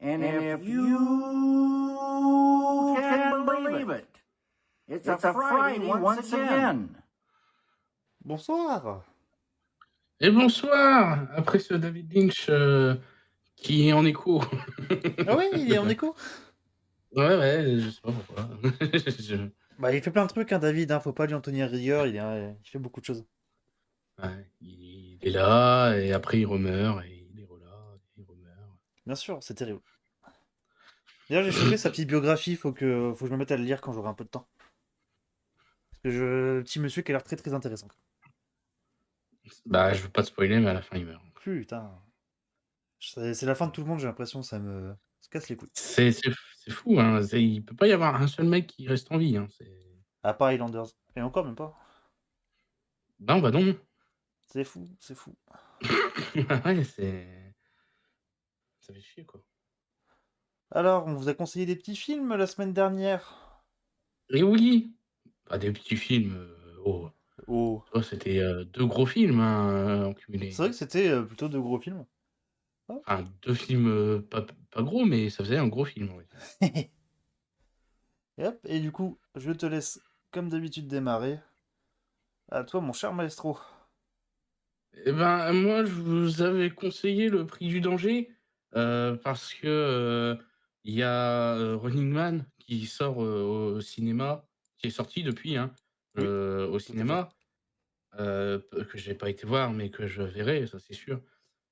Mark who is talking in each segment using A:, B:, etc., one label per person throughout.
A: And if you can believe it, it's a Friday once again.
B: Bonsoir.
C: Et bonsoir, après ce David Lynch qui est en écho.
B: Ah oui, il est en écho.
C: Ouais, je sais pas pourquoi.
B: Bah, il fait plein de trucs, hein, David. Faut pas lui en tenir rigueur. Il fait beaucoup de choses.
C: Ouais, il est là, et après il remeurt, et il est là, et il remeurt.
B: Bien sûr, c'est terrible. D'ailleurs, j'ai chopé sa petite biographie. Faut que je me mette à le lire quand j'aurai un peu de temps. Parce que petit monsieur qui a l'air très très intéressant.
C: Bah, je veux pas te spoiler, mais à la fin il meurt.
B: Putain. C'est la fin de tout le monde, j'ai l'impression. Ça me casse les couilles.
C: C'est fou, hein. Il peut pas y avoir un seul mec qui reste en vie. Hein.
B: À part Highlanders. Et encore, même pas.
C: Non, bah non.
B: C'est fou, c'est fou.
C: Ouais, ça fait chier, quoi.
B: Alors, on vous a conseillé des petits films la semaine dernière.
C: Et oui, pas des petits films.
B: Oh.
C: Toi, c'était 2 gros films hein, en cumulé.
B: C'est vrai que c'était plutôt de gros films.
C: Enfin, 2 films pas gros, mais ça faisait un gros film. Ouais.
B: Et hop, et du coup, je te laisse, comme d'habitude, démarrer. À toi, mon cher maestro.
C: Et ben, moi, je vous avais conseillé Le Prix du danger parce que il y a Running Man qui sort au cinéma, qui est sorti depuis hein,
B: Oui,
C: au
B: tout à fait.
C: cinéma, que j'ai pas été voir, mais que je verrai, ça c'est sûr,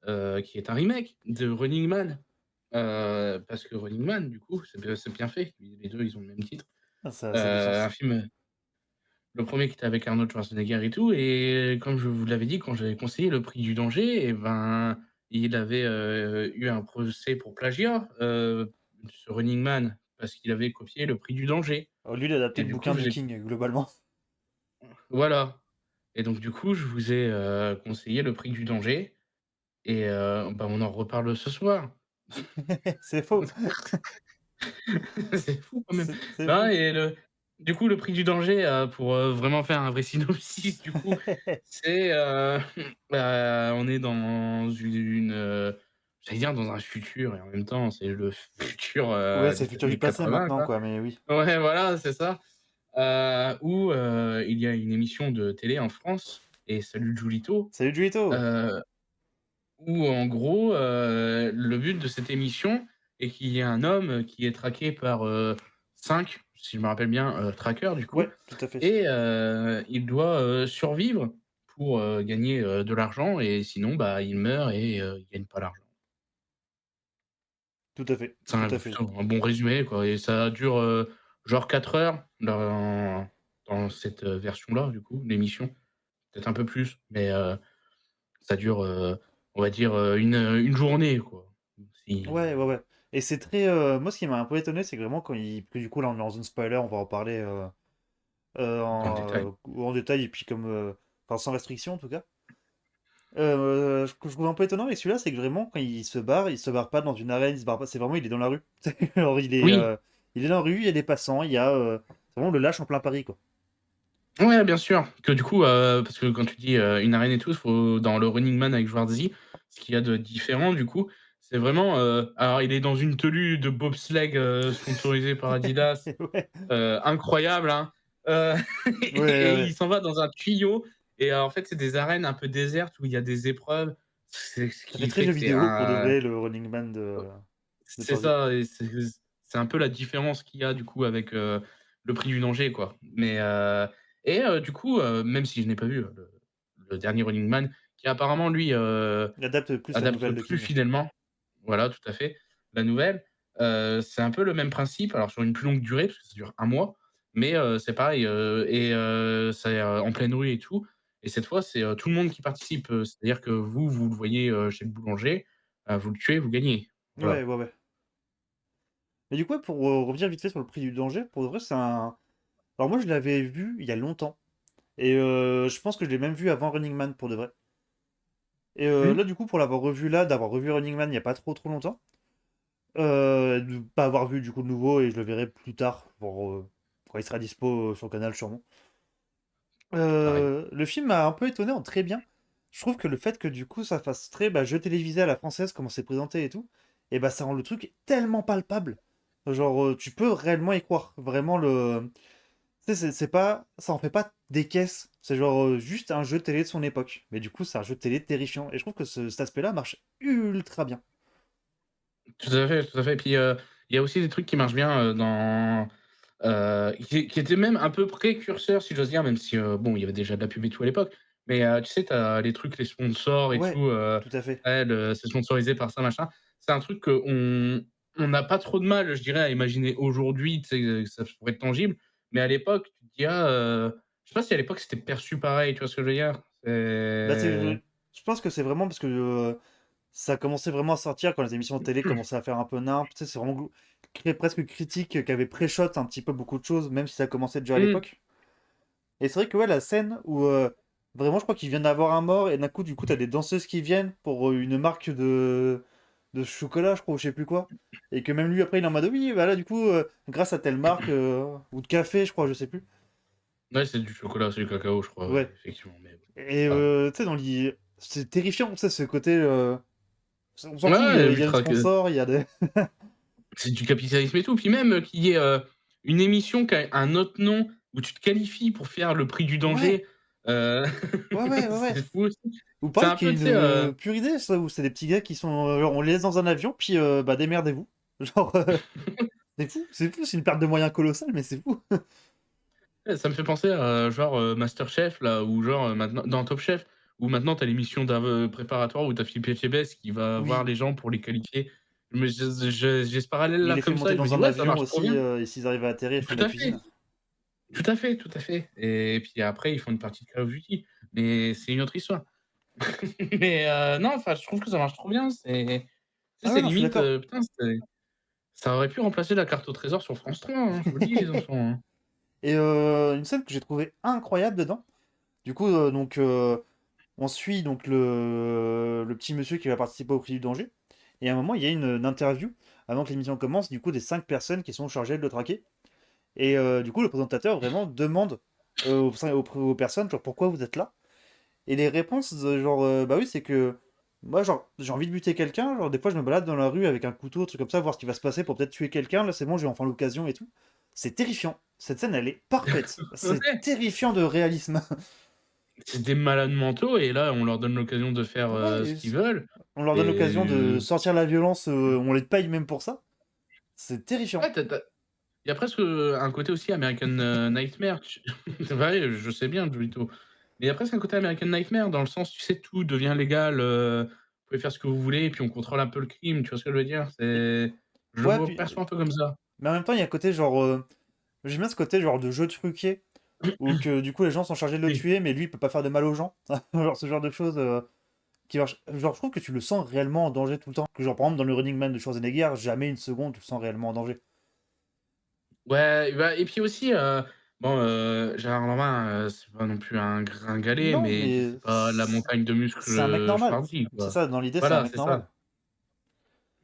C: qui est un remake de Running Man. Parce que Running Man, du coup, c'est bien fait. Les 2 ils ont le même titre.
B: Ah, ça a du
C: Un
B: sens.
C: film, le premier qui était avec Arnold Schwarzenegger et tout, et comme je vous l'avais dit quand j'avais conseillé Le Prix du danger, et ben, il avait eu un procès pour plagiat, ce Running Man, parce qu'il avait copié Le Prix du danger.
B: Au lieu d'adapter
C: Et
B: le
C: du coup,
B: bouquin du
C: j'ai
B: King, globalement.
C: voilà. Et donc du coup, je vous ai conseillé Le Prix du danger, et bah, on en reparle ce soir.
B: C'est faux.
C: C'est fou quand même.
B: C'est
C: Non
B: fou.
C: et du coup, Le Prix du danger, pour vraiment faire un vrai synopsis, du coup, c'est, bah, on est dans j'allais dire dans un futur, et en même temps, c'est le futur,
B: Ouais, c'est le
C: des
B: futur du
C: années
B: passé
C: 80,
B: maintenant,
C: quoi.
B: quoi, mais oui.
C: Ouais, voilà, c'est ça. Où, il y a une émission de télé en France, et Salut Giolito,
B: Salut, Julito.
C: heu, où en gros, le but de cette émission est qu'il y ait un homme qui est traqué par, 5, si je me rappelle bien, traqueurs du coup,
B: Ouais, tout à fait.
C: et il doit, survivre pour, gagner, de l'argent, et sinon, bah, il meurt et il gagne pas l'argent.
B: Tout à fait.
C: C'est
B: Tout
C: un
B: à fait.
C: plutôt un bon résumé quoi, et ça dure, genre 4 heures dans cette, version-là du coup, l'émission. Peut-être un peu plus, mais ça dure, on va dire, une journée quoi.
B: Ouais,
C: Si
B: ouais, ouais. Et c'est très. Moi, ce qui m'a un peu étonné, c'est que vraiment, que du coup, là, on est dans une spoiler, on va en parler
C: dans le détail.
B: en détail, et puis enfin, sans restriction, en tout cas. Ce que je trouve un peu étonnant avec celui-là, c'est que vraiment, quand il se barre pas dans une arène, il se barre pas, c'est vraiment, il est dans la rue. Alors,
C: Oui,
B: il est dans la rue, il y a des passants, c'est vraiment le lâche en plein Paris, quoi.
C: ouais, bien sûr, que du coup, parce que quand tu dis, une arène et tout, faut dans le Running Man avec Schwarzy, ce qu'il y a de différent du coup, c'est vraiment, alors il est dans une tenue de bobsleigh, sponsorisée par Adidas,
B: Ouais,
C: incroyable, hein, heu
B: ouais,
C: et
B: ouais.
C: il s'en va dans un tuyau, et en fait, c'est des arènes un peu désertes où il y a des épreuves. C'est ce
B: Ça fait
C: qui
B: très
C: fait
B: jeu
C: que c'est
B: vidéo pour de
C: un
B: vrai, le Running Man de
C: c'est
B: Schwarzy.
C: ça, et c'est un peu la différence qu'il y a du coup avec, Le Prix du danger quoi. Mais du coup, même si je n'ai pas vu, le dernier Running Man qui apparemment lui,
B: Il adapte plus la
C: adapte
B: nouvelle de
C: plus
B: King.
C: fidèlement, voilà, tout à fait, la nouvelle, c'est un peu le même principe, alors sur une plus longue durée, parce que ça dure un mois, mais c'est pareil, c'est, en pleine rue et tout, et cette fois, c'est, tout le monde qui participe, c'est-à-dire que vous le voyez, chez le boulanger, vous le tuez, vous gagnez.
B: Ouais,
C: Voilà.
B: ouais, ouais. Mais du coup, ouais, pour revenir vite fait sur le prix du danger, pour de vrai, c'est un. Alors, moi, je l'avais vu il y a longtemps. Et je pense que je l'ai même vu avant Running Man, pour de vrai. Et
C: Mmh.
B: là, du coup, pour l'avoir revu là, d'avoir revu Running Man il n'y a pas trop trop longtemps, de pas avoir vu du coup le nouveau, et je le verrai plus tard, quand il sera dispo sur le canal sûrement.
C: Pareil.
B: Le film m'a un peu étonné en très bien. Je trouve que le fait que du coup ça fasse très jeu télévisé à la française, comment c'est présenté et tout, et bah ça rend le truc tellement palpable. Genre, tu peux réellement y croire. Vraiment, tu sais, c'est pas. Ça en fait pas des caisses. C'est genre juste un jeu télé de son époque. Mais du coup, c'est un jeu télé terrifiant. Et je trouve que cet aspect-là marche ultra bien.
C: Tout à fait, tout à fait. Puis, il y a aussi des trucs qui marchent bien, qui étaient même un peu précurseurs, si j'ose dire, même si, bon, il y avait déjà de la pub et tout à l'époque. Mais, tu sais, tu as les trucs, les sponsors et
B: Ouais,
C: tout,
B: tout à fait.
C: ouais, le c'est sponsorisé par ça, machin. C'est un truc qu'on n'a pas trop de mal, je dirais, à imaginer aujourd'hui, tu sais, que ça pourrait être tangible. Mais à l'époque, tu te dis: «Ah, je sais pas si à l'époque c'était perçu pareil», tu vois ce que je veux dire?
B: Bah, tu sais,
C: C'est
B: je pense que c'est vraiment parce que ça commençait vraiment à sortir quand les émissions de télé commençaient à faire un peu nimp. Tu sais, c'est vraiment presque critique qui avait pré-shot un petit peu beaucoup de choses, même si ça commençait déjà à
C: mmh.
B: l'époque. Et c'est vrai que ouais, la scène où vraiment je crois qu'ils viennent d'avoir un mort et d'un coup, du coup, t'as des danseuses qui viennent pour une marque de chocolat, je crois, ou je sais plus quoi. Et que même lui, après, il est en mode oui, bah là, du coup, grâce à telle marque, ou de café, je crois, je sais plus.
C: Ouais, c'est du chocolat, c'est du cacao, je crois, ouais,
B: Ouais.
C: effectivement, mais bon,
B: Et
C: voilà.
B: tu sais, c'est terrifiant, tu sais, ce côté. On s'en
C: Ouais,
B: fout,
C: ouais,
B: il y a le
C: ultra que
B: sponsor, il y a des.
C: c'est du capitalisme et tout. Puis même, qu'il y ait, une émission qui a un autre nom, où tu te qualifies pour faire le prix du
B: Ouais,
C: danger, heu,
B: ouais, ouais, ouais, ouais.
C: c'est fou aussi.
B: Ou
C: C'est
B: pareil,
C: un
B: qui est
C: peu, tu sais,
B: une pure idée, ça, où c'est des petits gars qui sont. Genre, on les laisse dans un avion, puis bah démerdez-vous. Genre, c'est fou, c'est une perte de moyens colossale, mais c'est fou.
C: ouais, ça me fait penser à genre, MasterChef là, ou genre, maintenant dans Top Chef, où maintenant tu as l'émission préparatoire où tu as Philippe Etchebest qui va voir
B: Oui.
C: les gens pour les qualifier. Mais j'ai ce parallèle
B: Il
C: là
B: les fait
C: comme ça
B: monter
C: et je me
B: dans
C: dis:
B: un
C: «Ouais, ça
B: avion
C: marche trop
B: aussi,
C: bien».
B: et s'ils arrivent à atterrir, ils font
C: Tout
B: de la
C: à fait.
B: cuisine.
C: Tout à fait, tout à fait et puis après ils font une partie de Call of Duty, mais c'est une autre histoire. Mais non, enfin, je trouve que ça marche trop bien, tu sais,
B: Ah
C: c'est
B: ouais, non, je suis
C: limite,
B: d'accord.
C: putain, ça aurait pu remplacer la carte au trésor sur France 3, hein, je vous le dis les enfants, hein.
B: Et une scène que j'ai trouvée incroyable dedans. Du coup, donc, on suit donc le petit monsieur qui va participer au prix du danger. Et à un moment, il y a une interview, avant que l'émission commence, du coup, des 5 personnes qui sont chargées de le traquer. Et du coup, le présentateur vraiment demande aux personnes, genre, pourquoi vous êtes là? Et les réponses, genre, bah oui, c'est que moi, genre, j'ai envie de buter quelqu'un. Genre, des fois, je me balade dans la rue avec un couteau, un truc comme ça, voir ce qui va se passer pour peut-être tuer quelqu'un. Là, c'est bon, j'ai enfin l'occasion et tout. C'est terrifiant. Cette scène, elle est parfaite. C'est
C: Ouais,
B: terrifiant de réalisme.
C: c'est des malades mentaux et là, on leur donne l'occasion de faire,
B: Ouais,
C: ce qu'ils veulent
B: on leur donne l'occasion de
C: et
B: sortir la violence, on les paye même pour ça. C'est terrifiant.
C: ouais, il y a presque, un côté aussi American, Nightmare, c'est vrai, je sais bien, Jolito. Mais il y a presque un côté American Nightmare dans le sens, tu sais, tout devient légal, vous pouvez faire ce que vous voulez et puis on contrôle un peu le crime, tu vois ce que je veux dire?
B: Et-
C: Je le
B: ouais,
C: vois
B: puis,
C: perçois un peu comme ça.
B: mais en même temps, il y a un côté genre. J'aime bien ce côté genre de jeu truqué, où que du coup les gens sont chargés de le
C: Oui.
B: tuer, mais lui il peut pas faire de mal aux gens. Genre ce genre de choses qui marche. Genre je trouve que tu le sens réellement en danger tout le temps. Que genre par exemple dans le Running Man de Schwarzenegger, jamais une seconde tu le sens réellement en danger.
C: Ouais, bah et puis aussi, bon, Gérard Lanvin, c'est pas non plus un gringalet,
B: Non,
C: mais
B: mais
C: c'est pas la montagne de muscles,
B: c'est un mec normal.
C: Schwarzy,
B: C'est
C: quoi.
B: ça, dans l'idée c'est un
C: Voilà,
B: mec
C: c'est ça.
B: normal.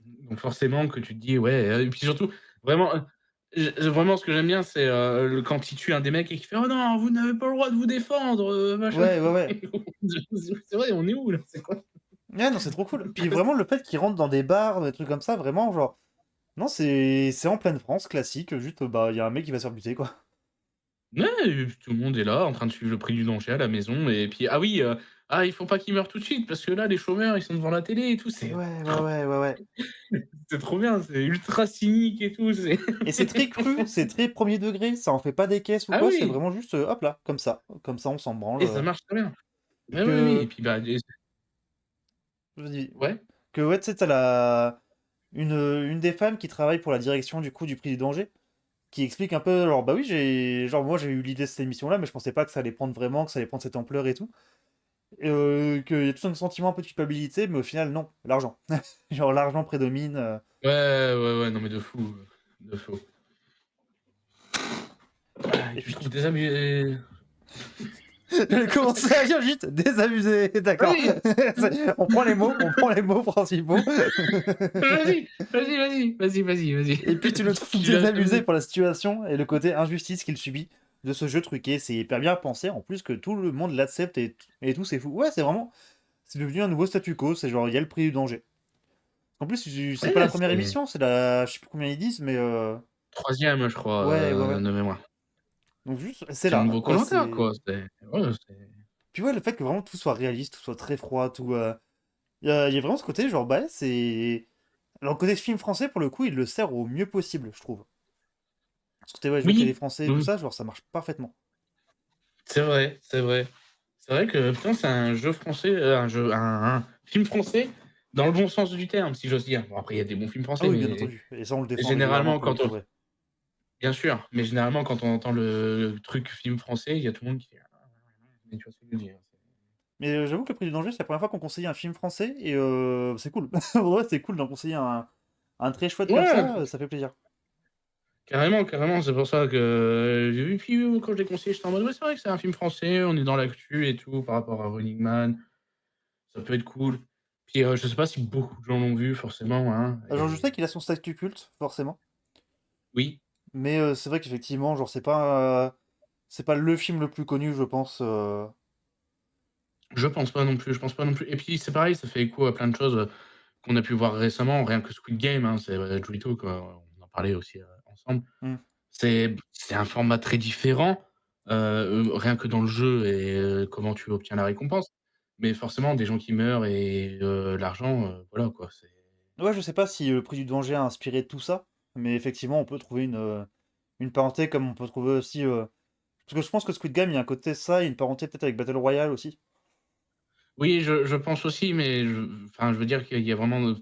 C: Donc forcément que tu te dis: «Ouais», et puis surtout, vraiment, vraiment ce que j'aime bien, c'est, le quand il tue un des mecs et qu'il fait: «Oh non, vous n'avez pas le droit de vous défendre, machin».
B: Ouais, ouais, ouais.
C: C'est vrai, on est où là? C'est quoi?
B: Ouais, non, c'est trop cool. Puis vraiment le fait qu'il rentre dans des bars, des trucs comme ça, vraiment genre. Non, c'est en pleine France, classique, juste bah il y a un mec qui va se faire buter quoi.
C: Ouais, et puis tout le monde est là en train de suivre le prix du danger à la maison et puis ah oui, ah il faut pas qu'il meure tout de suite parce que là les chômeurs ils sont devant la télé et tout,
B: Ouais, ouais, ouais, ouais, ouais.
C: c'est trop bien, c'est ultra cynique et tout, c'est
B: Et c'est très cru, c'est très premier degré, ça en fait pas des caisses ou
C: ah
B: quoi, c'est
C: oui!
B: vraiment juste hop là, comme ça. Comme ça on s'en branle.
C: Et ça marche très bien. Ouais, oui, oui et
B: Que.
C: puis, bah, et
B: Je dis.
C: ouais?
B: Que ouais, tu sais, t'as une des femmes qui travaille pour la direction du coup du prix du danger, qui explique un peu, genre, bah oui, genre, moi j'ai eu l'idée de cette émission-là, mais je pensais pas que ça allait prendre vraiment, que ça allait prendre cette ampleur et tout. Et qu'il y a tout un sentiment un peu de culpabilité, mais au final, non, l'argent. Genre, l'argent prédomine.
C: Ouais, ouais, ouais, non mais de fou, de fou. Ah, et
B: Et
C: tu
B: puis,
C: trouves des amis
B: j'ai commencé à dire juste désabusé, d'accord.
C: vas-y!
B: On prend les mots principaux.
C: Vas-y, vas-y, vas-y, vas-y, vas-y, vas-y.
B: Et puis tu le trouves
C: Tu l'as
B: désabusé pour la situation et le côté injustice qu'il subit de ce jeu truqué. C'est hyper bien pensé, en plus que tout le monde l'accepte et tout, c'est fou. Ouais, c'est vraiment. C'est devenu un nouveau statu quo, c'est genre, il y a le prix du danger. En plus, c'est pas la
C: Ouais,
B: première
C: c'est
B: émission, c'est la, je sais plus combien ils disent, mais
C: 3e, je crois,
B: ouais, ouais, ouais.
C: de mémoire.
B: Donc juste, c'est
C: C'est le
B: là,
C: nouveau
B: quoi.
C: Koh-Lanta, quoi,
B: C'est.
C: c'est
B: Puis ouais, le fait que vraiment tout soit réaliste, tout soit très froid, tout. Il y a vraiment ce côté, genre, bah, c'est. Alors, le côté film français, pour le coup, il le sert au mieux possible, je trouve. Ce côté, ouais, jeu télé
C: oui,
B: français, tout
C: oui,
B: ça, genre, ça marche parfaitement.
C: c'est vrai, c'est vrai. C'est vrai que putain, c'est un jeu français, un film français dans le bon sens du terme, si j'ose dire. Bon, après, il y a des bons films
B: Ah
C: français,
B: oui, bien
C: mais
B: entendu. Et ça, on le défend régulièrement
C: généralement,
B: pour le
C: quand
B: coup,
C: on
B: ouais.
C: bien sûr, mais généralement, quand on entend le truc film français, il y a tout le monde qui fait: «Ah ouais, ouais, ouais», mais tu vois ce que je veux dire?
B: Mais j'avoue que Le Prix du Danger, c'est la première fois qu'on conseillait un film français, et c'est cool. En vrai, c'est cool d'en conseiller un très chouette comme
C: Ouais,
B: ça fait plaisir.
C: carrément, carrément, c'est pour ça que j'ai vu, puis quand je l'ai conseillé, j'étais en mode: «Ouais, c'est vrai que c'est un film français, on est dans l'actu et tout par rapport à Running Man, ça peut être cool». Puis, je sais pas si beaucoup de gens l'ont vu forcément, hein,
B: Genre, je sais
C: et
B: qu'il a son statut culte, forcément.
C: oui.
B: Mais c'est vrai qu'effectivement, genre, c'est pas le film le plus connu, je pense.
C: Je pense pas non plus, je pense pas non plus et puis c'est pareil, ça fait écho à plein de choses, qu'on a pu voir récemment, rien que Squid Game, hein, c'est Joito quoi, on en parlait aussi, ensemble.
B: Hmm.
C: C'est un format très différent, rien que dans le jeu et comment tu obtiens la récompense. Mais forcément des gens qui meurent et l'argent, voilà quoi, c'est
B: Ouais, je sais pas si Le Prix du Danger a inspiré tout ça, mais effectivement, on peut trouver une parenté, comme on peut trouver aussi. Parce que je pense que Squid Game, il y a un côté ça, et une parenté peut-être avec Battle Royale aussi.
C: oui, je pense aussi, mais enfin, je veux dire qu'il y a vraiment,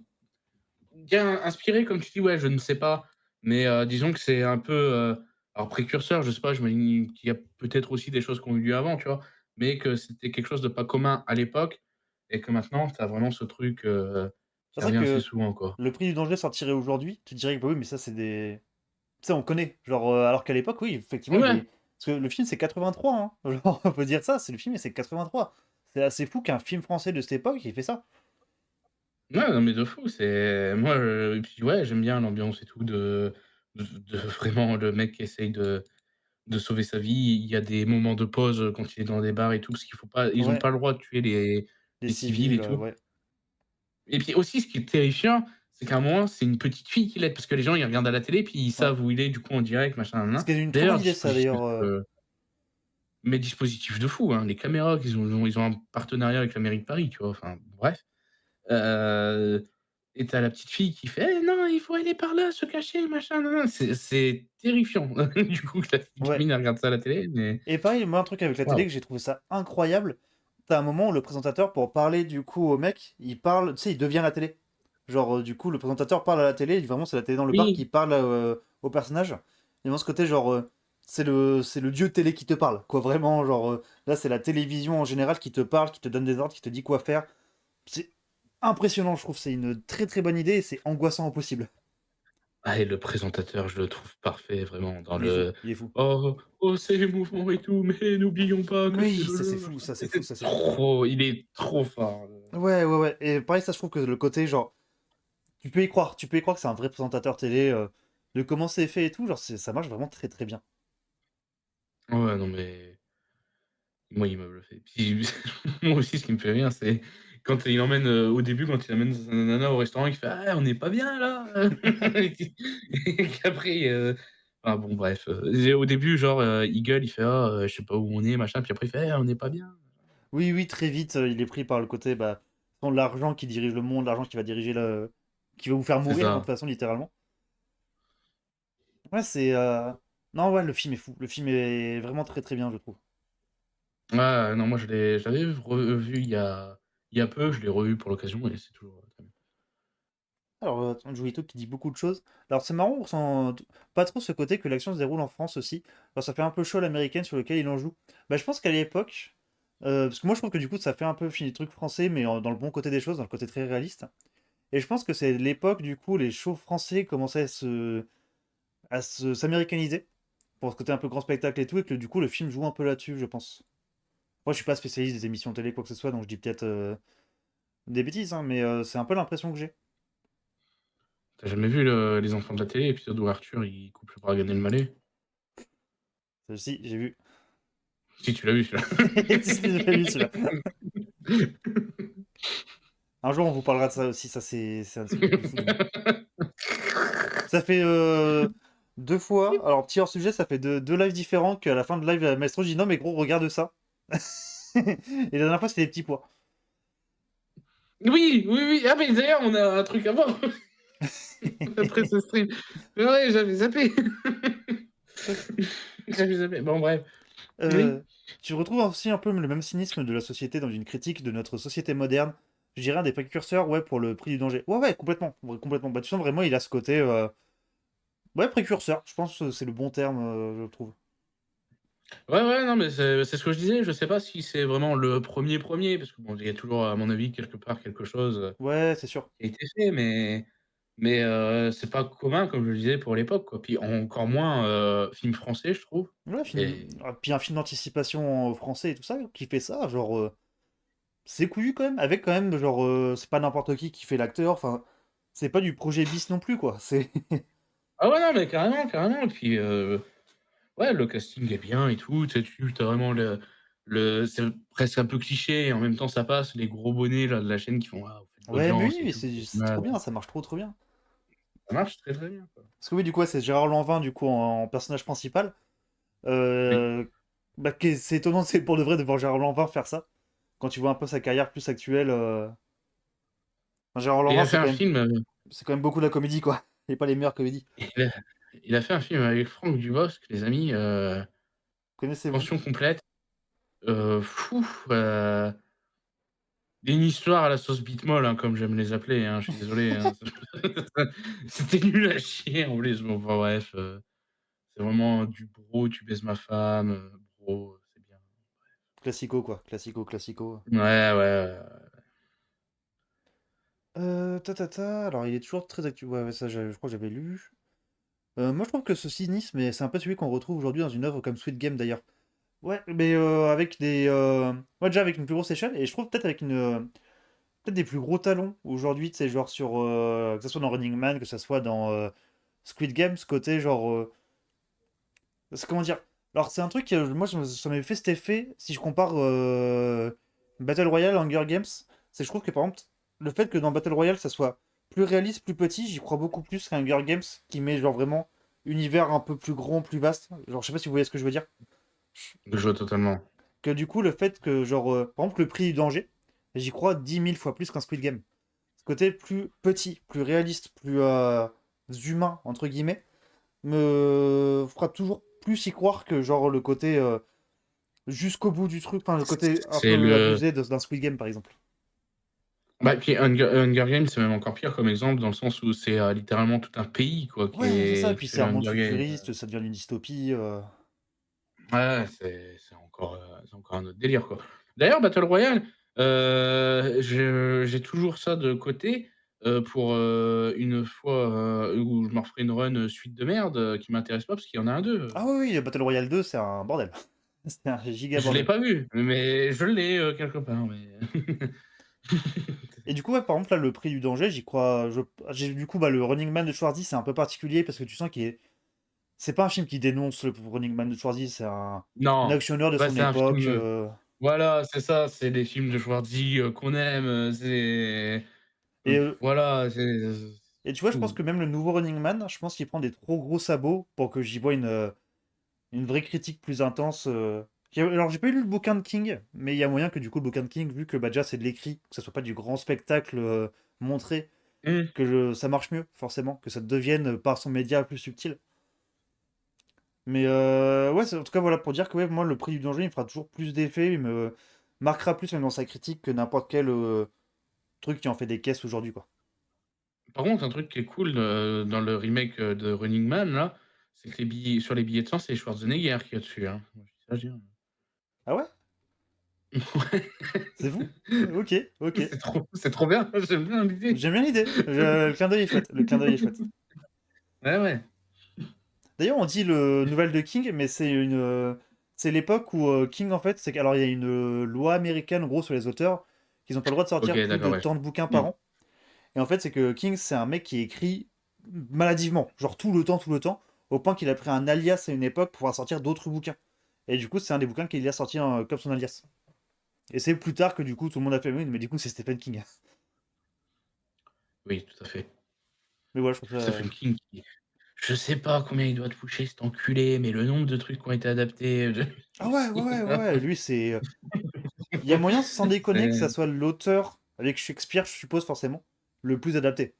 C: bien inspiré comme tu dis, ouais, je ne sais pas, mais disons que c'est un peu, alors précurseur, je sais pas, j'imagine qu'il y a peut-être aussi des choses qui ont eu lieu avant, tu vois? Mais que c'était quelque chose de pas commun à l'époque et que maintenant tu as vraiment ce truc,
B: C'est
C: qui
B: vrai
C: revient assez
B: que
C: souvent, quoi.
B: Le Prix du Danger sortirait aujourd'hui, tu te dirais que bah oui, mais ça, c'est des. Tu sais, on connaît. Genre, alors qu'à l'époque, oui, effectivement, il
C: Ouais,
B: est. Parce que le film, c'est 83, hein. Genre, on peut dire ça, c'est le film, et c'est 83. C'est assez fou qu'un film français de cette époque, il fait ça.
C: ouais, non, mais de fou, c'est moi, et puis ouais, j'aime bien l'ambiance et tout de vraiment le mec qui essaye de sauver sa vie. Il y a des moments de pause, quand il est dans des bars et tout, parce qu'il faut pas ils ont
B: Ouais,
C: pas le droit de tuer
B: des
C: les civils et
B: civils,
C: tout.
B: ouais.
C: Et puis aussi, ce qui est terrifiant, c'est qu'à un moment, c'est une petite fille qui l'aide parce que les gens, ils regardent à la télé, puis ils
B: Ouais.
C: savent où il est, du coup, en direct, machin, nin
B: Ce
C: nin.
B: qui est une très bonne
C: D'ailleurs,
B: idée, ça,
C: dispositif,
B: d'ailleurs.
C: mais dispositif de fou, hein, les caméras ils ont un partenariat avec la mairie de Paris, tu vois? Enfin, bref. Heu et tu la petite fille qui fait: «Eh non, il faut aller par là, se cacher, machin, nin nin». C'est terrifiant. Du coup, que la
B: Ouais.
C: gamine, elle regarde ça à la télé, mais
B: Et pareil, moi, un truc avec la télé
C: waouh!
B: que j'ai trouvé ça incroyable, t'as un moment où le présentateur, pour parler du coup au mec, il parle, tu sais, il devient la télé. Genre, du coup, le présentateur parle à la télé, et vraiment, c'est la télé dans le bar qui
C: Oui,
B: parle au personnage. Et dans ce côté, genre, c'est le dieu télé qui te parle, quoi, vraiment. Genre, là, c'est la télévision en général qui te parle, qui te donne des ordres, qui te dit quoi faire. C'est impressionnant, je trouve. C'est une très très bonne idée, et c'est angoissant au possible.
C: ah et le présentateur, je le trouve parfait, vraiment, dans
B: Il est fou,
C: le:
B: il est fou.
C: «Oh, oh, c'est les mouvements et tout, mais n'oublions pas que c'est
B: Oui,
C: le
B: ça c'est
C: jeu,
B: fou,
C: machin».
B: ça c'est fou,
C: C'est
B: ça c'est fou.
C: trop il est trop fort,
B: Ouais, ouais, ouais. Et pareil, ça, je trouve que le côté, genre, tu peux y croire que c'est un vrai présentateur télé, de comment c'est fait et tout, genre ça marche vraiment très très bien.
C: ouais, non, mais moi, il me bluffé. Puis moi aussi, ce qui me fait rire, c'est quand il emmène, au début, quand il amène sa nana au restaurant, il fait: «Ah, on n'est pas bien là?» et qu'après, enfin bon, bref, et au début, genre, il gueule, il fait: «Ah, je sais pas où on est, machin», puis après il fait: «Eh, on n'est pas bien».
B: Oui, oui, très vite, il est pris par le côté, bah, l'argent qui dirige le monde, l'argent qui va diriger le. Qui va vous faire
C: C'est
B: mourir, hein, de toute
C: ça.
B: façon, littéralement. Ouais, c'est. Non, ouais, le film est fou. Le film est vraiment très très bien, je trouve.
C: Ouais, non, moi je l'avais revu il y a peu, je l'ai revu pour l'occasion et c'est toujours, très bien.
B: Alors, Joito qui dit beaucoup de choses. Alors, c'est marrant, on ressent pas trop ce côté que l'action se déroule en France aussi. Alors, ça fait un peu chaud à l'américaine sur lequel il en joue. Bah, je pense qu'à l'époque, parce que moi je trouve que du coup ça fait un peu film des trucs français, mais dans le bon côté des choses, dans le côté très réaliste. Et je pense que c'est l'époque, du coup, les shows français commençaient s'américaniser, pour ce côté un peu grand spectacle et tout, et que du coup le film joue un peu là-dessus, je pense. Moi je suis pas spécialiste des émissions télé, quoi que ce soit, donc je dis peut-être des bêtises, hein, mais c'est un peu l'impression que j'ai.
C: Tu jamais vu Les Enfants de la télé, l'épisode où Arthur, il coupe le bras à Gad Elmaleh?
B: Si, j'ai vu.
C: Si, tu l'as vu celui-là.
B: Si, si, j'ai vu celui-là. Un jour, on vous parlera de ça aussi. Ça, c'est un des trucs les plus fous du monde. Ça fait 2 fois. Alors, petit hors sujet, ça fait deux lives différents qu'à la fin de live, Maestro, je dis non, mais gros, regarde ça. Et la dernière fois, c'était les petits pois.
C: Oui, oui, oui. Ah, mais d'ailleurs, on a un truc à voir après ce stream. Mais ouais, j'avais zappé. J'avais zappé. Bon, bref. Oui.
B: Euh, Tu retrouves aussi un peu le même cynisme de la société dans une critique de notre société moderne. Je dirais un des précurseurs, ouais, pour le prix du danger. Ouais, ouais, complètement. Ouais, complètement. Bah, tu sens vraiment, il a ce côté. Ouais, précurseur. Je pense que c'est le bon terme, je trouve.
C: Ouais, ouais, non, mais c'est ce que je disais. Je sais pas si c'est vraiment le premier, parce que bon, il y a toujours, à mon avis, quelque part, quelque chose
B: Ouais, c'est sûr.
C: qui a été fait, mais c'est pas commun, comme je le disais, pour l'époque, quoi. Puis encore moins film français, je trouve.
B: Ouais,
C: Et
B: puis un film d'anticipation français et tout ça, qui fait ça, genre. C'est couillu quand même, avec quand même, genre, c'est pas n'importe qui fait l'acteur, enfin, c'est pas du projet bis non plus, quoi. C'est.
C: ah ouais, non, mais carrément, carrément. Et puis, ouais, le casting est bien et tout. Tu sais, tu as vraiment c'est presque un peu cliché et en même temps ça passe, les gros bonnets là, de la chaîne qui font: «Ah, vous faites de
B: Ouais, mais
C: l'audience
B: oui,
C: et
B: mais
C: tout».
B: c'est
C: Ouais,
B: trop
C: ouais,
B: bien, ça marche trop bien.
C: ça marche très, très bien, quoi.
B: Parce que oui, du coup, ouais, c'est Gérard Lanvin, du coup, en personnage principal.
C: Oui.
B: Euh, Bah, c'est étonnant, c'est pour de vrai de voir Gérard Lanvin faire ça. Quand tu vois un peu sa carrière plus actuelle. Enfin, Gérard
C: Et il
B: Lanvin,
C: a fait un film,
B: c'est quand même beaucoup de la comédie, quoi. Et pas les meilleures comédies.
C: il a il a fait un film avec Franck Dubosc, les amis,
B: Connaissez-vous?
C: Pension complète. Fou, une histoire à la sauce Bitmol, hein, comme j'aime les appeler, hein, je suis désolé, hein. C'était nul à chier en plus, bon, enfin bref, c'est vraiment du bro, tu baises ma femme, bro, c'est bien.
B: Classico, quoi. Classico.
C: Ouais, ouais, ouais.
B: Alors il est toujours très actuel. Ouais, ouais, ça, je crois que j'avais lu. Moi, je trouve que ce cynisme, et c'est un peu celui qu'on retrouve aujourd'hui dans une œuvre comme Sweet Game d'ailleurs. Ouais, mais avec des. Ouais, déjà avec une plus grosse échelle, et je trouve peut-être avec une. Peut-être des plus gros talons aujourd'hui, tu sais, genre sur. Que ce soit dans Running Man, que ce soit dans Squid Game, ce côté genre. Comment dire? Alors, c'est un truc, moi, ça m'avait fait cet effet, si je compare Battle Royale, Hunger Games, c'est je trouve que par exemple, le fait que dans Battle Royale, ça soit plus réaliste, plus petit, j'y crois beaucoup plus qu'un Hunger Games qui met genre vraiment univers un peu plus grand, plus vaste. Genre, je sais pas si vous voyez ce que je veux dire.
C: Je vois totalement.
B: Que du coup, le fait que, genre, par exemple, le prix du danger, j'y crois 10 000 fois plus qu'un Squid Game. Ce côté plus petit, plus réaliste, plus humain, entre guillemets, me fera toujours plus y croire que, genre, le côté jusqu'au bout du truc, enfin, le côté un
C: C'est
B: peu
C: le
B: abusé d'un Squid Game, par exemple.
C: Bah, puis Hunger Games, c'est même encore pire comme exemple dans le sens où c'est, littéralement tout un pays, quoi,
B: Ouais, c'est ça, et
C: qui
B: puis
C: fait
B: c'est un
C: le
B: monde
C: Hunger Games.
B: futuriste, ça devient une dystopie.
C: Ouais, c'est encore un autre délire, quoi. D'ailleurs, Battle Royale, j'ai toujours ça de côté, pour, une fois, où je me referai une run, suite de merde, qui m'intéresse pas parce qu'il y en a un 2.
B: Ah oui, oui, Battle Royale 2, c'est un bordel. C'est un giga
C: Je l'ai
B: bordel.
C: pas vu, mais je l'ai, quelque part, mais
B: Et du coup, ouais, par exemple, là, le prix du danger, j'y crois. Du coup, bah, le Running Man de Schwarzy, c'est un peu particulier parce que tu sens qu'il est. C'est pas un film qui dénonce le Running Man de Schwarzy, c'est un
C: non,
B: actionneur de
C: bah,
B: son
C: c'est un
B: époque.
C: film, voilà, c'est ça, c'est les films de Schwarzy, qu'on aime, c'est
B: Et,
C: voilà, c'est
B: et tu vois, je pense
C: tout.
B: que même le nouveau Running Man, je pense qu'il prend des trop gros sabots pour que j'y vois une vraie critique plus intense. Alors, j'ai pas lu le bouquin de King, mais il y a moyen que du coup, le bouquin de King, vu que bah, déjà c'est de l'écrit, que ça soit pas du grand spectacle montré,
C: Mmh.
B: ça marche mieux, forcément, que ça devienne par son média plus subtil. Mais ouais, en tout cas, voilà, pour dire que ouais, moi, le prix du danger, il me fera toujours plus d'effet, il me marquera plus même dans sa critique que n'importe quel truc qui en fait des caisses aujourd'hui, quoi.
C: Par contre, un truc qui est cool, dans le remake, de Running Man là, c'est que les billets de sang, c'est Schwarzenegger qui est dessus, hein. Moi, je dis ça, je dis rien.
B: Ah ouais?
C: Ouais,
B: C'est vous? Ok, ok.
C: c'est trop bien, j'aime bien l'idée.
B: J'aime bien l'idée. Le clin d'œil est chouette. Le clin d'œil est chouette.
C: Ouais, ouais.
B: D'ailleurs, on dit le nouvelle de King, mais c'est l'époque où King, en fait, c'est alors il y a une loi américaine, en gros, sur les auteurs, qu'ils n'ont pas le droit de
C: OK,
B: sortir plus
C: d'accord,
B: de
C: ouais.
B: tant de bouquins par
C: Mmh.
B: an. Et en fait, c'est que King, c'est un mec qui écrit maladivement, genre tout le temps, au point qu'il a pris un alias à une époque pour pouvoir sortir d'autres bouquins. Et du coup, c'est un des bouquins qu'il a sorti comme son alias. Et c'est plus tard que du coup, tout le monde a fait, oui, mais du coup, c'est Stephen King.
C: Oui, tout à fait.
B: Mais voilà, je trouve ça.
C: Stephen King qui je sais pas combien il doit toucher cet enculé, mais le nombre de trucs qui ont été adaptés, de
B: Ah ouais, ouais, ouais, ouais, ouais, lui, c'est. Il y a moyen, sans déconner, que ça
C: c'est
B: soit l'auteur, avec Shakespeare, je suppose, forcément, le plus adapté.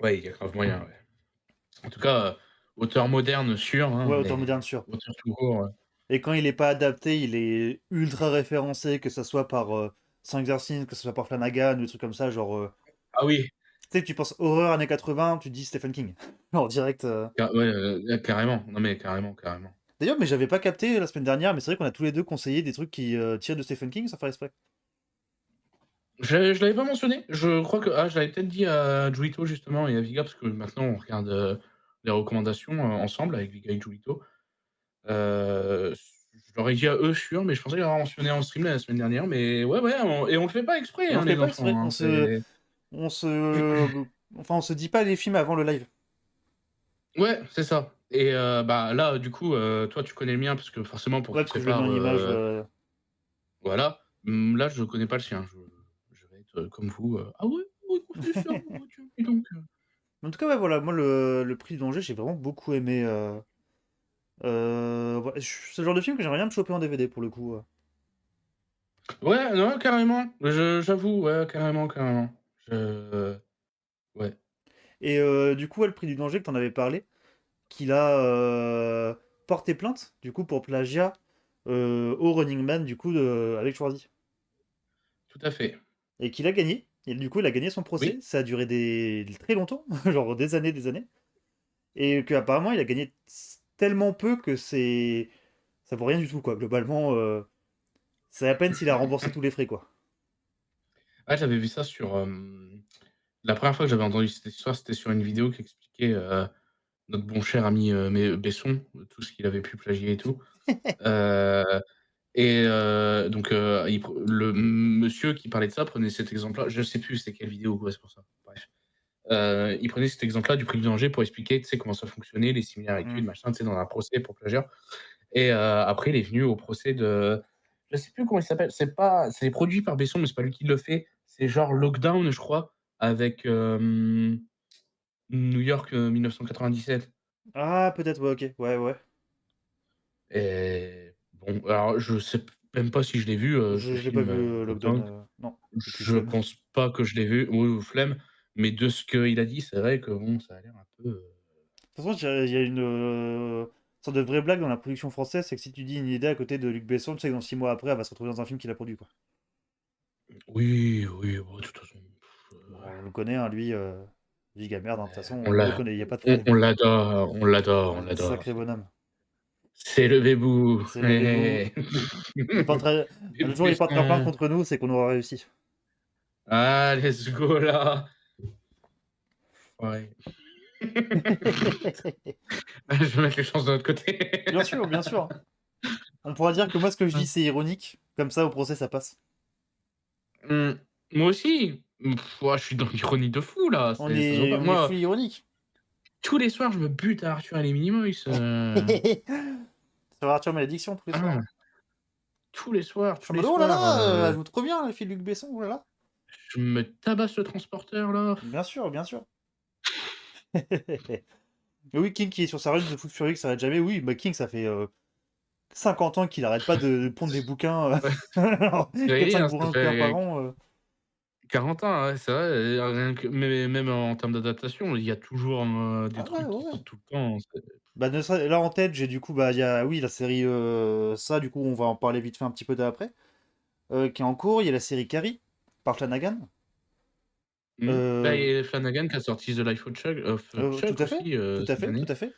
C: ouais, il y a grave moyen, ouais. En tout cas, auteur moderne sûr, hein,
B: Ouais, auteur
C: mais
B: moderne sûr.
C: auteur tout court,
B: Et quand il est pas adapté, il est ultra référencé, que ça soit par Stranger Things, que ce soit par Flanagan, ou des trucs comme ça, genre.
C: ah oui,
B: Tu sais, tu penses horreur années 80, tu dis Stephen King. En direct.
C: ouais, carrément. Non, mais carrément, carrément.
B: D'ailleurs, mais j'avais pas capté la semaine dernière, mais c'est vrai qu'on a tous les deux conseillé des trucs qui tirent de Stephen King sans faire exprès.
C: Je l'avais pas mentionné. Je crois que je l'avais peut-être dit à Juito justement et à Viga parce que maintenant on regarde, les recommandations, ensemble avec Viga et Juito. Je leur ai dit à eux sûr, mais je pensais l'avoir mentionné en stream la semaine dernière, mais ouais, ouais, on le fait pas exprès,
B: Et on
C: hein,
B: le fait
C: les
B: pas exprès.
C: enfants, hein, c'est
B: Enfin, on se dit pas les films avant le live.
C: ouais, c'est ça et bah, là, du coup, toi, tu connais le mien parce que forcément pour
B: Ouais,
C: qu'il
B: parce que je l'ai mis
C: prépare,
B: en image.
C: voilà. Là, je connais pas le sien. Je vais être, comme vous, «Ah ouais? Ouais, c'est ça? Ouais, tiens, dis donc».
B: En tout cas, ouais, voilà, moi, le prix du danger, j'ai vraiment beaucoup aimé. Ouais, c'est le genre de film que j'aimerais bien me choper en DVD pour le coup.
C: Ouais, non, carrément. J'avoue, ouais, carrément, carrément. Je ouais.
B: Et du coup, ouais, le prix du danger que t'en avais parlé, qu'il a porté plainte, du coup, pour plagiat au Running Man, du coup, avec Schwarzy.
C: Tout à fait.
B: Et qu'il a gagné. Et du coup, il a gagné son procès.
C: Oui.
B: Ça a duré très longtemps, genre des années, des années. Et qu'apparemment, il a gagné tellement peu que c'est. Ça vaut rien du tout, quoi. Globalement, c'est à peine s'il a remboursé tous les frais, quoi.
C: Ah, j'avais vu ça sur, la première fois que j'avais entendu cette histoire, c'était sur une vidéo qui expliquait, notre bon cher ami, Besson, tout ce qu'il avait pu plagier et tout. Heu et donc il pre le monsieur qui parlait de ça prenait cet exemple-là, je sais plus c'était quelle vidéo ou quoi, c'est pour ça. Bref. Il prenait cet exemple-là du prix du danger pour expliquer, tu sais, comment ça fonctionnait, les similarités,
B: Hmm.
C: machin, tu sais, dans un procès pour plagiat et après il est venu au procès de je sais plus comment il s'appelle, c'est produit par Besson, mais c'est pas lui qui le fait. C'est genre Lockdown, je crois, avec, New York, 1997
B: Ah, peut-être, ouais, ok. Ouais, ouais.
C: et bon, alors je sais même pas si je l'ai vu, ce
B: Je l'ai pas
C: film,
B: vu, Lockdown.
C: Lockdown.
B: Non. Et puis
C: Je
B: flemme.
C: pense pas que je l'ai vu, oui, ou flemme, mais de ce qu'il a dit, c'est vrai que bon, ça a l'air un peu,
B: De toute façon, il y a une sorte de vraie blague dans la production française, c'est que si tu dis une idée à côté de Luc Besson, tu sais que dans 6 mois après, elle va se retrouver dans un film qu'il a produit, quoi.
C: oui, oui, bah, de toute façon,
B: Bon, on le connaît, hein, lui, giga merde, hein, de toute façon,
C: on
B: on le
C: l'a
B: connaît, il n'y a pas de problème.
C: on l'adore, on l'adore, on
B: Un
C: l'adore.
B: sacré bonhomme.
C: C'est le bébou,
B: C'est le Bébou.
C: ouais.
B: Il porterait... Le
C: Bébou
B: jour où il portera plainte
C: Besson.
B: contre nous, c'est qu'on aura réussi.
C: Ah, let's go là! Ouais. Je vais mettre les chances de notre côté.
B: Bien sûr, bien sûr. On pourra dire que moi, ce que je dis, c'est ironique. Comme ça, au procès, ça passe.
C: Mmh, moi aussi. Ouais, je suis dans l'ironie de fou là, ça se voit pas.
B: On est
C: Moi,
B: full ironique.
C: tous les soirs, je me bute à Arthur et les Minimoys,
B: Sur Arthur Malédiction tous les soirs.
C: ah,
B: Je suis
C: tous
B: en
C: les
B: mode, oh là
C: soirs,
B: là, elle joue trop bien, la fille de Luc Besson, oh là là.
C: je me tabasse le transporteur là.
B: Bien sûr, bien sûr. Mais oui, King qui est sur sa run de Foot Fury, que ça arrête jamais. Oui, bah King, ça fait 50 ans qu'il arrête pas de pondre des bouquins.
C: Ouais,
B: 4-5
C: hein, ça
B: bouquins par
C: fait
B: an.
C: 40 ans, ouais, c'est vrai, rien que mais même en termes d'adaptation, il y a toujours, des
B: Ah ouais,
C: trucs
B: ouais,
C: qui
B: ouais.
C: sortent tout le temps,
B: Bah, là en tête, j'ai du coup, bah, il y a, oui, la série ça, du coup, on va en parler vite fait un petit peu d'après, qui est en cours. Il y a la série Carrie, par Flanagan.
C: Bah,
B: Euh,
C: il y a Flanagan qui a sorti The Life of
B: Tout
C: Chuck
B: à fait,
C: aussi,
B: tout à
C: cette
B: fait, tout
C: année.
B: à fait.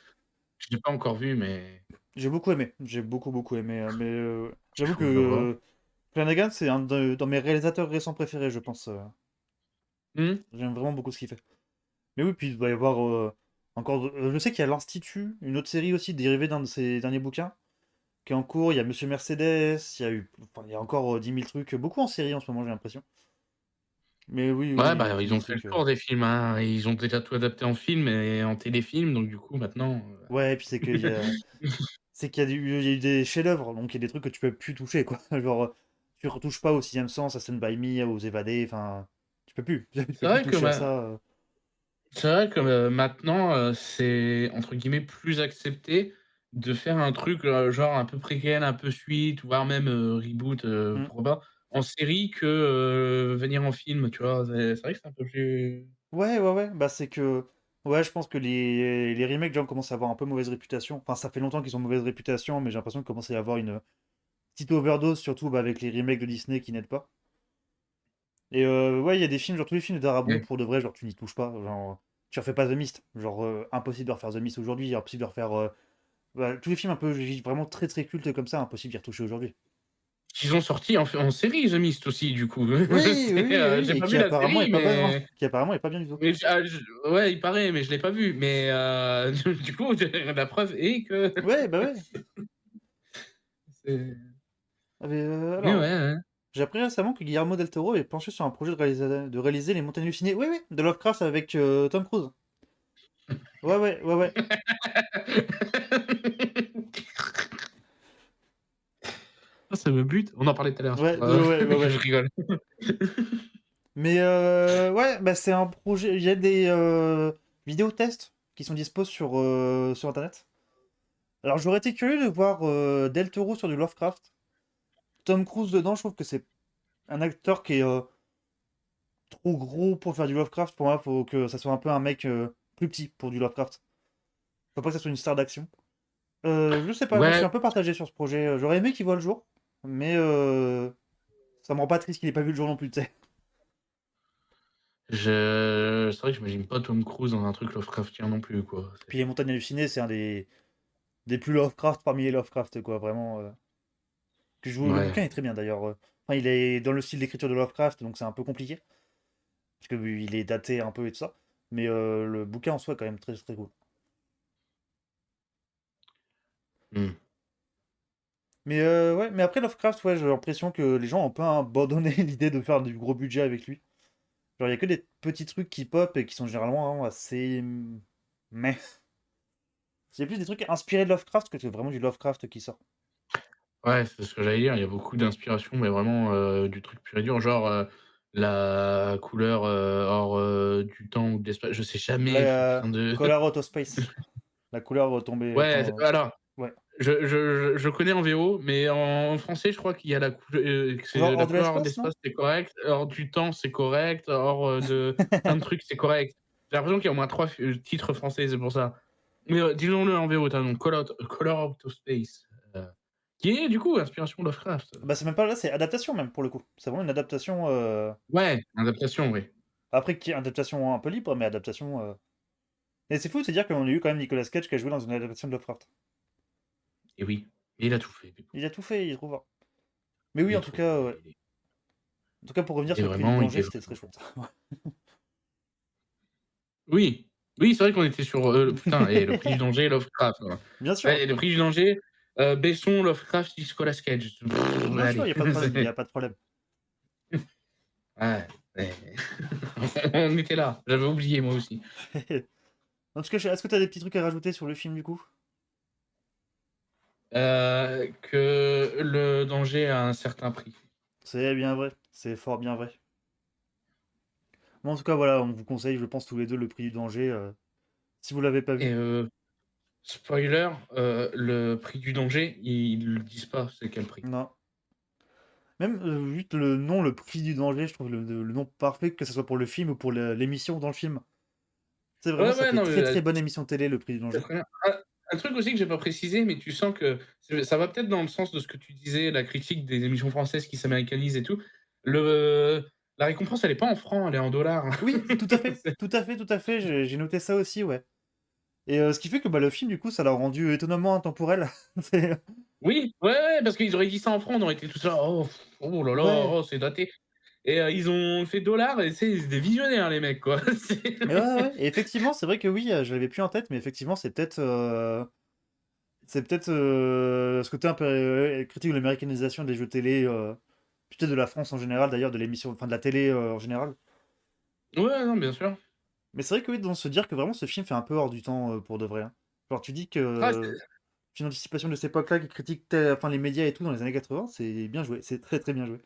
C: Je l'ai pas encore vu, mais
B: J'ai beaucoup aimé, j'ai beaucoup, beaucoup aimé. Mais
C: il
B: j'avoue
C: faut que je le voie.
B: que Flanagan, c'est un dans mes réalisateurs récents préférés, je pense.
C: Mmh.
B: J'aime vraiment beaucoup ce qu'il fait. Mais oui, puis il doit y avoir encore. Je sais qu'il y a L'Institut, une autre série aussi dérivée d'un de ses derniers bouquins, qui est en cours. Il y a Monsieur Mercedes, il y a eu. Enfin, il y a encore 10 000 trucs. Beaucoup en série en ce moment, j'ai l'impression. Mais oui,
C: Ouais,
B: oui,
C: bah,
B: 10
C: ils
B: 000
C: ont fait le
B: trucs.
C: tour des films, hein. Ils ont déjà tout adapté en film et en téléfilm, donc du coup maintenant,
B: Ouais, et puis c'est qu'il y a eu des chefs-d'œuvre, donc il y a des trucs que tu peux plus toucher, quoi. Genre, tu retouches pas au Sixième Sens, à Stand By Me, aux Évadés, enfin, tu peux plus. Tu
C: C'est
B: peux plus
C: vrai que
B: toucher à
C: ma
B: ça.
C: C'est vrai que, maintenant, c'est entre guillemets «plus accepté» de faire un truc, genre un peu préquel, un peu suite, voire même, reboot,
B: Mm.
C: pourquoi pas, en série que, venir en film, tu vois? C'est vrai que c'est un peu plus
B: Ouais, ouais, ouais, bah c'est que. Ouais, je pense que les remakes, genre, commencent à avoir un peu mauvaise réputation. Enfin, ça fait longtemps qu'ils ont mauvaise réputation, mais j'ai l'impression qu'il commence à y avoir une petite overdose, surtout bah, avec les remakes de Disney qui n'aident pas. Et ouais, il y a des films, genre tous les films de Darabont,
C: ouais.
B: pour de vrai, genre tu n'y touches pas. Genre, tu refais pas The Mist. Genre, impossible de refaire The Mist aujourd'hui, impossible de refaire. Bah, tous les films un peu vraiment très très cultes comme ça, impossible d'y retoucher aujourd'hui.
C: Qu'ils ont sorti en série The Mist aussi du coup.
B: Oui, oui,
C: C'est,
B: oui, oui,
C: j'ai
B: et
C: pas
B: qui
C: vu la
B: apparemment est
C: série
B: pas bonne, hein.
C: mais
B: Qui apparemment est pas bien du tout.
C: je ouais, il paraît, mais je l'ai pas vu. Mais, du coup, la preuve est que
B: Ouais, bah ouais.
C: c'est
B: Ah, mais,
C: mais ouais,
B: alors,
C: ouais.
B: j'ai appris récemment que Guillermo del Toro est penché sur un projet de réaliser Les Montagnes Hallucinées. Oui, oui, de Lovecraft avec Tom Cruise. Ouais, ouais, ouais, ouais.
C: Ah, ça me bute. On en parlait tout à l'heure, c'est
B: Ouais,
C: pour
B: ouais,
C: ça
B: ouais, ouais,
C: que je
B: ouais.
C: rigole.
B: Mais ouais, bah c'est un projet. Il y a des vidéos tests qui sont dispo sur internet. Alors j'aurais été curieux de voir Del Toro sur du Lovecraft. Tom Cruise dedans, je trouve que c'est un acteur qui est trop gros pour faire du Lovecraft. Pour moi, faut que ça soit un peu un mec plus petit pour du Lovecraft. Faut pas que ça soit une star d'action. Je sais pas, moi je suis
C: Ouais,
B: un peu partagé sur ce projet. J'aurais aimé qu'il voit le jour, mais ça me rend pas triste qu'il ait pas vu le jour non plus, tu sais.
C: c'est vrai que j'imagine pas Tom Cruise dans un truc Lovecraftien non plus, quoi.
B: Puis Les Montagnes Hallucinées, c'est un des plus Lovecraft parmi les Lovecraft, quoi, vraiment. Le
C: Ouais.
B: bouquin est très bien d'ailleurs. Enfin, il est dans le style d'écriture de Lovecraft, donc c'est un peu compliqué. Parce que il est daté un peu et tout ça. Mais le bouquin en soi est quand même très très cool.
C: Mmh.
B: Mais ouais, mais après Lovecraft, ouais, j'ai l'impression que les gens ont un peu abandonné l'idée de faire du gros budget avec lui. Genre, il y a que des petits trucs qui pop et qui sont généralement assez. Mais. C'est plus des trucs inspirés de Lovecraft que c'est vraiment du Lovecraft qui sort.
C: Ouais, c'est ce que j'allais dire. Il y a beaucoup d'inspiration, mais vraiment, du truc pur et dur, genre, la couleur, hors, du temps ou de l'espace. Je sais jamais,
B: La
C: putain de
B: Color Out of Space. La couleur tombée.
C: ouais, alors,
B: Ouais.
C: je connais en VO, mais en français, je crois qu'il y a
B: Couleur
C: c'est la
B: hors de
C: couleur hors
B: l'espace, non?
C: d'espace, c'est correct, hors du temps, c'est correct, hors, de plein de trucs, c'est correct. J'ai l'impression qu'il y a au moins 3 titres français, c'est pour ça. Mais, disons-le en VO, tu as donc Color Out of Space, qui est du coup inspiration Lovecraft.
B: Bah, c'est même pas là, c'est adaptation même pour le coup. C'est vraiment une adaptation.
C: Ouais, adaptation, oui.
B: Après, qui est adaptation un peu libre, mais adaptation. Et c'est fou de se dire qu'on a eu quand même Nicolas Cage qui a joué dans une adaptation de Lovecraft.
C: Et oui, il a tout fait, du coup.
B: Il a tout fait, il trouve. Mais oui,
C: Il
B: en
C: est
B: tout
C: trop
B: cas,
C: fort,
B: ouais. En tout cas, pour revenir
C: il est
B: sur le prix du
C: vraiment
B: danger, c'était très chouette.
C: oui, oui, c'est vrai qu'on était sur, putain et le prix du danger, Lovecraft, quoi.
B: Bien sûr,
C: Ouais, le prix du danger, Besson, Lovecraft, Nicolas Cage.
B: bien sûr, il
C: Allez,
B: n'y a pas de problème, il n'y
C: c'est
B: a pas de problème.
C: ouais, ouais. On était là, j'avais oublié moi aussi.
B: En tout cas, est-ce que tu as des petits trucs à rajouter sur le film du coup?
C: Que le danger a un certain prix.
B: C'est bien vrai, c'est fort bien vrai. Bon, en tout cas, voilà, on vous conseille, je pense, tous les deux le prix du danger. Si vous l'avez pas
C: Et
B: vu,
C: spoiler, le prix du danger, ils le disent pas c'est quel prix.
B: non. Même juste le nom, le prix du danger, je trouve le nom parfait, que ce soit pour le film ou pour l'émission dans le film. C'est vraiment,
C: Ouais,
B: ça
C: ouais,
B: fait
C: non,
B: très
C: mais
B: très bonne émission télé, le prix du
C: c'est
B: danger.
C: très bien. Un truc aussi que j'ai pas précisé, mais tu sens que ça va peut-être dans le sens de ce que tu disais, la critique des émissions françaises qui s'américanisent et tout. Le la récompense, elle est pas en francs, elle est en dollars.
B: Oui, tout à fait,
C: C'est
B: tout à fait, tout à fait, j'ai noté ça aussi, ouais. Et ce qui fait que bah, le film, du coup, ça l'a rendu étonnamment intemporel. C'est-
C: oui, ouais, ouais, parce qu'ils auraient dit ça en francs, on aurait été tous là: «Oh, oh là là,
B: Ouais,
C: oh, c'est daté» et ils ont fait dollars et c'est des visionnaires les mecs, quoi. C'est
B: mais ouais, ouais, ouais. Et effectivement, c'est vrai que oui, je l'avais plus en tête, mais effectivement, c'est peut-être ce côté un peu critique de l'américanisation des jeux télé, peut-être de la France en général, d'ailleurs, de l'émission, enfin de la télé en général.
C: ouais, non, bien sûr.
B: Mais c'est vrai que oui, de se dire que vraiment ce film fait un peu hors du temps pour de vrai, hein. Genre, tu dis que
C: Ah, c'est
B: une anticipation de cette époque-là qui critique enfin, les médias et tout dans les années 80, c'est bien joué, c'est très très bien joué.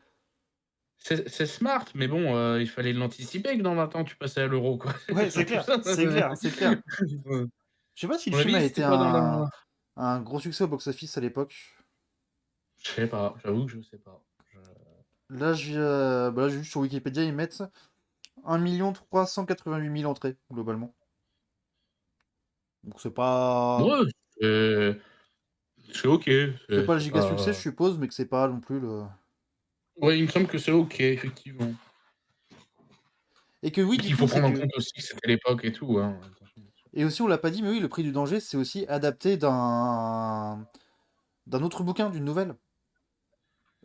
C: c'est smart, mais bon, il fallait l'anticiper que dans 20 ans, tu passais à l'euro, quoi.
B: Ouais,
C: C'est
B: c'est
C: surtout
B: clair,
C: ça.
B: c'est clair, c'est clair. Je sais pas si le
C: Ton
B: film a
C: avis,
B: été
C: c'était quoi dans la
B: un gros succès au box-office à l'époque.
C: je sais pas, j'avoue que je sais pas.
B: Là, j'ai vu sur Wikipédia, ils mettent 1 388 000 entrées, globalement. Donc c'est pas...
C: Ouais, c'est OK,
B: C'est pas le
C: c'est
B: giga succès, je
C: pas
B: suppose, mais que c'est pas non plus le...
C: ouais, il me semble que c'est OK, effectivement.
B: Et que oui,
C: Et
B: du
C: qu'il
B: coup,
C: faut
B: c'est
C: prendre en
B: que...
C: compte aussi que c'était l'époque et tout, hein, attention.
B: Et aussi, on l'a pas dit, mais oui, Le Prix du danger, c'est aussi adapté d'un autre bouquin, d'une nouvelle.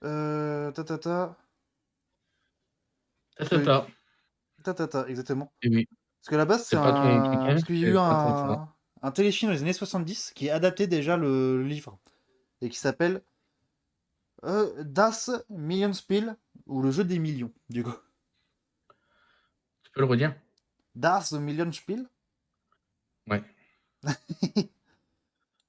B: Ta ta ta.
C: Ta
B: Parce
C: ta
B: que...
C: ta.
B: Ta ta ta, exactement.
C: Et oui,
B: Parce que à la base, c'est
C: c'est pas ton
B: un...
C: tonton,
B: Parce qu'il y a eu
C: c'est pas ta ta.
B: un téléfilm dans les années 70 qui adaptait déjà le livre. Et qui s'appelle Das Millionspiel, ou le jeu des millions, du coup.
C: Tu peux le redire?
B: Das Millionspiel.
C: Ouais.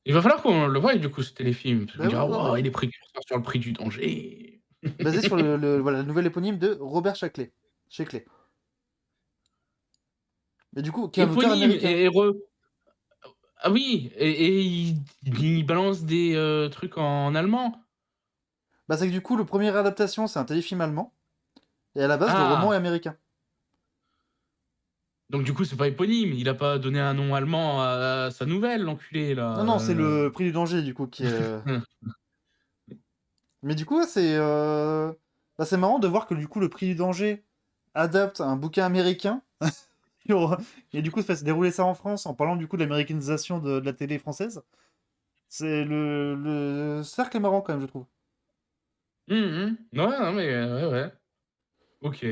C: Il va falloir qu'on le voie du coup ce téléfilm, parce qu'on
B: Bah ouais,
C: dira:
B: ouais, ouais.
C: «Waouh, il est précurseur sur le prix du danger».
B: Basé sur voilà, la nouvelle éponyme de Robert Shackley. Shackley. Et du coup, qui est un auteur
C: Éponyme
B: américain.
C: et re ah oui et il balance des, trucs en allemand?
B: Bah, c'est que du coup, le première adaptation, c'est un téléfilm allemand. Et à la base, le roman est
C: Ah!
B: américain.
C: Donc du coup, c'est pas éponyme, il a pas donné un nom allemand à sa nouvelle, l'enculé
B: Non,
C: là,
B: non, c'est le prix du danger, du coup, qui est... Mais du coup, ouais, bah, c'est marrant de voir que du coup, le prix du danger adapte un bouquin américain. Et du coup, ça se dérouler ça en France en parlant du coup de l'américanisation de la télé française. C'est le cercle est marrant quand même, je trouve.
C: Mmh mh. Ouais, non mais ouais, ouais. OK,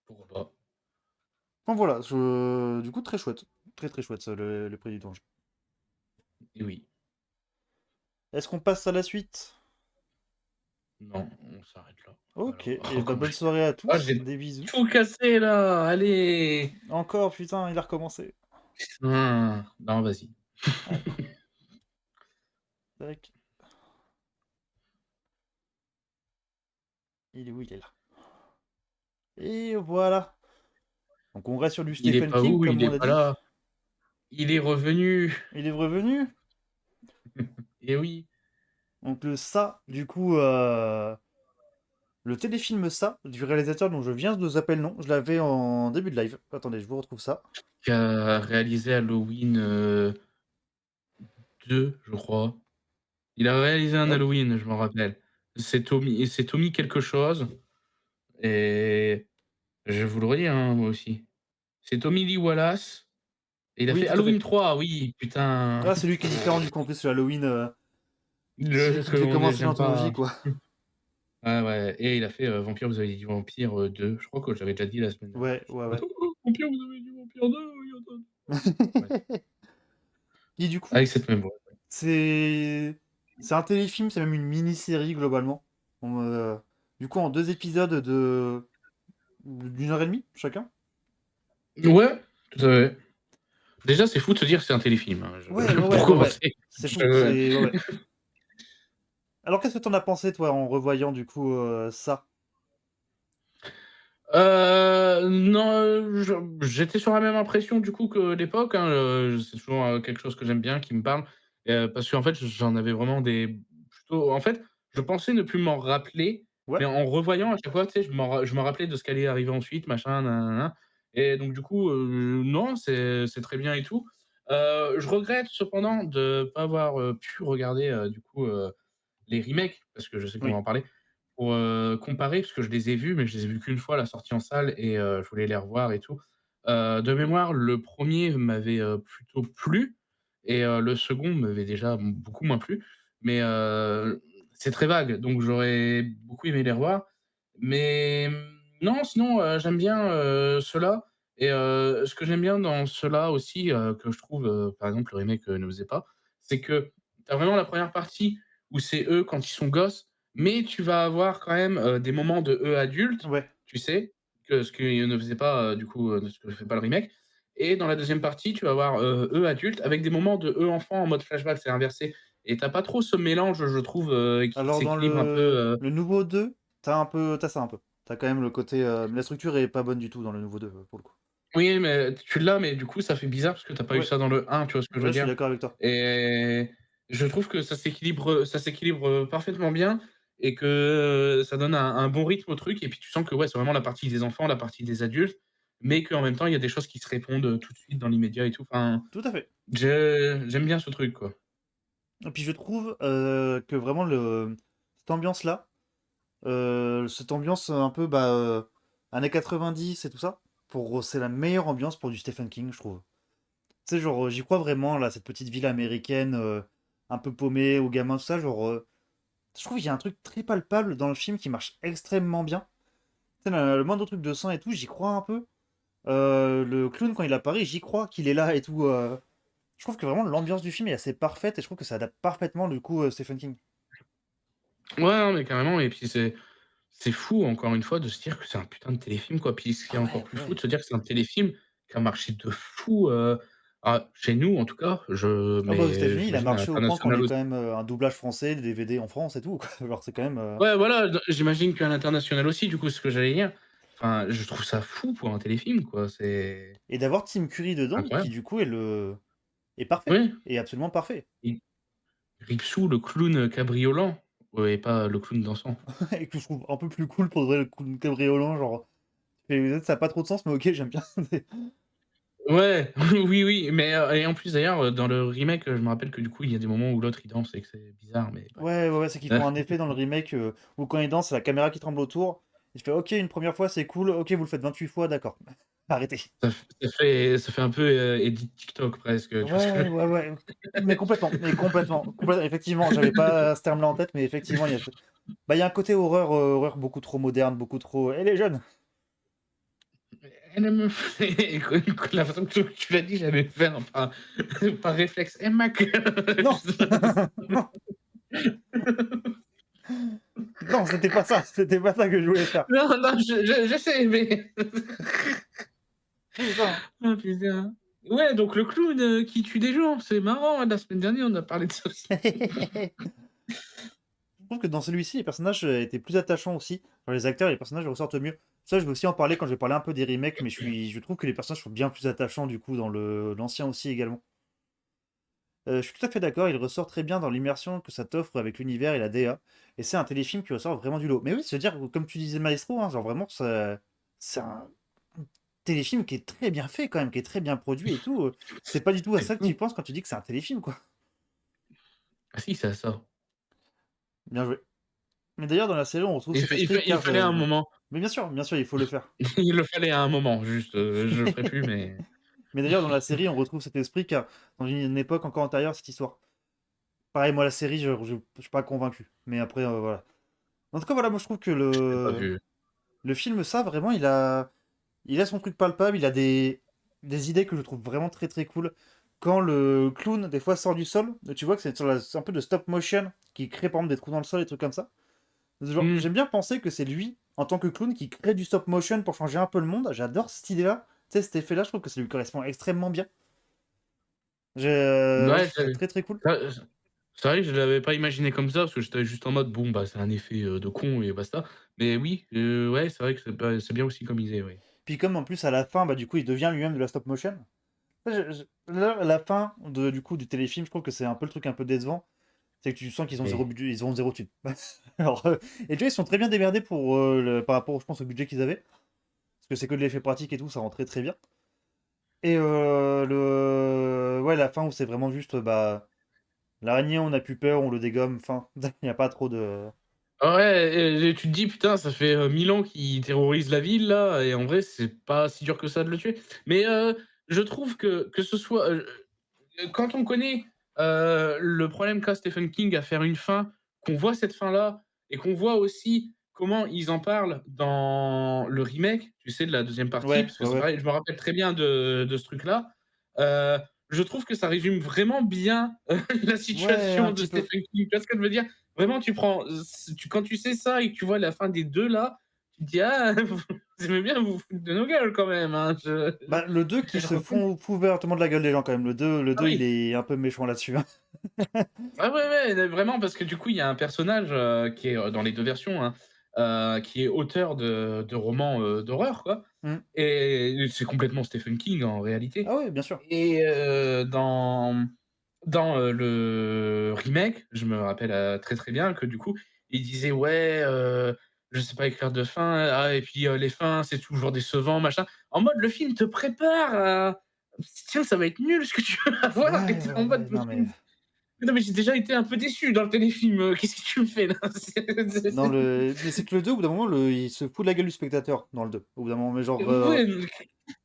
C: pourquoi pas.
B: Enfin voilà, du coup, très chouette. Très très chouette ça, le prix du danger.
C: Et oui.
B: Est-ce qu'on passe à la suite?
C: Non, on s'arrête là.
B: Ok,
C: Alors,
B: et bah
C: comme
B: bonne
C: j'ai
B: soirée à
C: ah
B: tous,
C: j'ai
B: des bisous.
C: tout cassé là, allez!
B: Encore, putain, il a recommencé.
C: Putain. Non, vas-y.
B: Alors, tac. Il est où? Il est là. Et voilà. Donc on reste sur du
C: Il est
B: Stephen
C: pas
B: King,
C: où?
B: comme
C: Il
B: on
C: est
B: a
C: pas
B: dit.
C: là. Il est revenu.
B: Il est revenu.
C: Et oui.
B: Donc le Ça, du coup, le téléfilm Ça, du réalisateur dont je viens de zapper le nom, je l'avais en début de live. Attendez, je vous retrouve ça.
C: Qui a réalisé Halloween, 2, je crois. Il a réalisé un
B: Hop.
C: Halloween, je m'en rappelle. C'est Tommy quelque chose et je vais vous le redire, hein, moi aussi. C'est Tommy Lee Wallace et il a
B: Oui,
C: fait
B: tout à
C: Halloween
B: fait.
C: 3, oui, putain.
B: Ah, c'est lui qui est différent, du coup, en plus, sur Halloween. C'est lui
C: Le
B: qui
C: ce que
B: devait
C: on
B: commencer
C: j'aime
B: l'anthologie,
C: pas.
B: quoi.
C: Ouais, ouais et il a fait, Vampire, vous avez dit Vampire, 2. Je crois que j'avais déjà dit la semaine dernière.
B: Ouais,
C: J'étais
B: ouais,
C: en mode:
B: ouais.
C: «Oh, Vampire, vous avez dit Vampire 2, oui, attends». Ouais,
B: Et du coup,
C: avec cette même voix.
B: c'est c'est un téléfilm, c'est même une mini-série, globalement. Du coup, en 2 épisodes d'1 heure et demie, chacun.
C: Ouais, tout à fait. Déjà, c'est fou de se dire que c'est un téléfilm, hein,
B: Ouais, ouais, ouais,
C: pour
B: ouais, ouais.
C: commencer.
B: C'est fou,
C: Je
B: c'est... Ouais, ouais. Alors, qu'est-ce que t'en as pensé, toi, en revoyant, du coup, ça?
C: Non, j'étais sur la même impression du coup que l'époque, hein, c'est toujours, quelque chose que j'aime bien, qui me parle, parce qu'en fait, j'en avais vraiment des plutôt en fait, je pensais ne plus m'en rappeler,
B: Ouais?
C: mais en revoyant à chaque fois, tu sais, je me rappelais de ce qui allait arriver ensuite, machin, nin nin nin et donc du coup, non, c'est très bien et tout. Je regrette cependant de pas avoir, pu regarder, du coup, les remakes, parce que je sais qu'on va
B: Oui.
C: en parler. Pour, comparer, parce que je les ai vus, mais je les ai vus qu'une fois à la sortie en salle et je voulais les revoir et tout. De mémoire, le premier m'avait, plutôt plu et le second m'avait déjà beaucoup moins plu. Mais, c'est très vague, donc j'aurais beaucoup aimé les revoir. Mais, non, sinon, j'aime bien, ceux-là et ce que j'aime bien dans ceux-là aussi, que je trouve, par exemple, le remake, ne faisait pas, c'est que tu as vraiment la première partie où c'est eux quand ils sont gosses mais tu vas avoir quand même, des moments de eux adultes,
B: Ouais.
C: tu sais? Que ce qu'ils ne faisaient pas, du coup, ce que fait pas le remake et dans la deuxième partie, tu vas avoir, eux adultes avec des moments de eux enfants en mode flashback, c'est inversé et tu as pas trop ce mélange, je trouve, qui
B: Alors, dans
C: s'équilibre un peu,
B: le nouveau 2, t'as ça un peu. T'as quand même le côté. Mais la structure est pas bonne du tout dans le nouveau 2, pour le coup.
C: Oui, mais tu l'as, mais du coup, ça fait bizarre parce que tu pas eu
B: Ouais,
C: ça dans le 1, tu vois ce que je
B: ouais,
C: veux
B: je suis
C: dire?
B: d'accord avec toi.
C: Et je trouve que ça s'équilibre parfaitement bien et que, ça donne un bon rythme au truc et puis tu sens que, ouais, c'est vraiment la partie des enfants, la partie des adultes, mais qu'en même temps, il y a des choses qui se répondent, tout de suite dans l'immédiat et tout. Enfin,
B: Tout à fait.
C: j'aime bien ce truc, quoi.
B: Et puis je trouve que vraiment cette ambiance-là, cette ambiance un peu années 90 et tout ça, c'est la meilleure ambiance pour du Stephen King, je trouve. Tu sais, genre, j'y crois vraiment, là, cette petite ville américaine, un peu paumée, aux gamins, tout ça, genre, je trouve qu'il y a un truc très palpable dans le film qui marche extrêmement bien. Tu sais, le moindre truc de sang et tout, j'y crois un peu. Le clown, quand il apparaît, j'y crois qu'il est là et tout. Je trouve que vraiment l'ambiance du film est assez parfaite et je trouve que ça adapte parfaitement, du coup, Stephen King.
C: Ouais, non, mais carrément et puis c'est fou encore une fois de se dire que c'est un putain de téléfilm, quoi. Puis ce qui est
B: Ah
C: encore
B: ouais,
C: plus fou
B: ouais.
C: de se dire que c'est un téléfilm qui a marché de fou, chez nous en tout cas,
B: Ah bah aux
C: mais
B: États-Unis, il a
C: j'imagine à
B: marché au point qu'on
C: l'international
B: ait
C: aussi.
B: quand même un doublage français, des DVD en France et tout, quoi. Genre, c'est quand même.
C: Ouais, voilà, j'imagine qu'à l'international aussi, du coup, c'est ce que j'allais dire. Enfin, je trouve ça fou pour un téléfilm, quoi, c'est
B: Et d'avoir Tim Curry dedans, qui
C: incroyable.
B: du coup est parfait.
C: Oui,
B: Est absolument parfait.
C: et Ripsou, le clown, cabriolant, ouais et pas le clown dansant.
B: Et que je trouve un peu plus cool pour de vrai, le coup de cabriolant, genre. Ça a pas trop de sens, mais ok, j'aime bien.
C: Ouais, oui, oui, mais et en plus d'ailleurs, dans le remake, je me rappelle que du coup, il y a des moments où l'autre il danse et que c'est bizarre, mais bref.
B: Ouais, ouais, ouais, c'est qu'ils font un effet dans le remake où quand ils dansent, c'est la caméra qui tremble autour. Il fait ok, une première fois c'est cool, ok, vous le faites 28 fois, d'accord. Arrêtez.
C: Ça fait un peu, edit TikTok presque, tu vois ce que
B: Ouais, ouais, ouais. Mais complètement, complètement. Effectivement, j'avais pas ce terme-là en tête, mais effectivement, il y a un côté horreur, horreur beaucoup trop moderne, beaucoup trop. Elle est jeune!
C: elle me écoute, la façon que tu l'as dit, j'avais fait par par réflexe: «Eh Mac!»
B: Non! Non, c'était pas ça que je voulais faire.
C: Non, non, je sais, mais
B: C'est ça.
C: ah putain. Ouais, donc le clown, qui tue des gens, c'est marrant, la semaine dernière, on a parlé de ça aussi.
B: Je trouve que dans celui-ci, les personnages étaient plus attachants aussi. Enfin, les acteurs et les personnages ressortent mieux. Ça, je vais aussi en parler quand je vais parler un peu des remakes, mais je trouve que les personnages sont bien plus attachants du coup dans l'ancien aussi également. Je suis tout à fait d'accord, il ressort très bien dans l'immersion que ça t'offre avec l'univers et la DA. Et c'est un téléfilm qui ressort vraiment du lot. Mais oui, se dire, comme tu disais Maestro, hein, genre vraiment, c'est un téléfilm qui est très bien fait quand même, qui est très bien produit et tout. C'est pas du tout à
C: C'est
B: ça que tu
C: fou.
B: penses quand tu dis que c'est un téléfilm, quoi.
C: Ah si, c'est à ça.
B: Bien joué. Mais d'ailleurs, dans la série, on retrouve
C: Il
B: cet
C: fa il
B: esprit
C: fa il
B: car.
C: fallait un moment.
B: Mais bien sûr, il faut le faire.
C: Il le fallait à un moment, juste, je le ferai plus, mais
B: Mais d'ailleurs, dans la série, on retrouve cet esprit car dans une époque encore antérieure à cette histoire. Pareil, moi, la série, je suis pas convaincu. Mais après, voilà. En tout cas, voilà, moi, je trouve que
C: je l'ai pas vu.
B: le film, ça, vraiment, il a son truc palpable, il a des idées que je trouve vraiment très très cool. Quand le clown, des fois, sort du sol, tu vois que c'est un peu de stop motion qui crée, par exemple, des trous dans le sol, des trucs comme ça. Genre,
C: Mmh.
B: j'aime bien penser que c'est lui, en tant que clown, qui crée du stop motion pour changer un peu le monde. J'adore cette idée-là. Tu sais, cet effet-là, je trouve que ça lui correspond extrêmement bien. Ouais, je
C: Ouais,
B: trouve ça très très cool.
C: c'est vrai que je l'avais pas imaginé comme ça, parce que j'étais juste en mode: «Bon, bah, c'est un effet, de con et basta». Mais oui, ouais, c'est vrai que c'est bien aussi comme idée, oui.
B: Puis comme en plus à la fin, bah du coup il devient lui-même de la stop motion. Là, la fin du coup du téléfilm, je trouve que c'est un peu le truc un peu décevant. C'est que tu sens qu'ils ont zéro
C: Oui.
B: budget, ils ont zéro thune. Alors, et tu vois, ils sont très bien démerdés par rapport, je pense, au budget qu'ils avaient. Parce que c'est que de l'effet pratique et tout, ça rend très très bien. Et ouais, la fin où c'est vraiment juste, l'araignée, on a plus peur, on le dégomme, fin. Il n'y a pas trop de.
C: Ah ouais et tu te dis: «Putain, ça fait, 1000 ans qu'ils terrorisent la ville là et en vrai, c'est pas si dur que ça de le tuer». Mais, je trouve que ce soit, quand on connaît, le problème qu'a Stephen King à faire une fin, qu'on voit cette fin-là et qu'on voit aussi comment ils en parlent dans le remake, tu sais, de la deuxième partie,
B: Ouais,
C: parce que
B: ouais,
C: c'est
B: ouais.
C: pareil, je me rappelle très bien de ce truc-là. Heu, je trouve que ça résume vraiment bien, la
B: Ouais, un
C: situation de
B: petit peu.
C: Stephen King. Tu vois ce que je veux dire? Vraiment, tu prends, quand tu sais ça et que tu vois la fin des 2 là, tu te dis: «Ah, vous aimez bien vous foutre de nos gueules quand même, hein».
B: Bah, le 2 qui
C: Je
B: se
C: reconnais.
B: font ouvertement de la gueule des gens quand même. Le 2
C: Ah
B: il
C: oui!
B: est un peu méchant là-dessus, hein.
C: Ah ouais, ouais, vraiment parce que du coup, il y a un personnage, qui est, dans les 2 versions, hein, qui est auteur de romans, d'horreur, quoi,
B: Mmh.
C: et c'est complètement Stephen King, en réalité.
B: Ah ouais, bien sûr.
C: Et dans le remake, je me rappelle, très, très bien que du coup, il disait: «Ouais, je sais pas écrire de fin, ah et puis, les fins, c'est toujours décevant, machin». En mode, le film te prépare à tiens, ça va être nul ce que tu vas voir et
B: Ouais,
C: tu
B: ouais,
C: en mode:
B: ouais, non mais
C: non, mais j'ai déjà été un peu déçu dans le téléfilm, qu'est-ce que tu me fais là?»
B: dans le mais c'est que le 2 au bout d'un moment, il se fout de la gueule du spectateur dans le 2 au bout d'un moment, mais genre,
C: Ouais,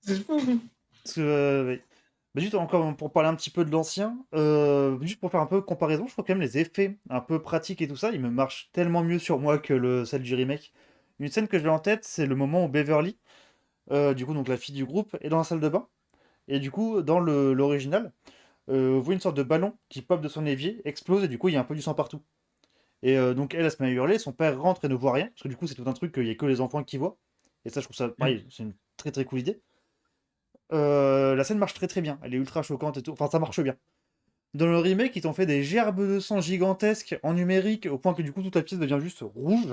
C: c'est fou.
B: parce que, oui. Mais juste encore pour parler un petit peu de l'ancien, juste pour faire un peu comparaison, je trouve quand même les effets un peu pratiques et tout ça, ils me marchent tellement mieux sur moi que celle du remake. Une scène que j'ai en tête, c'est le moment où Beverly, du coup donc la fille du groupe, est dans la salle de bain et du coup dans l'original, on voit une sorte de ballon qui pop de son évier, explose et du coup il y a un peu du sang partout. Et donc elle se met à hurler, son père rentre et ne voit rien, parce que du coup c'est tout un truc qu'il y a que les enfants qui voient. Et ça je trouve ça
C: Mmh.
B: pareil, c'est une très très cool idée. La scène marche très très bien, elle est ultra choquante et tout, enfin ça marche bien. Dans le remake, ils t'ont fait des gerbes de sang gigantesques en numérique, au point que du coup toute la pièce devient juste rouge.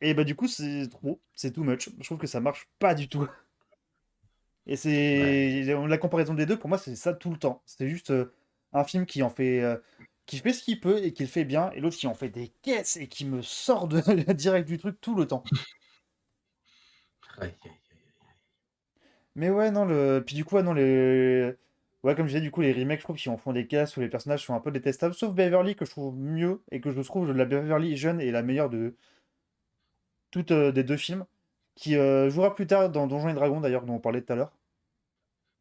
B: Et bah du coup c'est trop, c'est too much. Je trouve que ça marche pas du tout. Et
C: Ouais.
B: c'est la comparaison des deux, pour moi c'est ça tout le temps. C'est juste un film qui en fait, qui fait ce qu'il peut et qui le fait bien, et l'autre qui en fait des caisses et qui me sort de direct du truc tout le temps.
C: Aïe, aïe, aïe.
B: Mais ouais, non, puis du coup, ouais, non, les. Ouais, comme je disais, du coup, les remakes, je trouve qu'ils en font des casses où les personnages sont un peu détestables, sauf Beverly, que je trouve mieux, et que je trouve la Beverly jeune est la meilleure de toutes des deux films, qui jouera plus tard dans Donjons et Dragons, d'ailleurs, dont on parlait tout à l'heure.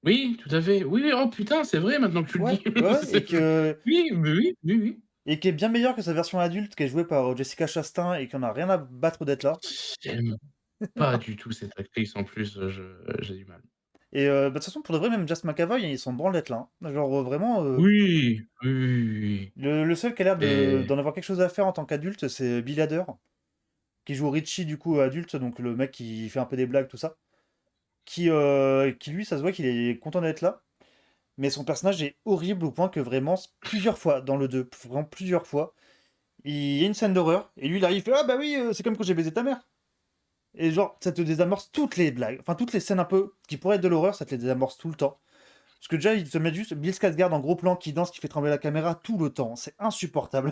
C: Oui, tout à fait. Oui, oui, oh putain, c'est vrai maintenant que tu le
B: Ouais,
C: dis.
B: ouais, ouais,
C: C'est oui, mais oui, oui, oui.
B: et qui est bien meilleure que sa version adulte, qui est jouée par Jessica Chastain, et qui en a rien à battre d'être là.
C: J'aime pas du tout cette actrice en plus, j'ai du mal.
B: Et bah, de toute façon, pour de vrai, même Jess McAvoy, ils sont branle d'être là, hein. Genre, vraiment,
C: Oui, oui, oui, oui,
B: le seul qui a l'air
C: et
B: d'en avoir quelque chose à faire en tant qu'adulte, c'est Bill Hader, qui joue Richie du coup adulte, donc le mec qui fait un peu des blagues, tout ça, qui lui, ça se voit qu'il est content d'être là, mais son personnage est horrible au point que vraiment, plusieurs fois dans le 2, vraiment plusieurs fois, il y a une scène d'horreur, et lui, il arrive, il fait «Ah bah oui, c'est comme quand j'ai baisé ta mère». Et genre, ça te désamorce toutes les blagues, enfin toutes les scènes un peu qui pourraient être de l'horreur, ça te les désamorce tout le temps. Parce que déjà, ils te mettent juste Bill Skarsgård en gros plan qui danse, qui fait trembler la caméra tout le temps, c'est insupportable.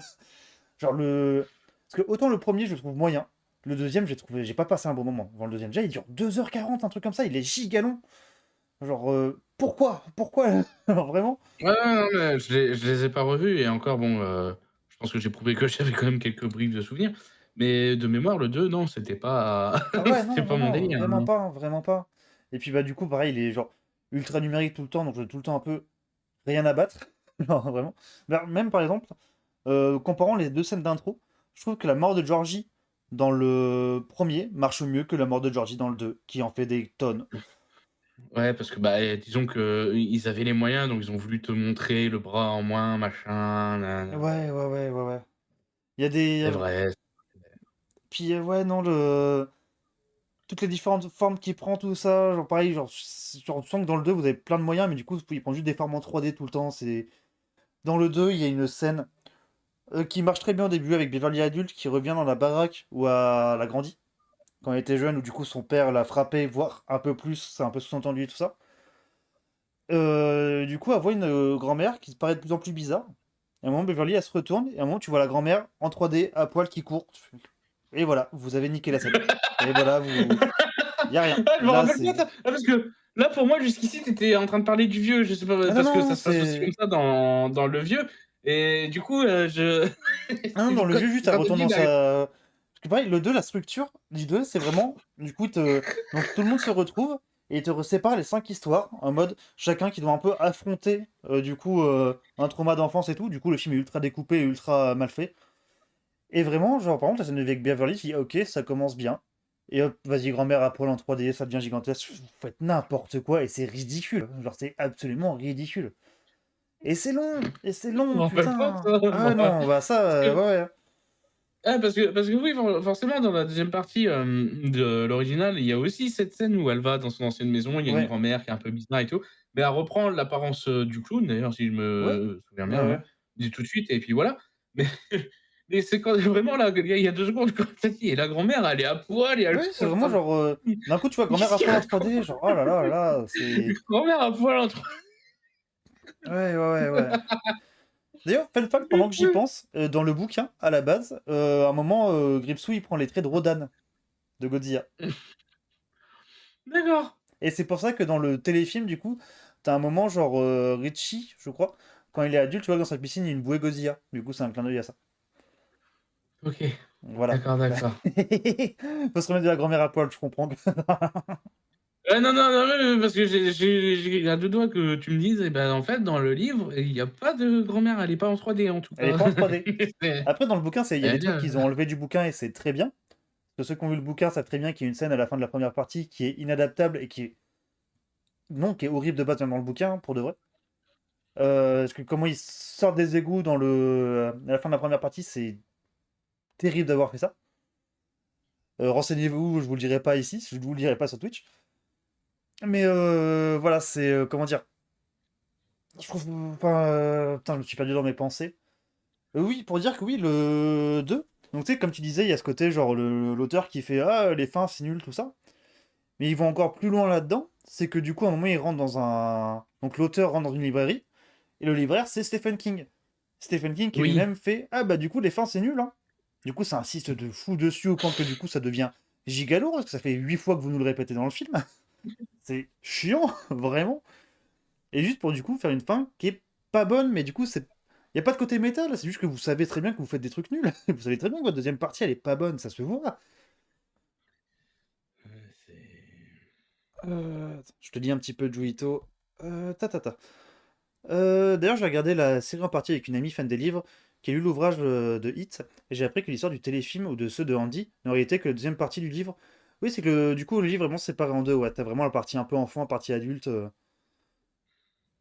B: Genre le. Parce que autant le premier, je le trouve moyen. Le deuxième, j'ai pas passé un bon moment. Dans le deuxième, déjà, il dure 2h40, un truc comme ça, il est giga long. Genre, pourquoi? Pourquoi? Alors, vraiment?
C: ouais, ouais, non, mais je les ai pas revus et encore bon, je pense que j'ai prouvé que j'avais quand même quelques bribes de souvenirs, mais de mémoire le 2 non, c'était pas
B: Ah ouais,
C: c'était
B: non,
C: pas
B: non,
C: mon
B: non,
C: délire,
B: vraiment
C: hein.
B: pas, hein, vraiment pas. Et puis, bah, du coup, pareil, il est genre ultra numérique tout le temps, donc j'ai tout le temps un peu rien à battre. Genre, vraiment. Bah, même par exemple, comparant les deux scènes d'intro, je trouve que la mort de Georgie dans le premier marche mieux que la mort de Georgie dans le 2, qui en fait des tonnes.
C: Ouais, parce que, bah, disons qu'ils avaient les moyens, donc ils ont voulu te montrer le bras en moins, machin, nin
B: Ouais, ouais, ouais, ouais, ouais. Il y a des.
C: c'est vrai.
B: Puis, ouais, non, toutes les différentes formes qu'il prend, tout ça, genre pareil, genre, tu sens que dans le 2 vous avez plein de moyens, mais du coup, il prend juste des formes en 3D tout le temps. Dans le 2 il y a une scène qui marche très bien au début avec Beverly adulte qui revient dans la baraque où elle a grandi, quand elle était jeune, où du coup son père l'a frappé, voire un peu plus, c'est un peu sous-entendu et tout ça. Du coup, elle voit une grand-mère qui se paraît de plus en plus bizarre. Et à un moment, Beverly, elle se retourne, et à un moment, tu vois la grand-mère en 3D, à poil, qui court. Et voilà, vous avez niqué la scène. Et voilà, vous. Y a rien.
C: Ah, je me
B: Là,
C: rappelle pas de
B: c'est.
C: ça. Ah, parce que là, pour moi, jusqu'ici, tu étais en train de parler du vieux, je sais pas,
B: Ah non,
C: parce que
B: non,
C: ça se passe aussi comme
B: c'est.
C: ça dans le vieux et du coup, je
B: Ah non, dans le
C: quand
B: vieux, juste, elle
C: quand tu
B: retourne
C: dit
B: dans
C: il arrive
B: sa. Parce que pareil, le 2 la structure du 2 c'est vraiment. Du coup, donc tout le monde se retrouve, et il te sépare les 5 histoires, en mode chacun qui doit un peu affronter, du coup, un trauma d'enfance et tout. Du coup, le film est ultra découpé et ultra mal fait. Et vraiment, genre, par exemple, la scène avec Beverly, tu dis, ok, ça commence bien. Et hop, vas-y, grand-mère à poil en 3D, ça devient gigantesque. Vous faites n'importe quoi, et c'est ridicule. Genre, c'est absolument ridicule. Et c'est
C: je me
B: long,
C: rappelle pas de
B: putain.
C: ça, je me
B: Ah ouais,
C: ra
B: non, bah ça,
C: parce que
B: ouais, ouais.
C: ah, parce que oui, forcément, dans la deuxième partie, de l'original, il y a aussi cette scène où elle va dans son ancienne maison, il y a une
B: Ouais,
C: grand-mère qui est un peu bizarre et tout, mais elle reprend l'apparence, du clown d'ailleurs, si je
B: ouais,
C: me souviens
B: ouais,
C: bien, hein.
B: ouais.
C: Je dis tout de suite et puis voilà. Mais Mais c'est quand vraiment là, il y a 2 secondes, quand tu as dit: «Et la grand-mère, elle est à poil et elle
B: Oui, c'est
C: mange
B: vraiment
C: dans le
B: genre, d'un coup, tu vois grand-mère
C: qu'est-ce
B: à
C: qu'il
B: poil en
C: raconte?
B: 3D, genre, oh là là, c'est
C: Grand-mère à poil entre
B: ouais. D'ailleurs, fun fact, pendant que j'y pense, dans le bouquin, à la base, à un moment, Gripsou, il prend les traits de Rodan, de Godzilla.
C: D'accord.
B: Et c'est pour ça que dans le téléfilm, du coup, tu un moment genre, Richie, je crois, quand il est adulte, tu vois, dans sa piscine, il y a une bouée Godzilla. Du coup, c'est un clin d'œil à ça.
C: OK.
B: Voilà.
C: D'accord, d'accord.
B: Faut se remettre de la grand-mère à poil, je comprends que
C: Non, non, non, parce que j'ai à 2 doigts que tu me dises et ben, en fait, dans le livre, il y a pas de grand-mère, elle est pas en 3D en tout
B: elle est
C: cas.
B: pas en 3D.
C: C'est
B: Après, dans le bouquin, il y a
C: elle
B: des
C: est
B: trucs
C: là,
B: qu'ils ont enlevés du bouquin et c'est très bien. Parce que ceux qui ont lu le bouquin savent très bien qu'il y a une scène à la fin de la première partie qui est inadaptable et qui est, non, qui est horrible de base même dans le bouquin, pour de vrai. Parce que comment ils sortent des égouts à la fin de la première partie, c'est terrible d'avoir fait ça. Renseignez-vous, je vous le dirai pas ici, je vous le dirai pas sur Twitch. Mais voilà, c'est comment dire. Je trouve. Enfin, putain, je me suis perdu dans mes pensées. Oui, pour dire que oui, le 2. Donc tu sais, comme tu disais, il y a ce côté genre l'auteur qui fait ah les fins c'est nul tout ça. Mais ils vont encore plus loin là-dedans. C'est que du coup à un moment il rentre dans un. Donc l'auteur rentre dans une librairie et le libraire c'est Stephen King. Stephen King qui
C: oui.
B: lui-même fait ah bah du coup les fins c'est nul hein. Du coup ça insiste de fou dessus au point que du coup ça devient gigalo parce que ça fait 8 fois que vous nous le répétez dans le film. C'est chiant vraiment. Et juste pour du coup faire une fin qui est pas bonne, mais du coup c'est. Y a pas de côté méta là, c'est juste que vous savez très bien que vous faites des trucs nuls. Vous savez très bien que votre deuxième partie elle est pas bonne, ça se voit.
C: C'est
B: Je te dis un petit peu Juito. Ta. D'ailleurs, j'ai regardé la série en partie avec une amie fan des livres qui a lu l'ouvrage de Hit, et j'ai appris que l'histoire du téléfilm ou de ceux de Andy n'aurait été que la deuxième partie du livre. Oui, c'est que du coup, le livre est vraiment séparé en deux. Ouais, t'as vraiment la partie un peu enfant, la partie adulte.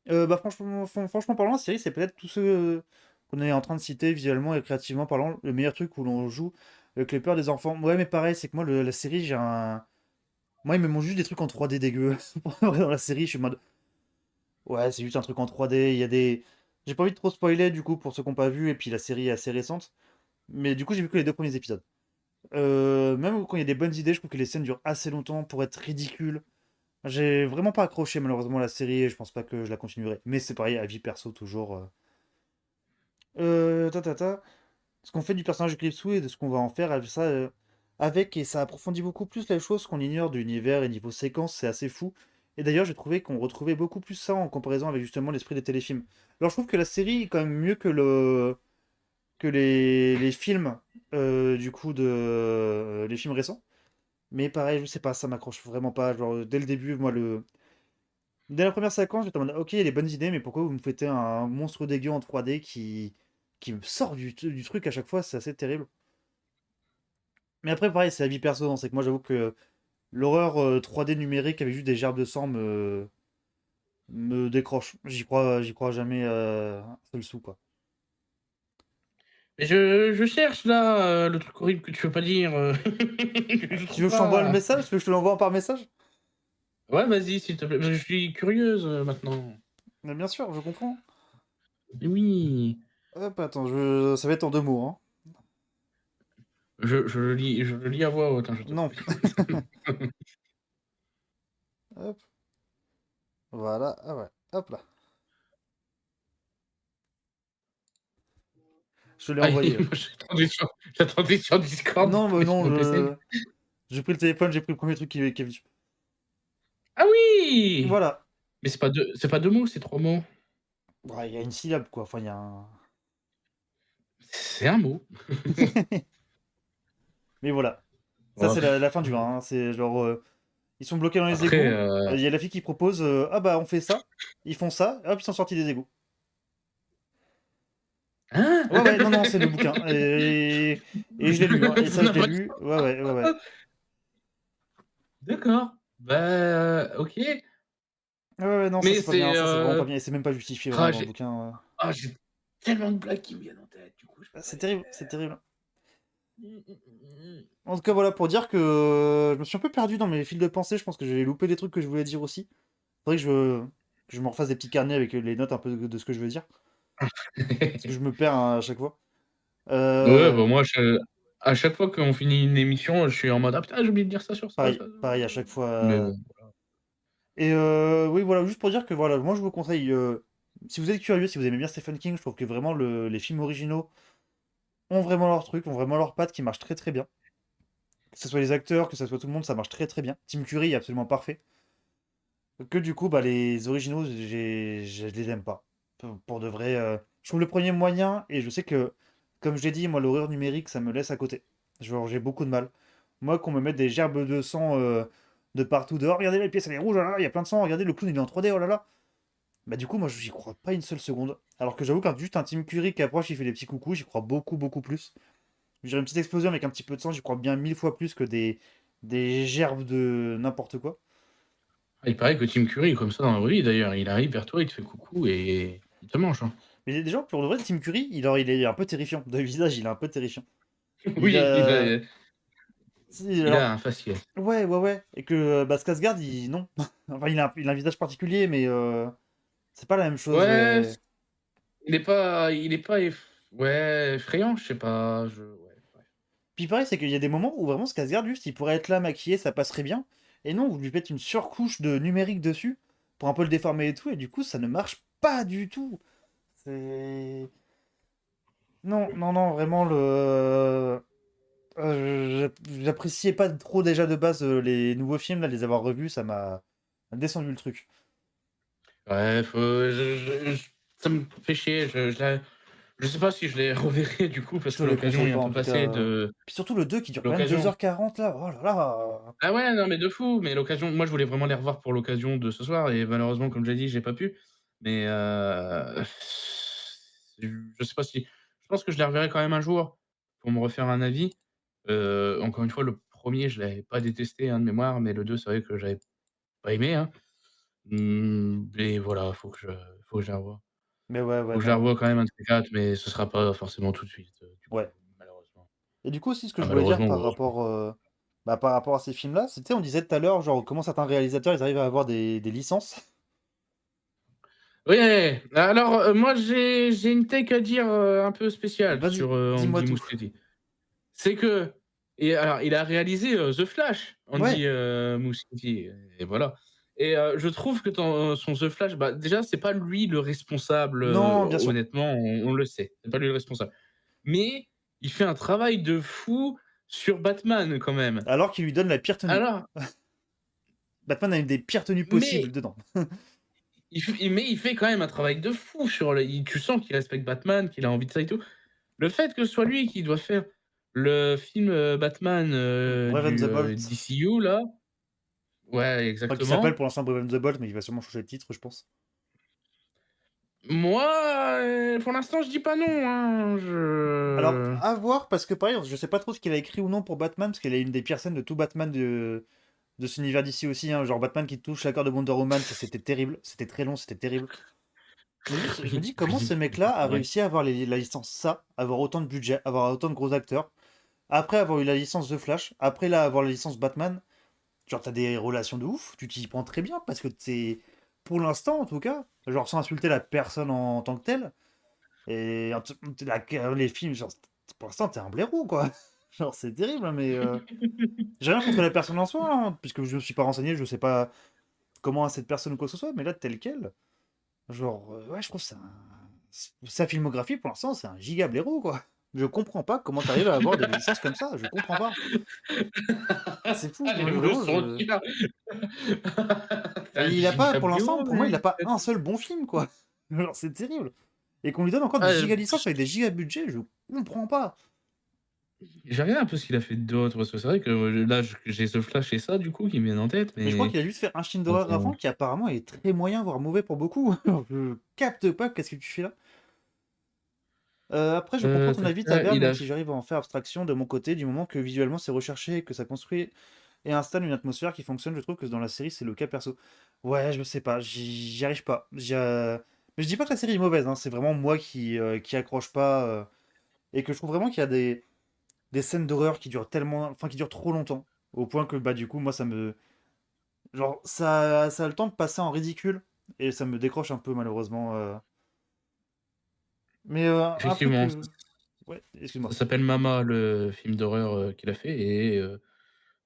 B: Bah, franchement parlant, la série, c'est peut-être tous ceux qu'on est en train de citer visuellement et créativement parlant, le meilleur truc où l'on joue avec les peurs des enfants. Ouais, mais pareil, c'est que moi, la série, j'ai un. Moi, ils me montrent juste des trucs en 3D dégueu. Dans la série, je suis en mode. Ouais, c'est juste un truc en 3D. Il y a des. J'ai pas envie de trop spoiler du coup pour ceux qui n'ont pas vu, et puis la série est assez récente. Mais du coup, j'ai vu que les deux premiers épisodes. Même quand il y a des bonnes idées, je trouve que les scènes durent assez longtemps pour être ridicules. J'ai vraiment pas accroché malheureusement à la série et je pense pas que je la continuerai. Mais c'est pareil, à vie perso toujours. Ta. Ce qu'on fait du personnage de Gripsou et de ce qu'on va en faire avec ça, avec, et ça approfondit beaucoup plus les choses qu'on ignore de l'univers et niveau séquence, c'est assez fou. Et d'ailleurs, j'ai trouvé qu'on retrouvait beaucoup plus ça en comparaison avec justement l'esprit des téléfilms. Alors je trouve que la série est quand même mieux que les films, du coup, les films récents. Mais pareil, je sais pas, ça m'accroche vraiment pas. Genre, dès le début, moi, dès la première séquence, j'étais en mode, ok, il y a des bonnes idées, mais pourquoi vous me faites un monstre dégueu en 3D qui me sort du truc à chaque fois, c'est assez terrible. Mais après, pareil, c'est la vie perso, hein, c'est que moi, j'avoue que l'horreur 3D numérique avec juste des gerbes de sang me décroche. J'y crois jamais un seul sou, quoi.
C: mais je cherche là, le truc horrible que tu veux pas dire, je
B: Tu
C: trouve
B: veux que je t'envoie le
C: pas.
B: message? Tu veux que je te l'envoie par message?
C: Ouais, vas-y, s'il te plaît, parce que je suis curieuse, maintenant.
B: Mais bien sûr, je comprends.
C: Oui,
B: Hop, attends, ça va être en 2 mots, hein.
C: je le lis à voix haute, hein, je te
B: Non.
C: prie.
B: Hop, voilà, ah ouais, hop là. Je te l'ai
C: Aïe,
B: envoyé.
C: moi j'attendais sur Discord,
B: Non, mais
C: mais sur
B: non,
C: mon PC.
B: j'ai pris le téléphone, j'ai pris le premier truc qui est venu.
C: Ah oui!
B: Voilà.
C: Mais c'est pas deux mots, c'est 3 mots?
B: Ouais, il y a une syllabe, quoi. Enfin, il y a un.
C: C'est un mot.
B: Mais voilà. Ça,
C: Oh,
B: c'est la fin du 1, hein. C'est genre. Ils sont bloqués dans les
C: après,
B: égouts. Il y a la fille qui propose ah bah, on fait ça. Ils font ça. Hop, ils sont sortis des égouts.
C: hein?
B: Ouais, non, non, c'est le bouquin. Et je l'ai lu, hein. Et
C: Ça
B: ça, je
C: n'a
B: l'ai
C: pas de
B: lu. Ouais.
C: d'accord. Bah, OK.
B: Ouais, non, ça,
C: Mais
B: c'est pas bien.
C: c'est,
B: Ça, c'est vraiment pas bien. Et c'est même pas justifié, vraiment,
C: ah
B: dans le
C: j'ai
B: bouquin.
C: j'ai tellement de blagues qui me viennent en tête, du coup, je peux pas
B: C'est
C: les
B: terrible, c'est
C: faire.
B: terrible.
C: Mmh.
B: En tout cas, voilà, pour dire que je me suis un peu perdu dans mes fils de pensée. Je pense que j'ai loupé des trucs que je voulais dire aussi. Faudrait que je me refasse des petits carnets avec les notes un peu de ce que je veux dire. Parce que je me perds hein, à chaque fois.
C: Ouais,
B: Euh,
C: bah, moi, à chaque fois qu'on finit une émission, je suis en mode: «Ah putain, j'ai oublié de dire ça sur ça,
B: pareil,
C: ça».
B: pareil à chaque fois.
C: Mais bon.
B: Et oui, voilà, juste pour dire que voilà, moi je vous conseille, si vous êtes curieux, si vous aimez bien Stephen King, je trouve que vraiment les films originaux ont vraiment leur truc, ont vraiment leur patte qui marche très très bien. Que ce soit les acteurs, que ce soit tout le monde, ça marche très très bien. Tim Curry est absolument parfait. Que du coup, bah, les originaux, je les aime pas. Pour de vrai, je trouve le premier moyen, et je sais que, comme je l'ai dit, moi, l'horreur numérique, ça me laisse à côté. Genre, j'ai beaucoup de mal. Moi, qu'on me mette des gerbes de sang de partout dehors, regardez la pièce, elle est rouge, oh là là, il y a plein de sang, regardez, le clown, il est en 3D, oh là là. Bah, du coup, moi, j'y crois pas une seule seconde. Alors que j'avoue, quand juste un Tim Curry qui approche, il fait des petits coucous, j'y crois beaucoup, beaucoup plus. J'ai une petite explosion avec un petit peu de sang, j'y crois bien 1000 fois plus que des gerbes de n'importe quoi.
C: Ah, il paraît que Tim Curry est comme ça dans la vraie vie d'ailleurs. Il arrive vers toi, il te fait coucou et il te mange, hein.
B: Mais déjà, pour le vrai, Tim Curry, il est un peu terrifiant. De visage, il est un peu terrifiant. Il
C: Oui,
B: a. Si,
C: il a
B: alors,
C: un faciès.
B: ouais, ouais, ouais. Et que Skarsgård, non. Enfin, il a un visage particulier, mais c'est pas la même chose.
C: Ouais, il est pas ouais, effrayant, je sais pas, ouais, bref.
B: Puis pareil, c'est qu'il y a des moments où vraiment Skarsgård, juste, il pourrait être là, maquillé, ça passerait bien. Et non, vous lui faites une surcouche de numérique dessus, pour un peu le déformer et tout, et du coup, ça ne marche pas du tout. C'est. Non, non, non, vraiment, j'appréciais pas trop déjà de base les nouveaux films, là, les avoir revus, ça m'a descendu le truc.
C: Ouais, faut ça me fait chier, je sais pas si je les reverrai du coup
B: Je
C: parce
B: te
C: que
B: le
C: l'occasion
B: conseille
C: est un
B: pas en
C: peu
B: tout
C: passée
B: cas.
C: de
B: Puis surtout le 2 qui dure quand même deux
C: l'occasion
B: heures quarante là, oh là là.
C: ah ouais, non mais de fou, mais l'occasion moi je voulais vraiment les revoir pour l'occasion de ce soir et malheureusement comme j'ai dit, j'ai pas pu. Mais je sais pas si je pense que je les reverrai quand même un jour pour me refaire un avis. Encore une fois, le premier je l'avais pas détesté, hein, de mémoire, mais le 2 c'est vrai que j'avais pas aimé, hein. Et voilà, faut que je la revoie.
B: Mais ouais,
C: Faut
B: ouais,
C: que je la
B: non.
C: revoie quand même un de ces 4, mais ce sera pas forcément tout de suite, du coup,
B: Ouais.
C: malheureusement.
B: Et du coup aussi ce que
C: Enfin
B: je voulais dire
C: malheureusement ou
B: par
C: heureusement.
B: rapport, par rapport à ces films-là, c'était on disait tout à l'heure, genre comment certains réalisateurs ils arrivent à avoir des licences.
C: Oui, alors, moi j'ai une take à dire, un peu spéciale
B: Vas-y,
C: sur,
B: dis-moi
C: Andy
B: tout.
C: Muschietti. C'est que et alors il a réalisé, The Flash,
B: Ouais,
C: Andy, Muschietti et voilà et je trouve que dans son The Flash, bah, déjà c'est pas lui le responsable,
B: non, bien sûr.
C: honnêtement, on le sait, c'est pas lui le responsable. Mais il fait un travail de fou sur Batman quand même.
B: Alors qu'il lui donne la pire tenue.
C: Alors
B: Batman a une des pires tenues possibles
C: mais
B: dedans.
C: il fait quand même un travail de fou sur le tu sens qu'il respecte Batman, qu'il a envie de ça et tout. Le fait que ce soit lui qui doit faire le film, Batman,
B: Brave and
C: du,
B: the Bolt.
C: DCU là ouais,
B: Enfin, qui s'appelle
C: exactement.
B: pour l'instant Brave and the Bolt, mais il va sûrement changer de titre, je pense.
C: Moi, pour l'instant, je dis pas non, hein,
B: Alors,
C: je
B: à voir, parce que pareil, je sais pas trop ce qu'il a écrit ou non pour Batman, parce qu'il a une des pires scènes de tout Batman de cet univers d'ici aussi, hein, genre Batman qui touche l'accord de Wonder Woman, ça c'était terrible, c'était très long, c'était terrible. Mais juste, je me
C: oui,
B: dis comment ce
C: oui,
B: mec-là a
C: c'est vrai.
B: réussi à avoir la licence ça, avoir autant de budget, avoir autant de gros acteurs, après avoir eu la licence The Flash, après là avoir la licence Batman, genre t'as des relations de ouf, tu t'y prends très bien, parce que c'est, pour l'instant en tout cas, genre sans insulter la personne en tant que telle, et les films, genre, pour l'instant, t'es un blaireau, quoi. Genre, c'est terrible, hein, mais j'ai rien contre la personne en soi, hein, puisque je me suis pas renseigné, je sais pas comment a cette personne ou quoi que ce soit, mais là, tel quel, genre, ouais, je trouve que sa filmographie, pour l'instant, c'est un giga blaireau, quoi. Je comprends pas comment t'arrives à avoir des licences comme ça, je comprends pas. C'est fou,
C: Ah, les
B: moi,
C: mots
B: vraiment,
C: sont
B: je.
C: durs. C'est un
B: Il a pas,
C: giga
B: pour l'instant,
C: blaireau,
B: pour moi, il
C: mais
B: a pas un seul bon film, quoi. Genre, c'est terrible. Et qu'on lui donne encore des
C: ah,
B: giga licences avec des giga budgets, je comprends pas.
C: j'ai regardé un peu ce qu'il a fait d'autre, parce que c'est vrai que, là, j'ai ce flash et ça, du coup, qui me viennent en tête,
B: Mais je crois
C: mais
B: qu'il a juste fait un film d'horreur
C: autrement
B: avant qui apparemment est très moyen, voire mauvais pour beaucoup. Alors, je capte pas qu'est-ce que tu fais là. Après, je comprends ton avis,
C: tac,
B: Taverne,
C: il
B: même
C: a
B: si j'arrive à en faire abstraction de mon côté, du moment que visuellement c'est recherché, que ça construit et installe une atmosphère qui fonctionne. Je trouve que dans la série, c'est le cas perso. Ouais, je sais pas, j'y arrive pas. Mais je dis pas que la série est mauvaise, hein, c'est vraiment moi qui accroche pas et que je trouve vraiment qu'il y a des scènes d'horreur qui durent tellement, enfin qui durent trop longtemps, au point que bah du coup, moi ça me. Genre, ça a le temps de passer en ridicule, et ça me décroche un peu, malheureusement. Mais un truc.
C: effectivement.
B: Ouais,
C: Ça
B: excuse-moi.
C: s'appelle Mama, le film d'horreur, qu'il a fait et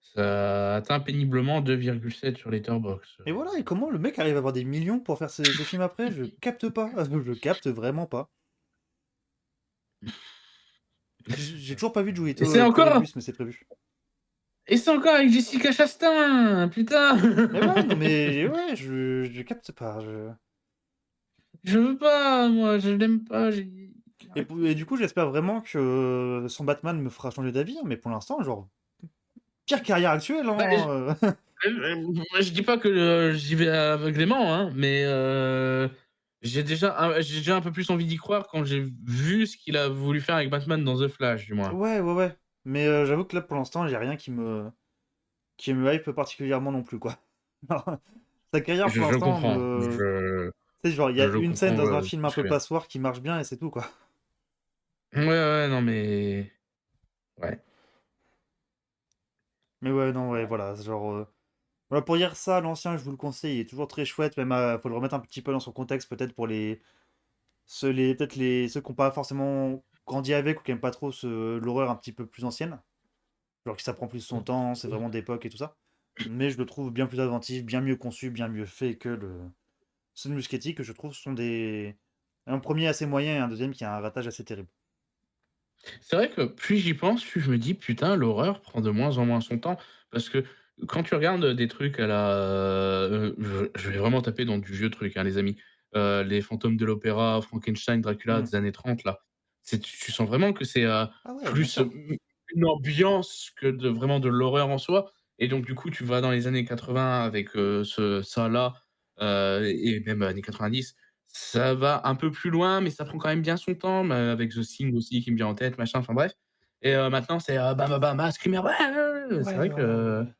C: ça a atteint péniblement 2,7 sur Letterboxd,
B: Et voilà, et comment le mec arrive à avoir des millions pour faire ces films après? Je capte pas, je capte vraiment pas. J'ai toujours pas vu
C: et
B: Joelito,
C: c'est encore
B: Pluribus, mais c'est prévu.
C: avec Jessica Chastain! Putain!
B: Mais ouais, non mais ouais, je capte pas, je
C: Je veux pas moi, je l'aime pas, j'ai
B: et
C: arrêtez.
B: du coup, j'espère vraiment que son Batman me fera changer d'avis, hein, mais pour l'instant, genre, pire carrière actuelle,
C: Bah,
B: hein,
C: moi je dis pas que, j'y vais aveuglément, hein, mais j'ai déjà un peu plus envie d'y croire quand j'ai vu ce qu'il a voulu faire avec Batman dans The Flash, du moins.
B: Ouais, ouais, ouais. Mais j'avoue que là, pour l'instant, j'ai rien qui me hype particulièrement non plus, quoi. Sa carrière, pour
C: Je
B: l'instant,
C: comprends,
B: me tu sais, genre, il y
C: je
B: a
C: le
B: une scène
C: comprends,
B: dans un film un
C: très
B: peu
C: bien.
B: passoire qui marche bien et c'est tout, quoi.
C: Ouais, ouais, non mais ouais.
B: Mais ouais, non, ouais, voilà, genre, voilà, pour dire ça, l'ancien, je vous le conseille, il est toujours très chouette, même faut le remettre un petit peu dans son contexte, peut-être pour peut-être ceux qui n'ont pas forcément grandi avec ou qui n'aiment pas trop l'horreur un petit peu plus ancienne. Genre que ça prend plus son temps, c'est vraiment d'époque et tout ça. Mais je le trouve bien plus inventif, bien mieux conçu, bien mieux fait que ceux de Muschietti, que je trouve sont un premier assez moyen et un deuxième qui a un ratage assez terrible.
C: C'est vrai que plus j'y pense, plus je me dis: «Putain, l'horreur prend de moins en moins son temps». Parce que quand tu regardes, des trucs à la, je vais vraiment taper dans du vieux truc, hein, les amis. Les Fantômes de l'opéra, Frankenstein, Dracula
B: Hmm.
C: des années 30 là. C'est tu sens vraiment que c'est,
B: Ah ouais, bien
C: plus,
B: sûr.
C: une ambiance que vraiment de l'horreur en soi et donc du coup, tu vas dans les années 80 avec, ça là, et même années 90. Ça va un peu plus loin, mais ça prend quand même bien son temps, mais avec The Thing aussi qui me vient en tête, machin, enfin bref et maintenant c'est, bam bam bam, ah screamer, ouais, ouais, ouais, c'est
B: Ouais,
C: vrai
B: ouais, ouais,
C: que
B: ouais.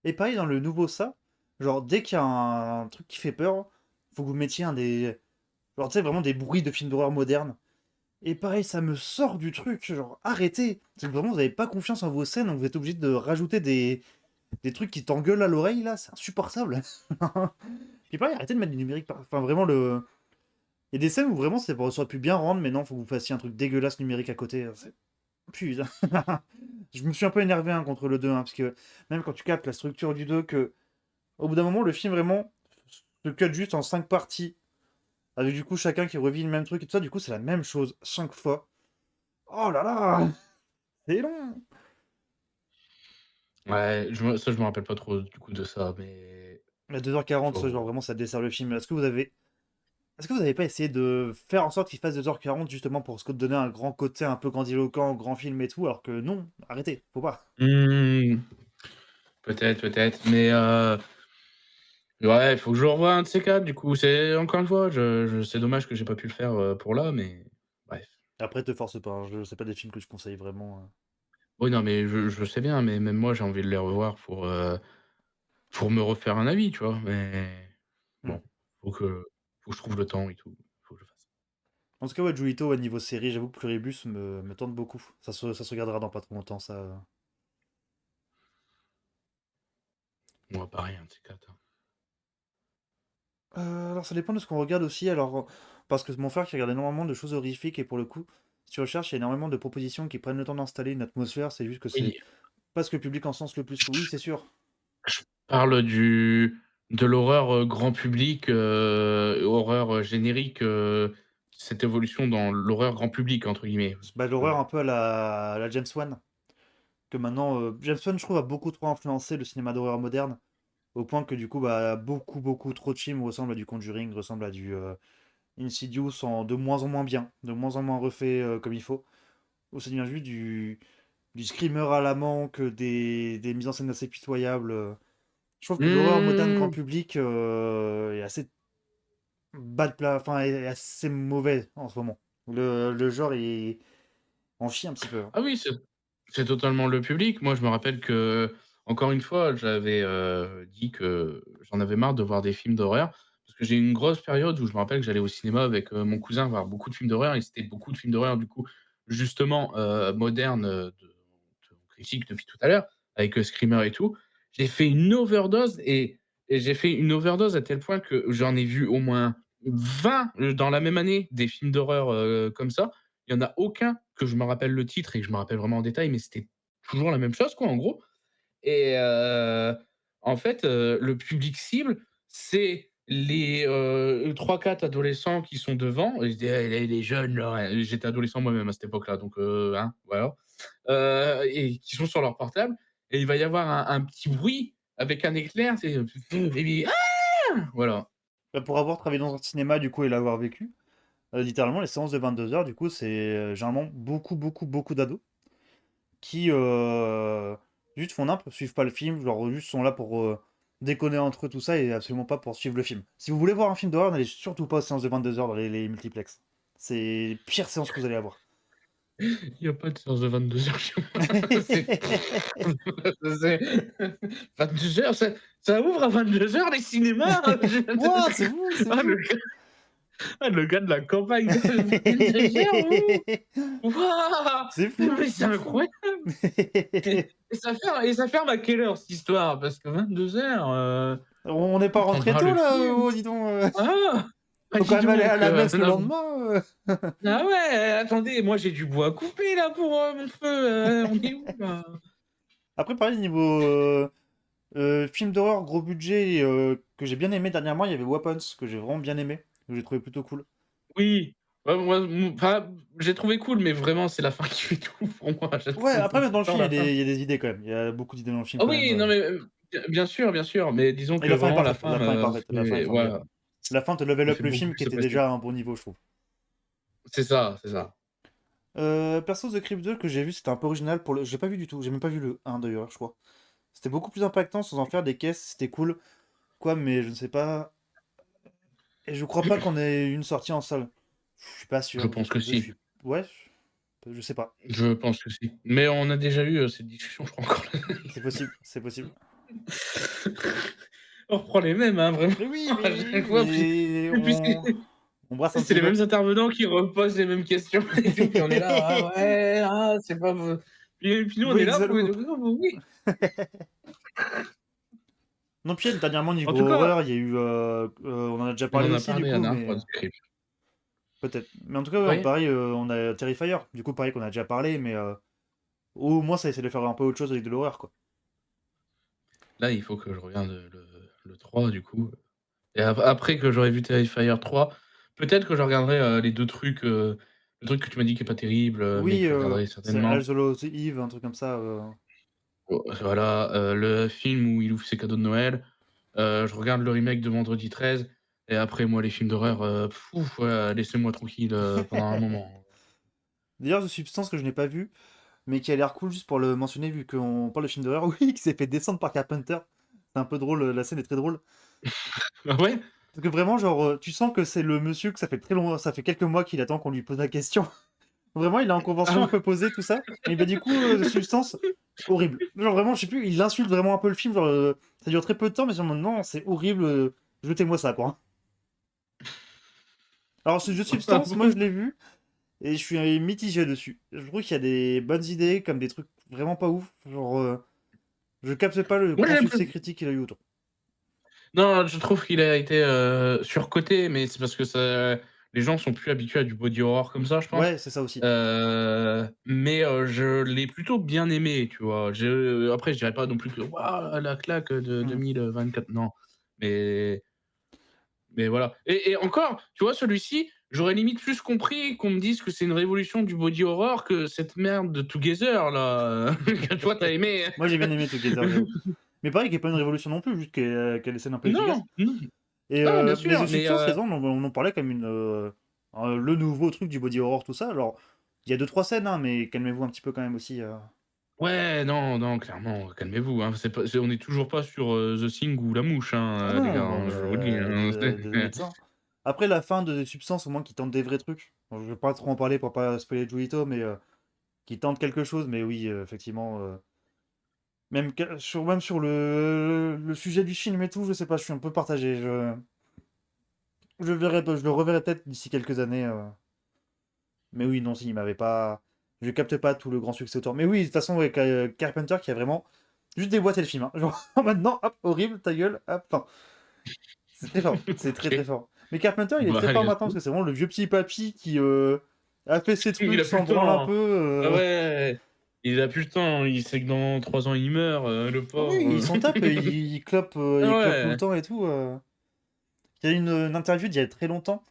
B: Et pareil dans le nouveau ça, genre dès qu'il y a un truc qui fait peur, faut que vous mettiez genre tu sais vraiment des bruits de films d'horreur modernes. Et pareil, ça me sort du truc, genre arrêtez. C'est que vraiment vous avez pas confiance en vos scènes, donc vous êtes obligé de rajouter des trucs qui t'engueulent à l'oreille là, c'est insupportable. Puis pareil, arrêtez de mettre du numérique enfin vraiment il y a des scènes où vraiment ça aurait pu bien rendre, mais non, faut que vous fassiez un truc dégueulasse numérique à côté. Putain. Je me suis un peu énervé hein, contre le 2, hein, parce que même quand tu captes la structure du 2, que au bout d'un moment, le film vraiment se cut juste en 5 parties, avec du coup chacun qui revit le même truc et tout ça, du coup c'est la même chose 5 fois. Oh là là, c'est long.
C: ouais, je me rappelle pas trop du coup de ça, mais
B: À 2h40, genre
C: faut
B: vraiment ça dessert le film. Est-ce que vous avez pas essayé de faire en sorte qu'il fasse 2h40 justement pour se donner un grand côté un peu grandiloquent, grand film et tout, alors que non, arrêtez, faut pas.
C: mmh, peut-être, peut-être, mais ouais, il faut que je le revoie un de ces 4 du coup. C'est encore une fois, je c'est dommage que j'ai pas pu le faire, pour là, mais bref.
B: Après, te force pas, hein, c'est pas des films que je conseille vraiment.
C: Oui, non, mais je sais bien, mais même moi, j'ai envie de les revoir pour me refaire un avis, tu vois? Mais
B: Hmm.
C: bon, faut que faut que je trouve le temps et tout, faut que je le fasse.
B: En tout cas, ouais, Julito, au niveau série, j'avoue que Pluribus me tente beaucoup. Ça se regardera dans pas trop longtemps, ça.
C: Moi, pareil, un de ces 4, hein.
B: Alors, ça dépend de ce qu'on regarde aussi. Alors, parce que mon frère qui regarde énormément de choses horrifiques, et pour le coup, si tu recherches, il y a énormément de propositions qui prennent le temps d'installer une atmosphère. C'est juste que c'est
C: Oui,
B: pas ce que le public en sens le plus. Oui, c'est sûr.
C: je parle de l'horreur, grand public, horreur, générique, cette évolution dans «l'horreur grand public» entre guillemets.
B: Bah, l'horreur un peu à la James Wan. Que maintenant, James Wan, je trouve, a beaucoup trop influencé le cinéma d'horreur moderne. Au point que du coup, bah, beaucoup, beaucoup trop de films ressemblent à du Conjuring, ressemblent à du Insidious de moins en moins bien, de moins en moins refait comme il faut. Où ça devient juste du screamer à la manque, des mises en scène assez pitoyables. Je trouve que l'horreur moderne grand
C: Mmh.
B: public est assez bas de plat, enfin, est assez mauvais en ce moment. Le genre est en chie un petit peu, hein.
C: Ah oui, c'est totalement le public. Moi, je me rappelle que encore une fois, j'avais, dit que j'en avais marre de voir des films d'horreur parce que j'ai eu une grosse période où je me rappelle que j'allais au cinéma avec, mon cousin voir beaucoup de films d'horreur et c'était beaucoup de films d'horreur du coup, justement, modernes, de on critique depuis tout à l'heure avec, Screamer et tout. J'ai fait une overdose et j'ai fait une overdose à tel point que j'en ai vu au moins 20 dans la même année des films d'horreur, comme ça. Il y en a aucun que je me rappelle le titre et que je me rappelle vraiment en détail, mais c'était toujours la même chose, quoi, en gros. Et en fait, le public cible, c'est les, 3-4 adolescents qui sont devant. Et je dis: «Eh les jeunes là», ouais, j'étais adolescent moi-même à cette époque-là, donc hein, voilà. Et qui sont sur leur portable et il va y avoir un petit bruit avec un éclair, c'est voilà.
B: Bah, pour avoir travaillé dans un cinéma, du coup, et l'avoir vécu, littéralement, les séances de 22 heures, du coup, c'est généralement beaucoup d'ados qui juste font n'importe, suivent pas le film, genre juste sont là pour déconner entre eux, tout ça, et absolument pas pour suivre le film. Si vous voulez voir un film d'horreur, n'allez surtout pas aux séances de 22 heures dans les multiplex. C'est les pires séances que vous allez avoir.
C: Il y a pas de séance de 22 heures chez moi. C'est c'est 22 heures, ça ouvre à 22 heures les cinémas?
B: Ouah, c'est vous, c'est
C: Ah
B: vous!
C: le gars de la campagne de 22 heures, ouh! Waouh!
B: C'est fou!
C: Mais c'est incroyable! Et ça ferme à quelle heure cette histoire? Parce que 22 heures,
B: On n'est pas
C: on
B: rentré
C: prendra
B: tôt
C: le
B: là,
C: film.
B: oh dis donc,
C: Ah! Ah
B: faut
C: dis
B: quand même aller à
C: donc,
B: la messe le
C: non
B: lendemain.
C: ah ouais, attendez, moi j'ai du bois à couper là pour, mon feu, on est où là?
B: Après pareil niveau, film d'horreur gros budget, que j'ai bien aimé dernièrement, il y avait Weapons, que j'ai vraiment bien aimé, que j'ai trouvé plutôt cool.
C: Oui, ouais, moi, enfin, j'ai trouvé cool, mais vraiment c'est la fin qui fait tout pour moi.
B: Ouais, après même
C: Tout
B: dans
C: le
B: le
C: temps
B: film,
C: la fin.
B: il y a des idées quand même, il y a beaucoup d'idées dans le film
C: Ah
B: quand
C: oui, non
B: même.
C: mais, bien sûr, mais disons
B: Et
C: que
B: la fin est
C: vraiment la
B: parfaite,
C: fin,
B: la fin est parfaite, la fin est
C: c'est
B: formidable.
C: voilà,
B: La fin te level
C: ça
B: up
C: fait
B: le
C: beaucoup
B: film qui
C: plus
B: était
C: apprécier.
B: déjà à un bon niveau, je trouve.
C: C'est ça, c'est ça.
B: Perso The Crypt 2 que j'ai vu, c'était un peu original pour le j'ai pas vu du tout, j'ai même pas vu le 1 d'ailleurs, je crois. C'était beaucoup plus impactant sans en faire des caisses, c'était cool, quoi, mais je ne sais pas. Et je crois pas qu'on ait une sortie en salle. Je suis pas
C: Je
B: sûr, The
C: pense que
B: Crypt 2, je
C: si,
B: suis. Ouais, je sais pas.
C: je pense que si. Mais on a déjà eu, cette discussion, je crois encore.
B: C'est possible, c'est possible.
C: On reprend les mêmes, hein, vraiment
B: Mais oui,
C: à
B: mais oui,
C: chaque fois, puis
B: mais
C: et puis
B: on brasse un
C: c'est
B: petit
C: les
B: peu.
C: mêmes intervenants qui reposent les mêmes questions et tout, puis on est là: «Ah ouais, ah c'est pas v» puis nous on est là pour
B: Brixaloop.
C: dire: «Ah bah oui».
B: Non, puis dernièrement,
C: En
B: niveau
C: tout cas,
B: horreur, il y a eu. On en a déjà
C: on
B: parlé
C: en a
B: aussi, du
C: parlé la
B: coup,
C: dernière
B: mais.
C: fois de Script.
B: Peut-être. Mais en tout cas, ouais,
C: Oui.
B: pareil, on a Terrifier. Du coup, pareil qu'on a déjà parlé, mais. Au moins, ça essaie de faire un peu autre chose avec de l'horreur, quoi.
C: Là, il faut que je regarde, le 3 du coup et après que j'aurai vu Terrifier 3, peut-être que je regarderai, les 2 trucs, le truc que tu m'as dit qui est pas terrible, mais
B: Oui,
C: que je regarderai
B: c'est
C: certainement.
B: As Well as Eve, un truc comme ça.
C: Voilà, le film où il ouvre ses cadeaux de Noël, je regarde le remake de Vendredi 13 et après moi les films d'horreur, ouais, laissez-moi tranquille, pendant un moment.
B: D'ailleurs, The Substance que je n'ai pas vu, mais qui a l'air cool juste pour le mentionner, vu qu'on parle de film d'horreur, oui, qui s'est fait descendre par Carpenter. C'est un peu drôle, la scène est très drôle.
C: Ah ouais?
B: Parce que vraiment, genre, tu sens que c'est le monsieur que ça fait très long, ça fait quelques mois qu'il attend qu'on lui pose la question. Vraiment, il est en
C: Ah
B: convention un
C: ouais?
B: peu posé, tout ça. Et bah, du coup, The Substance, horrible. Genre, vraiment, je sais plus, il insulte vraiment un peu le film. Genre, ça dure très peu de temps, mais genre, non, c'est horrible. Jetez-moi ça, quoi. Alors, ce jeu de
C: Ah
B: Substance, moi,
C: bon?
B: je l'ai vu, et je suis mitigé dessus. Je trouve qu'il y a des bonnes idées, comme des trucs vraiment pas ouf. Genre, je capte pas le
C: Moi
B: grand
C: j'aime.
B: succès critique qu'il a eu autour.
C: Non, je trouve qu'il a été, surcoté, mais c'est parce que ça les gens sont plus habitués à du body horror comme ça, je pense.
B: Ouais, c'est ça aussi.
C: Mais je l'ai plutôt bien aimé, tu vois? Après je dirais pas non plus que: «Waouh, la claque de
B: Hmm.
C: 2024», non. Mais voilà et encore, tu vois, celui-ci, j'aurais limite plus compris qu'on me dise que c'est une révolution du body horror que cette merde de Together là, que toi tu as aimé.
B: Moi, j'ai bien aimé Together, j'avoue. Mais pareil, qui est pas une révolution non plus, juste qu'elle est scène un peu efficace.
C: Non, non,
B: Et
C: non, bien
B: mais The
C: sûr, mais
B: Substance, raison, on en parlait comme le nouveau truc du body horror, tout ça. Alors, il y a deux trois scènes, hein, mais calmez-vous un petit peu quand même aussi.
C: ouais, non, non, clairement, calmez-vous, hein. On est toujours pas sur, The Thing ou La Mouche,
B: Ah
C: hein, les
B: non,
C: gars,
B: bon,
C: hein, je vous le dis, hein.
B: désolé de ça. Après, la fin de The Substance, au moins, qui tente des vrais trucs. Bon, je vais pas trop en parler pour pas spoiler Julito, mais qui tente quelque chose. Mais oui, effectivement, même sur le sujet du film et tout, je sais pas, je suis un peu partagé. Je le reverrai peut-être d'ici quelques années. Mais oui, non, si, il m'avait pas. Je capte pas tout le grand succès autour. Mais oui, de toute façon, ouais, Carpenter qui a vraiment juste déboîté le film, hein. Genre, maintenant, hop, horrible, ta gueule, hop. Enfin, c'est très fort. C'est très très
C: OK.
B: fort. Mais Carpenter, il est
C: Bah,
B: très fort
C: let's
B: maintenant parce
C: go.
B: que c'est vraiment le vieux petit papy qui a fait ses
C: Il
B: trucs,
C: a plus
B: s'en
C: le
B: branle un
C: temps.
B: peu.
C: Ah ouais, il a plus le temps. Il sait que dans 3 ans, il meurt, le
B: Ah oui, il
C: pauvre.
B: s'en tape,
C: Ah
B: il clope tout le
C: ouais.
B: temps et tout. Il y a eu une interview d'il y a très longtemps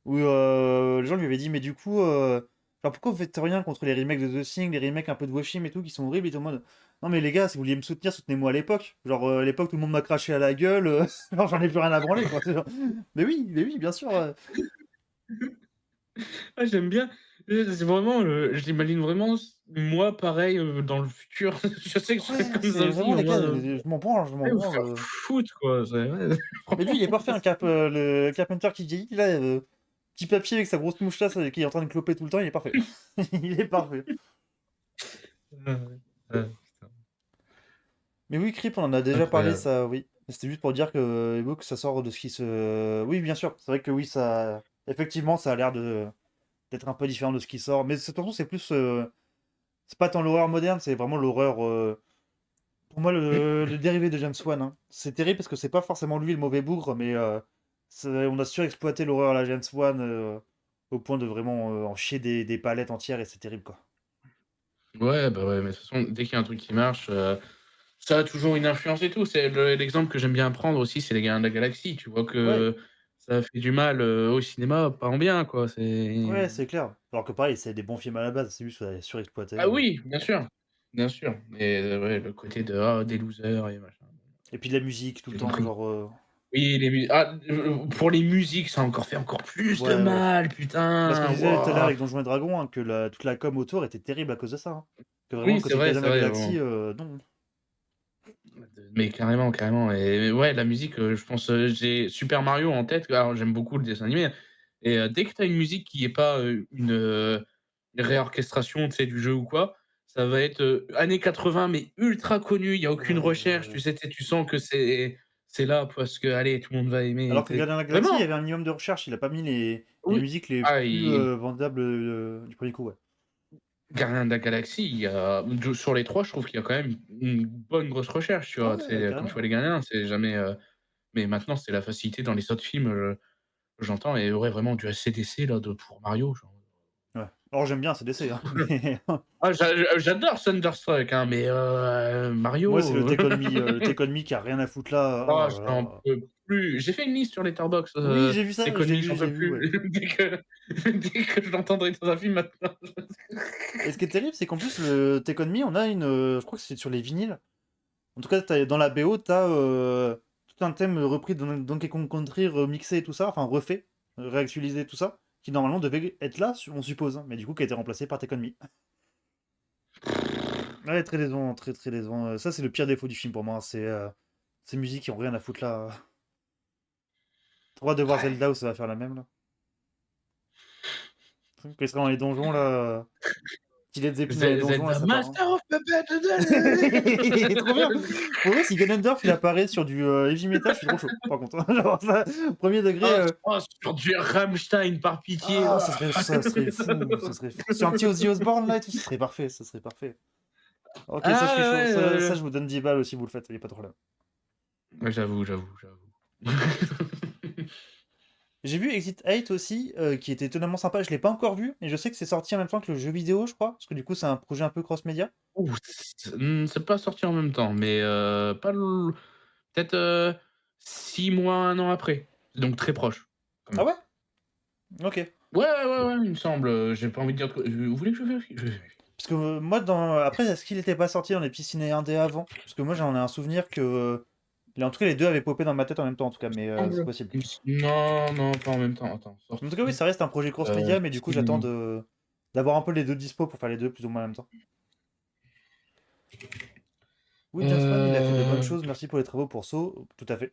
B: où les gens lui avaient dit, mais du coup, genre pourquoi vous faites rien contre les remakes de The Thing, les remakes un peu de vos films et tout, qui sont horribles et tout le monde. Non mais les gars, si vous vouliez me soutenir, soutenez-moi à l'époque. Genre à l'époque, tout le monde m'a craché à la gueule, genre j'en ai plus rien à branler quoi. C'est genre, mais oui, bien sûr.
C: Ah, j'aime bien. C'est vraiment, je l'imagine vraiment moi pareil, dans le futur. Je sais que je serais
B: Ouais,
C: comme ça
B: c'est
C: aussi
B: vraiment
C: en
B: les gars,
C: mode,
B: je m'en branle, je m'en
C: allez vous faire
B: branle.
C: foutre quoi, c'est ouais,
B: Mais lui, il est
C: franchement,
B: parfait, le Carpenter qui vieillit, là, petit papier avec sa grosse mouche là, qui est en train de cloper tout le temps, il est parfait. Il est parfait.
C: putain,
B: Mais oui, Creep, on en a déjà parlé,
C: incroyable.
B: ça, oui. C'était juste pour dire que Ebook, ça sort de ce qui se. Oui, bien sûr, c'est vrai que oui, ça. Effectivement, ça a l'air d'être un peu différent de ce qui sort. Mais de toute façon, c'est plus. C'est pas tant l'horreur moderne, c'est vraiment l'horreur. Pour moi,
C: Mmh.
B: le dérivé de James Wan, hein. C'est terrible parce que c'est pas forcément lui le mauvais bougre, mais on a surexploité l'horreur à la James Wan au point de vraiment en chier des palettes entières et c'est terrible, quoi.
C: Ouais, bah, ouais, mais de toute façon, dès qu'il y a un truc qui marche, ça a toujours une influence et tout. C'est l'exemple que j'aime bien prendre aussi, c'est les Gardiens de la Galaxie. Tu vois
B: Ouais,
C: que ça fait du mal, au cinéma, pas en bien, quoi. C'est
B: ouais, c'est clair. Alors que pareil, c'est des bons films à la base, c'est juste surexploité.
C: ah oui, bien sûr, mais ouais, le côté de: «Ah, des losers» et machin.
B: Et puis de la musique tout le
C: J'ai
B: temps,
C: compris.
B: genre.
C: Oui, pour les musiques, ça a encore fait encore plus de
B: Ouais, ouais.
C: mal,
B: Bah, ce qu'on
C: putain,
B: disait tout à l'heure
C: waouh!
B: avec Donjons et Dragons, hein, que toute la com autour était terrible à cause de ça, hein. Que vraiment, le
C: Oui,
B: côté Gardien de
C: c'est
B: la
C: vrai,
B: Galaxie, non.
C: mais carrément, carrément et ouais, la musique, je pense, j'ai Super Mario en tête, alors j'aime beaucoup le dessin animé et dès que tu as une musique qui est pas, une réorchestration, tu sais, du jeu ou quoi, ça va être, années 80 mais ultra connu, il y a aucune
B: Ouais, ouais,
C: recherche,
B: ouais.
C: tu sens que c'est là parce que, allez, tout le monde va aimer,
B: Alors que
C: tu sais?
B: Gardien de la Galaxie, il y
C: Vraiment!
B: avait un minimum de recherche, il a pas mis les
C: Oui.
B: musiques les
C: Ah,
B: plus
C: il
B: vendables du premier coup, ouais.
C: Gardiens de la Galaxie, il y a sur les 3 je trouve qu'il y a quand même une bonne grosse recherche, tu
B: Ah
C: vois? Tu
B: ouais,
C: sais, quand tu vois
B: carrément.
C: les Gardiens, c'est jamais, mais maintenant, c'est la facilité dans les autres films, j'entends et ouais, vraiment du AC/DC là de pour Mario, genre.
B: Ouais. Alors j'aime bien CDC, hein, mais
C: Ah j'adore Thunderstruck, hein, mais
B: moi c'est
C: Mario,
B: le Take On Me qui a rien à foutre là.
C: oh
B: Oh là
C: j'en
B: là.
C: peux plus. J'ai fait une liste sur Letterboxd,
B: Oui, j'ai vu ça,
C: Take On Me, j'en
B: je l'ai
C: peux
B: vu, ouais.
C: plus. Dès que je l'entendrai dans un film maintenant.
B: Et ce qui est terrible, c'est qu'en plus le Take On Me, on a je crois que c'est sur les vinyles. En tout cas, dans la BO, t'as tout un thème repris de Donkey Kong Country, remixé et tout ça, enfin refait, réactualisé tout ça, qui normalement devait être là, on suppose, hein, mais du coup qui a été remplacé par Take On Me. Ouais, très décevant, très très décevant. Ça, c'est le pire défaut du film pour moi, hein, c'est ces musiques qui ont rien à foutre là. Trop hâte de voir
C: Ouais.
B: Zelda où ça va faire la même là. Quand il sera dans les donjons là, qu'il Led Zeppelin dans les donjons là,
C: Zelda
B: ça part, hein.
C: Master of Puppets.
B: Trop bien! Pour vrai, si Ganondorf il apparaît sur du heavy metal, je suis trop chaud, par contre, hein. Genre ça, premier degré.
C: Oh, sur du Rammstein, par pitié.
B: Ah, ça serait fou, ça serait fou. Sur un petit Ozzy Osbourne là et tout, ça serait parfait, ça serait parfait. Ok, ça je suis
C: Ah
B: chaud,
C: ouais,
B: ça je vous donne 10 balles aussi, vous le faites, y a pas de problème.
C: ouais, j'avoue.
B: J'ai vu Exit 8 aussi, qui était étonnamment sympa. Je l'ai pas encore vu, mais je sais que c'est sorti en même temps que le jeu vidéo, je crois. Parce que du coup, c'est un projet un peu cross-média.
C: Ouh, c'est pas sorti en même temps, mais pas l peut-être, 6 mois, 1 an après. Donc très proche, quand
B: Ah
C: même.
B: ouais? Ok.
C: Ouais, il me semble, j'ai pas envie de dire de vous voulez que je vérifie? Je vérifie.
B: Parce que moi, après, est-ce qu'il était pas sorti dans les petits ciné indés avant? Parce que moi, j'en ai un souvenir que. En tout cas, les deux avaient popé dans ma tête en même temps, en tout cas, mais c'est possible.
C: Non, pas en même temps. Attends,
B: En tout cas, oui,
C: sortie,
B: ça reste un projet cross-média, mais du coup, j'attends
C: cinéma.
B: d'avoir un peu les deux dispo pour faire les deux plus ou moins en même temps. Oui, James Wan, il a fait de bonnes
C: Heu,
B: choses, merci pour les travaux pour Saw, tout à fait.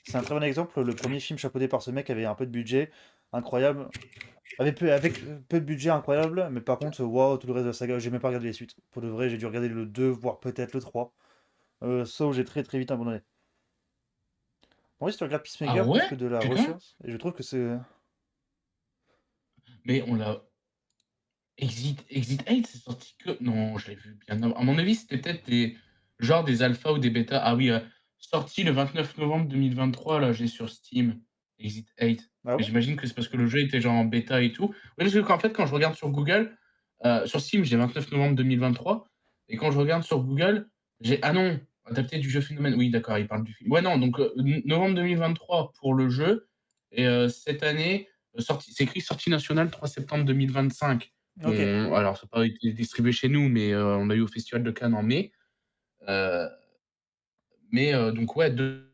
B: C'est un très bon exemple, le premier film chapeauté par ce mec avait un peu de budget, incroyable. Avec peu de budget incroyable, mais par contre, waouh, tout le reste de la saga, j'ai même pas regardé les suites. Pour de vrai, j'ai dû regarder le 2 voire peut-être le 3. Saw, j'ai très très vite abandonné. En vrai, si tu regardes
C: ah
B: Peacemaker plus
C: ouais?
B: que de la
C: Putain,
B: recherche, et je trouve que c'est.
C: mais on l'a Exit 8, c'est sorti que non, je l'ai vu bien avant. À mon avis, c'était peut-être des alphas ou des bêtas. Ah oui, sorti le 29 novembre 2023, là, j'ai sur Steam. Exit 8.
B: Ah ouais?
C: J'imagine que c'est parce que le jeu était genre en bêta et tout. Oui, parce qu'en fait, quand je regarde sur Google, sur Steam, j'ai 29 novembre 2023 et quand je regarde sur Google, j'ai ah non, adapté du jeu Phénomène. Oui, d'accord, il parle du film. Ouais, non, donc novembre 2023 pour le jeu et cette année, sortie c'est écrit sortie nationale 3 septembre 2025.
B: OK.
C: Alors ça n'a pas été distribué chez nous, mais on l'a eu au festival de Cannes en mai, heu, mais donc ouais, 2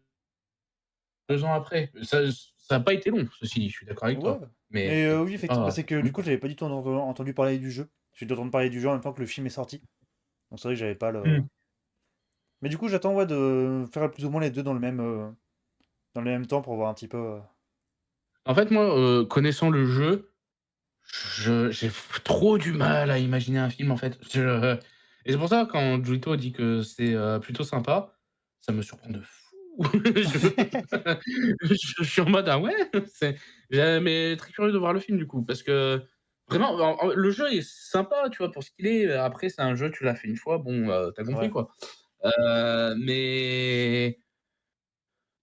C: ans après. Ça a pas été long, ceci dit, je suis d'accord avec
B: Ouais,
C: toi. Mais
B: mais oui,
C: c'est
B: effectivement, bah,
C: pas
B: c'est que
C: non,
B: du coup,
C: quoi.
B: j'avais pas du tout entendu parler du jeu. J'ai dû entendre parler du jeu en même temps que le film est sorti. Donc c'est vrai que j'avais pas le
C: Mmh.
B: mais du coup, j'attends, ouais, de faire plus ou moins les 2 dans le même temps pour voir un petit peu,
C: En fait, moi, connaissant le jeu, j'ai trop du mal à imaginer un film, en fait. Et c'est pour ça, quand Juito dit que c'est, plutôt sympa, ça me surprend de fou. Je suis en mode: «Ah ouais?» c'est mais très curieux de voir le film, du coup, parce que vraiment, le jeu est sympa, tu vois, pour ce qu'il est. Après, c'est un jeu, tu l'as fait une fois, bon, tu compris,
B: ouais.
C: quoi. Mais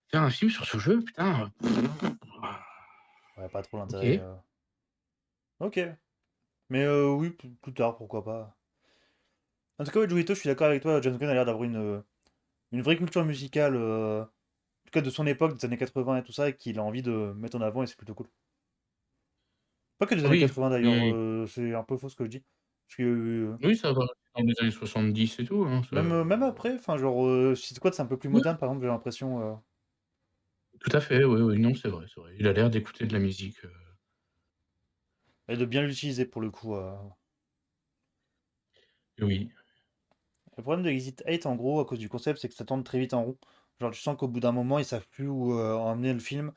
C: faire un film sur ce jeu, putain,
B: Ouais, pas trop l'intérêt,
C: OK.
B: OK. Mais oui, plus tard, pourquoi pas. En tout cas, ouais, Joey, je suis d'accord avec toi, James Gunn a l'air d'avoir une vraie culture musicale, en tout cas de son époque, des années 80 et tout ça, et qu'il a envie de mettre en avant, et c'est plutôt cool. Pas que des années
C: Oui,
B: 80 d'ailleurs,
C: oui,
B: c'est un peu faux ce que je dis. Parce que
C: oui, ça va dans les années 70 et tout, hein, ça
B: même après, enfin genre, si Squad c'est un peu plus
C: oui,
B: moderne, par exemple, j'ai l'impression,
C: tout à fait, oui, oui, non, c'est vrai, c'est vrai. Il a l'air d'écouter de la musique,
B: et de bien l'utiliser pour le coup.
C: oui.
B: Le problème de Exit 8, en gros, à cause du concept, c'est que ça tourne très vite en rond. Genre, tu sens qu'au bout d'un moment, ils savent plus où emmener le film.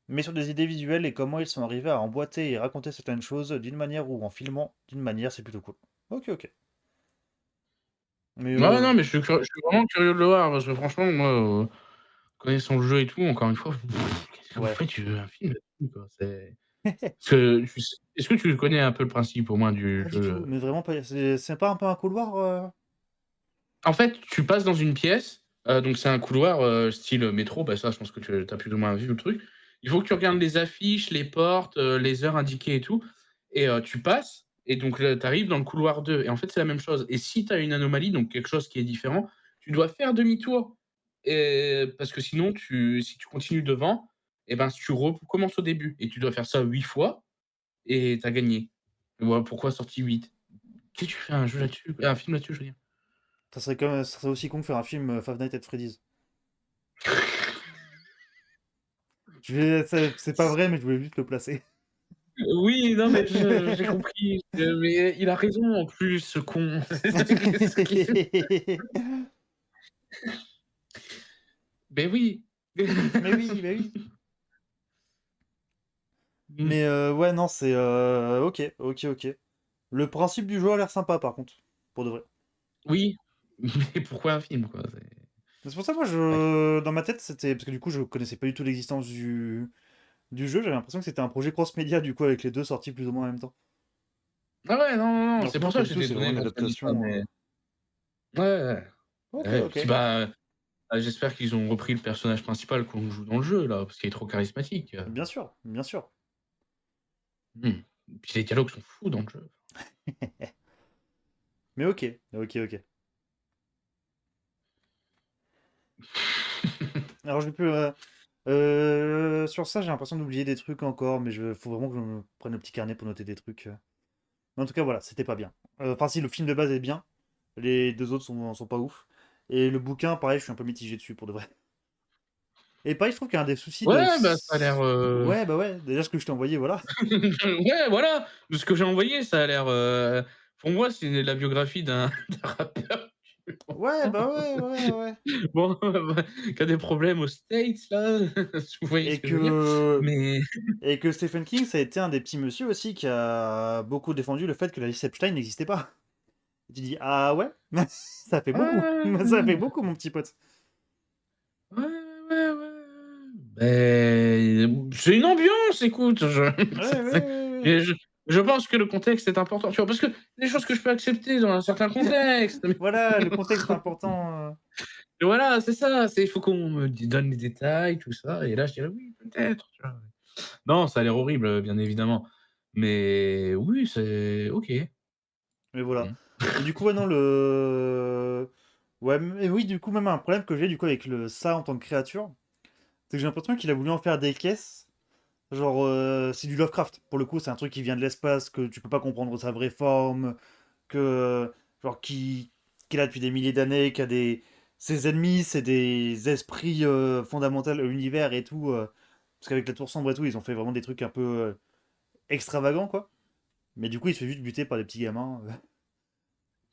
B: Mais sur des idées visuelles et comment ils sont arrivés à emboîter et raconter certaines choses d'une manière ou en filmant d'une manière, c'est plutôt cool. Ok, ok. Mais
C: Ouais, non, mais je suis vraiment curieux de le voir parce que franchement, moi, connaissant le jeu et tout, encore une fois, qu'est-ce que vous
B: ouais.
C: faites un film là-dessus, quoi? C'est parce que tu sais est-ce que tu connais un peu le principe au moins du
B: Pas du
C: jeu,
B: tout, mais vraiment pas. C'est pas un peu un couloir
C: En fait, tu passes dans une pièce, donc c'est un couloir, style, métro, bah, ça je pense que tu as plus ou moins vu le truc. Il faut que tu regardes les affiches, les portes, les heures indiquées et tout et tu passes et donc là, tu arrives dans le couloir 2 et en fait, c'est la même chose et si tu as une anomalie, donc quelque chose qui est différent, tu dois faire demi-tour et parce que sinon si tu continues devant et ben, tu recommences au début et tu dois faire ça 8 fois et tu as gagné. Voilà pourquoi sortie 8. Qu'est-ce que tu fais un jeu là-dessus un film là-dessus, je veux dire?
B: ça serait aussi con de faire un film Five Nights at Freddy's. C'est pas vrai, mais je voulais juste le placer.
C: Oui, non, mais je j'ai compris, mais il a raison en plus, ce con. C'est ça qui beh oui.
B: Mais oui, mais oui.
C: Mmh.
B: Mais ouais, non, c'est ok, ok, ok. Le principe du jeu a l'air sympa, par contre, pour de vrai.
C: Oui, mais pourquoi un film, quoi?
B: C'est pour ça, moi,
C: Bref.
B: dans ma tête, c'était parce que du coup, je connaissais pas du tout l'existence du jeu. J'avais l'impression que c'était un projet cross-média, du coup, avec les deux sortis plus ou moins en même temps.
C: Ah ouais, non, non, non,
B: Alors
C: c'est
B: que non,
C: pour ça
B: pas
C: que
B: du tout,
C: j'étais
B: c'est vraiment
C: étonné
B: une
C: quand tu m'as dit ça,
B: adaptation.
C: mais ouais, ouais,
B: Ok,
C: ouais,
B: ok.
C: puis, j'espère qu'ils ont repris le personnage principal qu'on joue dans le jeu, là, parce qu'il est trop charismatique.
B: Bien sûr, bien sûr.
C: Mmh. Puis les dialogues sont fous dans le jeu.
B: Mais ok, ok, ok. Alors, je peux. Sur ça, j'ai l'impression d'oublier des trucs encore, mais faut vraiment que je me prenne le petit carnet pour noter des trucs. Mais en tout cas, voilà, c'était pas bien. Enfin, si, le film de base est bien. Les deux autres sont pas ouf. Et le bouquin, pareil, je suis un peu mitigé dessus pour de vrai. Et pareil, je trouve qu'il y a un des soucis de.
C: Ouais, bah, ça a l'air,
B: Ouais, bah ouais, déjà ce que je t'ai envoyé, voilà.
C: ouais, voilà, de ce que j'ai envoyé, ça a l'air, pour moi, c'est la biographie d'un d'un rappeur, tu
B: Ouais,
C: vois?
B: bah ouais, ouais, ouais.
C: Bon, qui a des problèmes aux States là, si vous voyez ce
B: Et
C: que je veux dire?
B: que.
C: Mais
B: Et que Stephen King, ça a été un des petits monsieur aussi qui a beaucoup défendu le fait que la liste Epstein n'existait pas. Et tu dis, ah ouais? Ça fait beaucoup. Ça fait
C: ouais,
B: beaucoup, mon petit pote.
C: ouais, ouais, ouais, c'est une ambiance, écoute,
B: Ouais, ouais, ouais, ouais.
C: et je pense que le contexte est important, tu vois? Parce que des choses que je peux accepter dans un certain contexte, mais
B: Voilà, le contexte est important.
C: voilà, c'est ça, il faut qu'on me donne les détails, tout ça et là, je dirais: «Oui». peut-être, tu vois? Non, ça a l'air horrible, bien évidemment. Mais oui, c'est OK.
B: Mais voilà.
C: Mmh.
B: Et du coup, ouais, non, le. Ouais, mais oui, du coup, même un problème que j'ai du coup avec ça en tant que créature, c'est que j'ai l'impression qu'il a voulu en faire des caisses. Genre, c'est du Lovecraft. Pour le coup, c'est un truc qui vient de l'espace, que tu peux pas comprendre sa vraie forme, que. Genre, qui est là depuis des milliers d'années, qui a des. Ses ennemis, c'est des esprits fondamentaux à l'univers et tout. Parce qu'avec la tour sombre et tout, ils ont fait vraiment des trucs un peu extravagants, quoi. Mais du coup, il se fait juste buter par des petits gamins.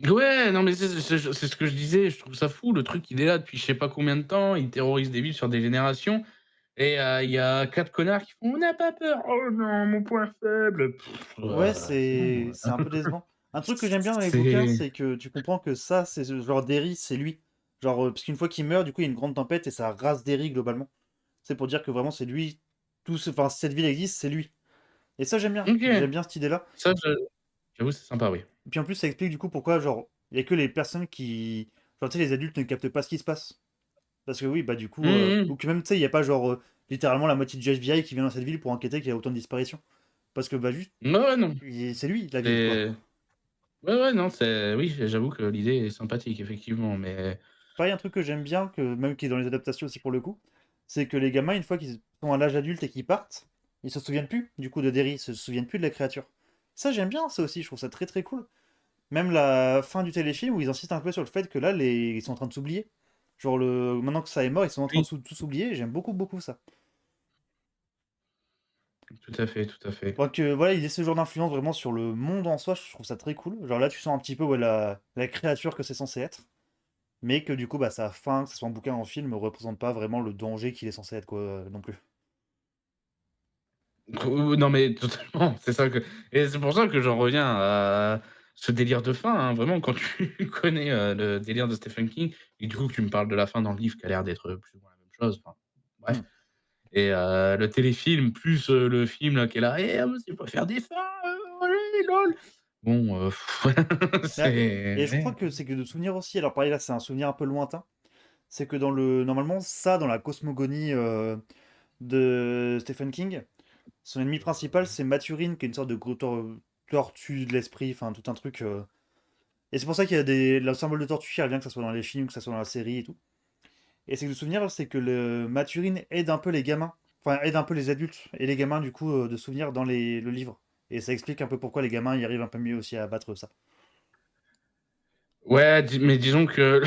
C: Ouais, non, mais c'est ce que je disais, je trouve ça fou, le truc, il est là depuis je sais pas combien de temps, il terrorise des villes sur des générations et il y a 4 connards qui font: «On n'a pas peur!» «Oh non, mon point faible!»
B: Ouais,
C: C'est
B: c'est
C: bon,
B: c'est un peu décevant. Un truc que j'aime bien dans les bouquins,
C: c'est
B: c'est que tu comprends que ça, c'est genre Derry, c'est lui. Genre, parce qu'une fois qu'il meurt, du coup, il y a une grande tempête et ça rase Derry globalement. C'est pour dire que vraiment, c'est lui. Enfin, si cette ville existe, c'est lui. Et ça, j'aime bien.
C: OK,
B: J'aime bien cette idée-là.
C: ça je j'avoue, c'est sympa, oui.
B: Et puis en plus, ça explique du coup pourquoi, genre, il y a que les personnes qui. Genre, tu sais, les adultes ne captent pas ce qui se passe. Parce que oui, bah du coup.
C: Mmh mh.
B: Ou que même, tu sais, il n'y a pas genre littéralement la moitié du FBI qui vient dans cette ville pour enquêter qu'il y a autant de disparitions. Parce que bah juste,
C: Ouais, ouais, non,
B: c'est lui, la ville, quoi.
C: c'est ouais, ouais, non, c'est oui, j'avoue que l'idée est sympathique effectivement, mais
B: Pareil, un truc que j'aime bien, que même qui est dans les adaptations aussi pour le coup, c'est que les gamins, une fois qu'ils sont à l'âge adulte et qu'ils partent, ils se souviennent plus du coup de Derry, ils se souviennent plus de la créature. Ça, j'aime bien, ça aussi, je trouve ça très très cool. Même la fin du téléfilm où ils insistent un peu sur le fait que là, ils sont en train de s'oublier. Genre, maintenant que ça est mort, ils sont en train de
C: oui,
B: tout s'oublier, et j'aime beaucoup beaucoup ça.
C: tout à fait, tout à fait.
B: Donc voilà, il y a ce genre d'influence vraiment sur le monde en soi, je trouve ça très cool. Genre là, tu sens un petit peu ouais, la créature que c'est censé être. Mais que du coup, bah, sa fin, que ce soit en bouquin ou en film, ne représente pas vraiment le danger qu'il est censé être, quoi, non plus.
C: Non, mais totalement, c'est ça que et c'est pour ça que j'en reviens à ce délire de fin, hein. Vraiment, quand tu connais, le délire de Stephen King et du coup que tu me parles de la fin dans le livre qui a l'air d'être, plus ou moins la même chose, enfin, bref
B: Hmm.
C: et le téléfilm plus, le film là qui est là: «Eh, c'est pas faire des fins, allez lol!» Bon,
B: Mais-
C: c'est
B: Et je crois que c'est que de souvenir aussi, alors pareil là, c'est un souvenir un peu lointain, c'est que normalement, ça, dans la cosmogonie de Stephen King, son ennemi principal, c'est Mathurine, qui est une sorte de tortue de l'esprit, enfin tout un truc. Et c'est pour ça qu'il y a le symbole de tortue qui revient, que ça soit dans les films, que ça soit dans la série et tout. Et c'est que le souvenir, c'est que le Mathurine aide un peu les gamins, enfin aide un peu les adultes et les gamins du coup de souvenir dans le livre. Et ça explique un peu pourquoi les gamins y arrivent un peu mieux aussi à battre ça.
C: ouais, mais disons que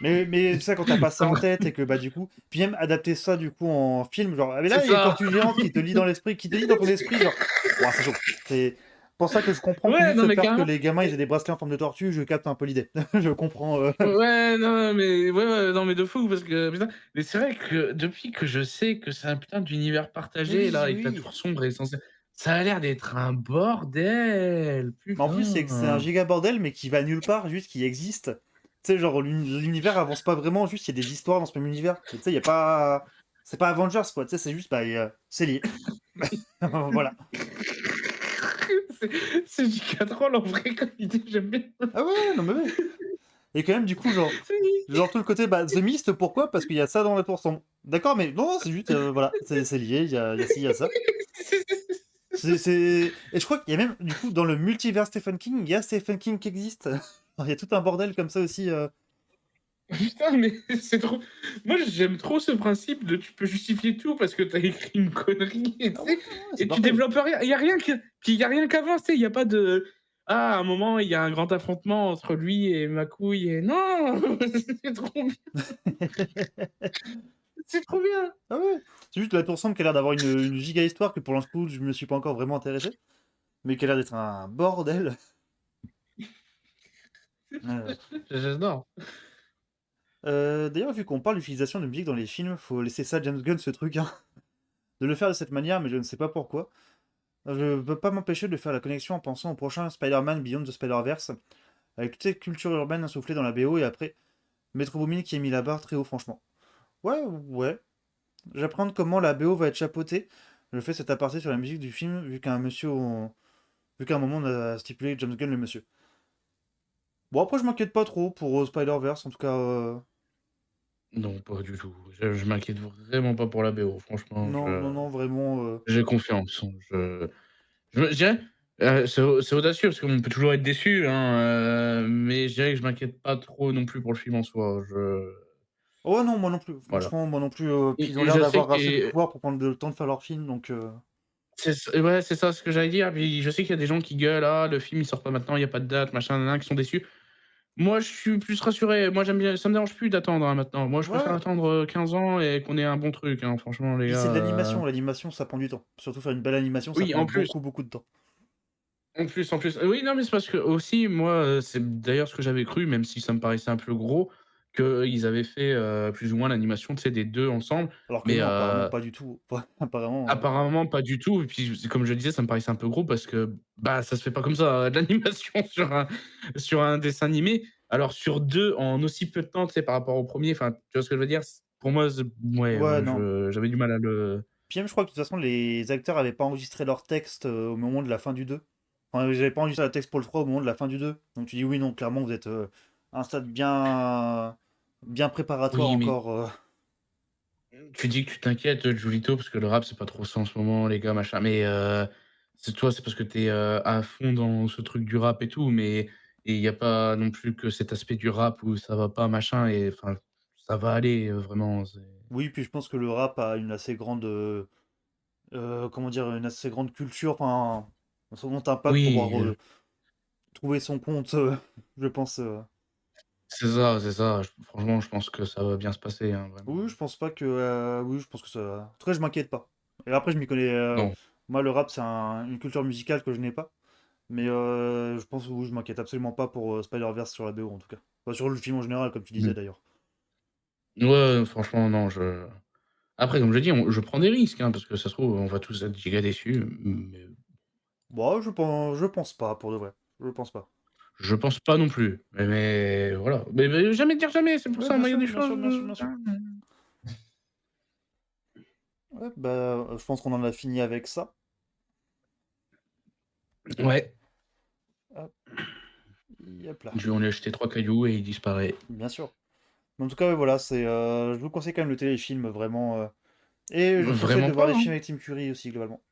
B: Mais ça, quand t'as pas ça en tête et que bah du coup, puis même adapter ça du coup en film, genre, ah mais
C: c'est
B: là il y a une
C: ça!
B: tortue géante qui te lit dans l'esprit, qui te lit dans ton esprit, genre, ouah, c'est chaud. C'est pour ça que je comprends que
C: Ouais,
B: juste
C: non,
B: le
C: mais
B: faire que
C: carrément.
B: les gamins ils aient des bracelets en forme de tortue, je capte un peu l'idée. Je comprends.
C: Ouais, non, mais ouais, ouais, non, mais de fou parce que putain, mais c'est vrai que depuis que je sais que c'est un putain d'univers
B: Mais
C: partagé là
B: oui,
C: et que la
B: oui.
C: tour sombre est censée ça a l'air d'être un bordel,
B: Mais en plus, c'est que c'est un
C: putain.
B: giga bordel, mais qui va nulle part, juste qui existe. Tu sais, genre, l'univers avance pas vraiment, juste il y a des histoires dans ce même univers. Mais tu sais, il y a pas. C'est pas Avengers, quoi. Tu sais, c'est juste, bah, c'est lié. Voilà.
C: C'est c'est giga drôle en vrai comme idée, j'aime bien.
B: Ah ouais, ouais, non, mais ouais. Et quand même, du coup, genre tout le côté, bah, The Mist, pourquoi? Parce qu'il y a ça dans la tour sombre. D'accord, mais non, c'est juste, voilà, c'est lié, il y a ci, il y a ça. Et je crois qu'il y a même, du coup, dans le multivers Stephen King, il y a Stephen King qui existe. Il y a tout un bordel comme ça aussi.
C: Putain, mais c'est trop moi j'aime trop ce principe de tu peux justifier tout parce que tu as écrit une connerie et tu
B: Ah ouais,
C: sais
B: ouais, c'est
C: et tu
B: parfait.
C: développes rien. Il y a rien que puis il y a rien qu'avance, tu sais, il y a pas de: «Ah, à un moment, il y a un grand affrontement entre lui et ma couille» et non! C'est trop bien, c'est trop bien!
B: Ah ouais, c'est juste la tour sombre qui a l'air d'avoir une giga histoire que pour l'instant je me suis pas encore vraiment intéressé, mais qui a l'air d'être un bordel. Euh,
C: J'adore.
B: D'ailleurs, vu qu'on parle d'utilisation de musique dans les films, faut laisser ça à James Gunn ce truc, hein, de le faire de cette manière, mais je ne sais pas pourquoi. Je peux pas m'empêcher de faire la connexion en pensant au prochain Spider-Man Beyond the Spider-Verse, avec toute cette culture urbaine insufflée dans la BO et après Metro Boomin qui a mis la barre très haut, franchement. Ouais, ouais. J'apprends comment la BO va être chapeautée. Je fais cet aparté sur la musique du film, vu qu'à un moment on a stipulé James Gunn le monsieur. Bon, après, je m'inquiète pas trop pour Spider-Verse, en tout cas.
C: Non, pas du tout. Je m'inquiète vraiment pas pour la BO. Franchement,
B: Non, non, non, vraiment,
C: j'ai confiance, hein. Je dirais, c'est audacieux parce qu'on peut toujours être déçu, hein, mais je dirais que je m'inquiète pas trop non plus pour le film en soi.
B: oh non, moi non plus,
C: Voilà.
B: franchement, moi non plus, puis ils ont
C: Et
B: l'air
C: je sais
B: d'avoir assez de
C: que
B: pouvoir pour prendre le temps de faire leur film, donc
C: ouais, c'est ça ce que j'allais dire. Puis je sais qu'il y a des gens qui gueulent: «Ah, le film il sort pas maintenant, il y a pas de date, machin, nin nin», qui sont déçus. Moi, je suis plus rassuré. Moi, j'aime bien, ça me dérange plus d'attendre, hein, maintenant. Moi, je préfère
B: ouais,
C: attendre, 15 ans et qu'on ait un bon truc, hein, franchement les
B: puis
C: gars,
B: c'est de l'animation, l'animation ça prend du temps. Surtout faire une belle animation, ça
C: oui,
B: prend
C: en plus.
B: beaucoup, beaucoup de temps.
C: En plus, oui, non, mais c'est parce que aussi, moi, c'est d'ailleurs ce que j'avais cru, même si ça me paraissait un peu gros, qu'ils avaient fait, plus ou moins l'animation, tu sais, des 2 ensemble.
B: Alors que
C: Mais,
B: non, apparemment pas du tout. Apparemment,
C: apparemment pas du tout. Et puis, c'est comme je disais, ça me paraissait un peu gros parce que, bah, ça se fait pas comme ça, de l'animation sur un dessin animé. Alors sur 2 en aussi peu de temps, tu sais, par rapport au premier. Enfin, tu vois ce que je veux dire? Pour moi, ouais,
B: ouais,
C: ouais,
B: non.
C: j'avais du mal à le
B: Puis même, je crois que de toute façon, les acteurs avaient pas enregistré leur texte, au moment de la fin du 2. Enfin, ils avaient pas enregistré le texte pour le 3 au moment de la fin du 2. Donc tu dis: «Oui, non, clairement, vous êtes, à un stade bien préparatoire
C: oui, mais
B: encore»,
C: tu dis que tu t'inquiètes, Julito, parce que le rap, c'est pas trop ça en ce moment, les gars, machin. Mais, c'est parce que tu es, à fond dans ce truc du rap et tout, mais il y a pas non plus que cet aspect du rap où ça va pas, machin, et enfin, ça va aller, vraiment, c'est
B: Oui, puis je pense que le rap a une assez grande, comment dire? Une assez grande culture, enfin, un second impact pour
C: oui,
B: pouvoir, trouver son compte, je pense,
C: c'est ça, c'est ça. Franchement, je pense que ça va bien se passer, hein,
B: oui,
C: vraiment.
B: je pense pas que, oui, je pense que ça en tout cas, je m'inquiète pas. Et après, je m'y connais,
C: Non.
B: moi, le rap, c'est une culture musicale que je n'ai pas. Mais je pense, oui, je m'inquiète absolument pas pour Spider-Verse sur la BO, en tout cas. Enfin, sur le film en général, comme tu disais
C: Mmh.
B: d'ailleurs.
C: Ouais, franchement, non, après, comme je dis, je prends des risques, hein, parce que ça se trouve, on va tous être giga déçus, mais
B: Bon, je pense pas, pour de vrai. Je pense pas.
C: je pense pas non plus. Mais voilà. Mais jamais dire jamais, c'est pour
B: Ouais,
C: ça,
B: bien
C: moi, il y a
B: sûr,
C: des
B: bien
C: choses,
B: sûr, bien sûr, bien sûr. Ouais, bah, je pense qu'on en a fini avec ça.
C: ouais.
B: Hop, hop là.
C: Je lui en ai acheté 3 cailloux et il disparaît.
B: Bien sûr. Mais en tout cas, ouais, voilà, je vous conseille quand même le téléfilm, vraiment. Et je vous conseille
C: Vraiment
B: de voir
C: pas,
B: les
C: hein.
B: films avec Tim Curry aussi, globalement.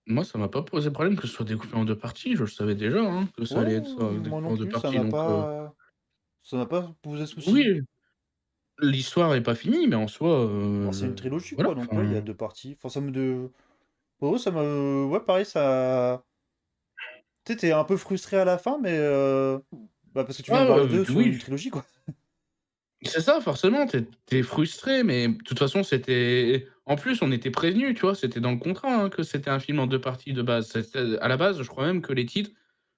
C: Moi, ça m'a pas posé problème que ce soit découpé en 2 parties. Je le savais déjà, hein, que ça
B: Ouais,
C: allait être ça,
B: moi
C: découpé
B: non
C: en 2
B: plus,
C: parties, donc
B: ça n'a pas posé souci.
C: oui, l'histoire est pas finie, mais en soi,
B: Bon, c'est une
C: le
B: trilogie,
C: voilà,
B: quoi, donc ouais, il y a
C: enfin
B: deux parties. Enfin, ça me de. Oh, ça me. Ouais, pareil, ça. Tu sais, t'es un peu frustré à la fin, mais. Bah, parce que tu viens de
C: ah,
B: voir le 2 sur
C: oui,
B: une trilogie, quoi.
C: c'est ça, forcément, tu es frustré, mais de toute façon, c'était en plus, on était prévenus, tu vois? C'était dans le contrat, hein, que c'était un film en 2 parties de base. C'était à la base, je crois même que les titres,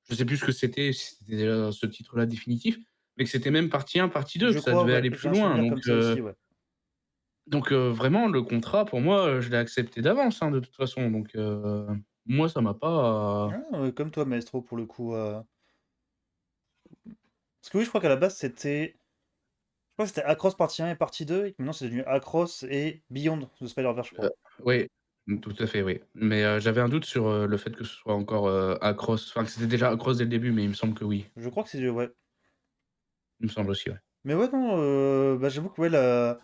C: je sais plus ce que c'était, si c'était déjà ce titre-là définitif, mais que c'était même partie 1, partie 2,
B: Je
C: que ça
B: crois,
C: devait
B: ouais,
C: aller
B: j'ai
C: plus
B: un
C: loin,
B: souvenir
C: donc
B: comme ça aussi, ouais.
C: vraiment le contrat pour moi, je l'ai accepté d'avance, hein, de toute façon, donc moi ça m'a pas
B: Ah, comme toi, Maestro, pour le coup. Parce que oui, je crois qu'à la base, c'était. Je crois que c'était Across partie 1 et partie 2, et que maintenant c'est devenu Across et Beyond the Spider-Verse, je crois.
C: oui, tout à fait, oui. Mais j'avais un doute sur, le fait que ce soit encore, Across, enfin que c'était déjà Across dès le début, mais il me semble que oui.
B: Je crois que c'est. Ouais.
C: Il me semble aussi, ouais.
B: Mais ouais, non, bah, j'avoue que ouais,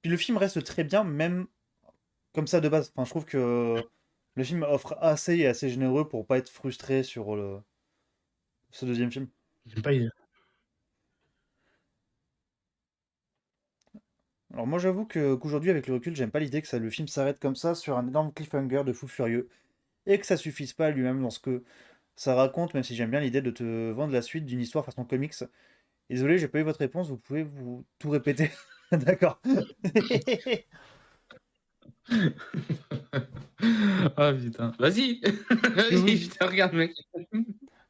B: Puis le film reste très bien, même comme ça de base. Enfin, je trouve que le film offre assez et assez généreux pour pas être frustré sur ce deuxième film.
C: J'aime pas il
B: Alors moi j'avoue qu'aujourd'hui avec le recul j'aime pas l'idée que le film s'arrête comme ça sur un énorme cliffhanger de fou furieux et que ça suffise pas lui-même dans ce que ça raconte, même si j'aime bien l'idée de te vendre la suite d'une histoire façon comics. Désolé, j'ai pas eu votre réponse, vous pouvez vous tout répéter. D'accord.
C: Ah putain. Vas-y!
B: Parce que
C: Vas-y,
B: oui,
C: je te regarde, mec.